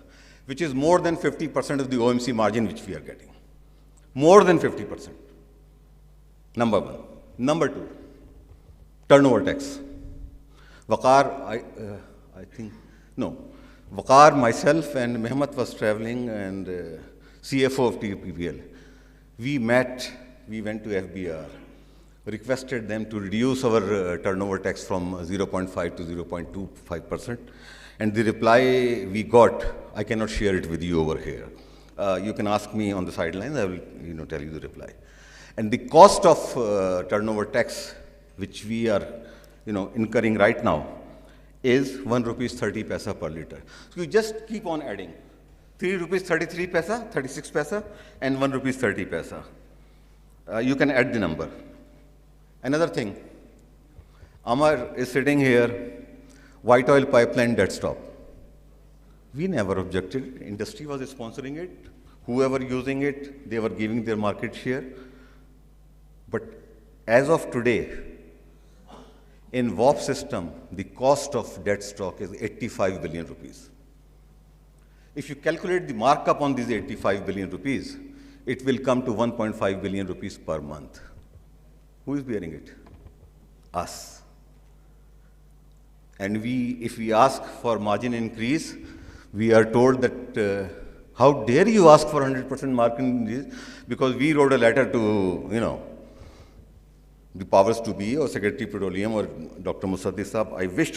which is more than 50% of the OMC margin which we are getting. More than 50%. Number one. Number two, turnover tax. Waqar, Waqar, myself, and Mehmet was traveling, and CFO of TPPL. We met, we went to FBR, requested them to reduce our turnover tax from 0.5 to 0.25%. And the reply we got, I cannot share it with you over here. You can ask me on the sidelines, I will tell you the reply. And the cost of turnover tax, which we are incurring right now, is 1 rupees 30 paisa per liter. So you just keep on adding. 3 rupees 33 paisa, 36 paisa, and 1 rupees 30 paisa. You can add the number. Another thing, Amar is sitting here, white oil pipeline dead stop. We never objected. Industry was sponsoring it. Whoever using it, they were giving their market share. But as of today, in WAP system, the cost of dead stock is 85 billion rupees. If you calculate the markup on these 85 billion rupees, it will come to 1.5 billion rupees per month. Who is bearing it? Us. And if we ask for margin increase, we are told that, how dare you ask for 100% margin increase? Because we wrote a letter to, the powers to be, or Secretary Petroleum, or Dr. Musaddi Saab. I wish to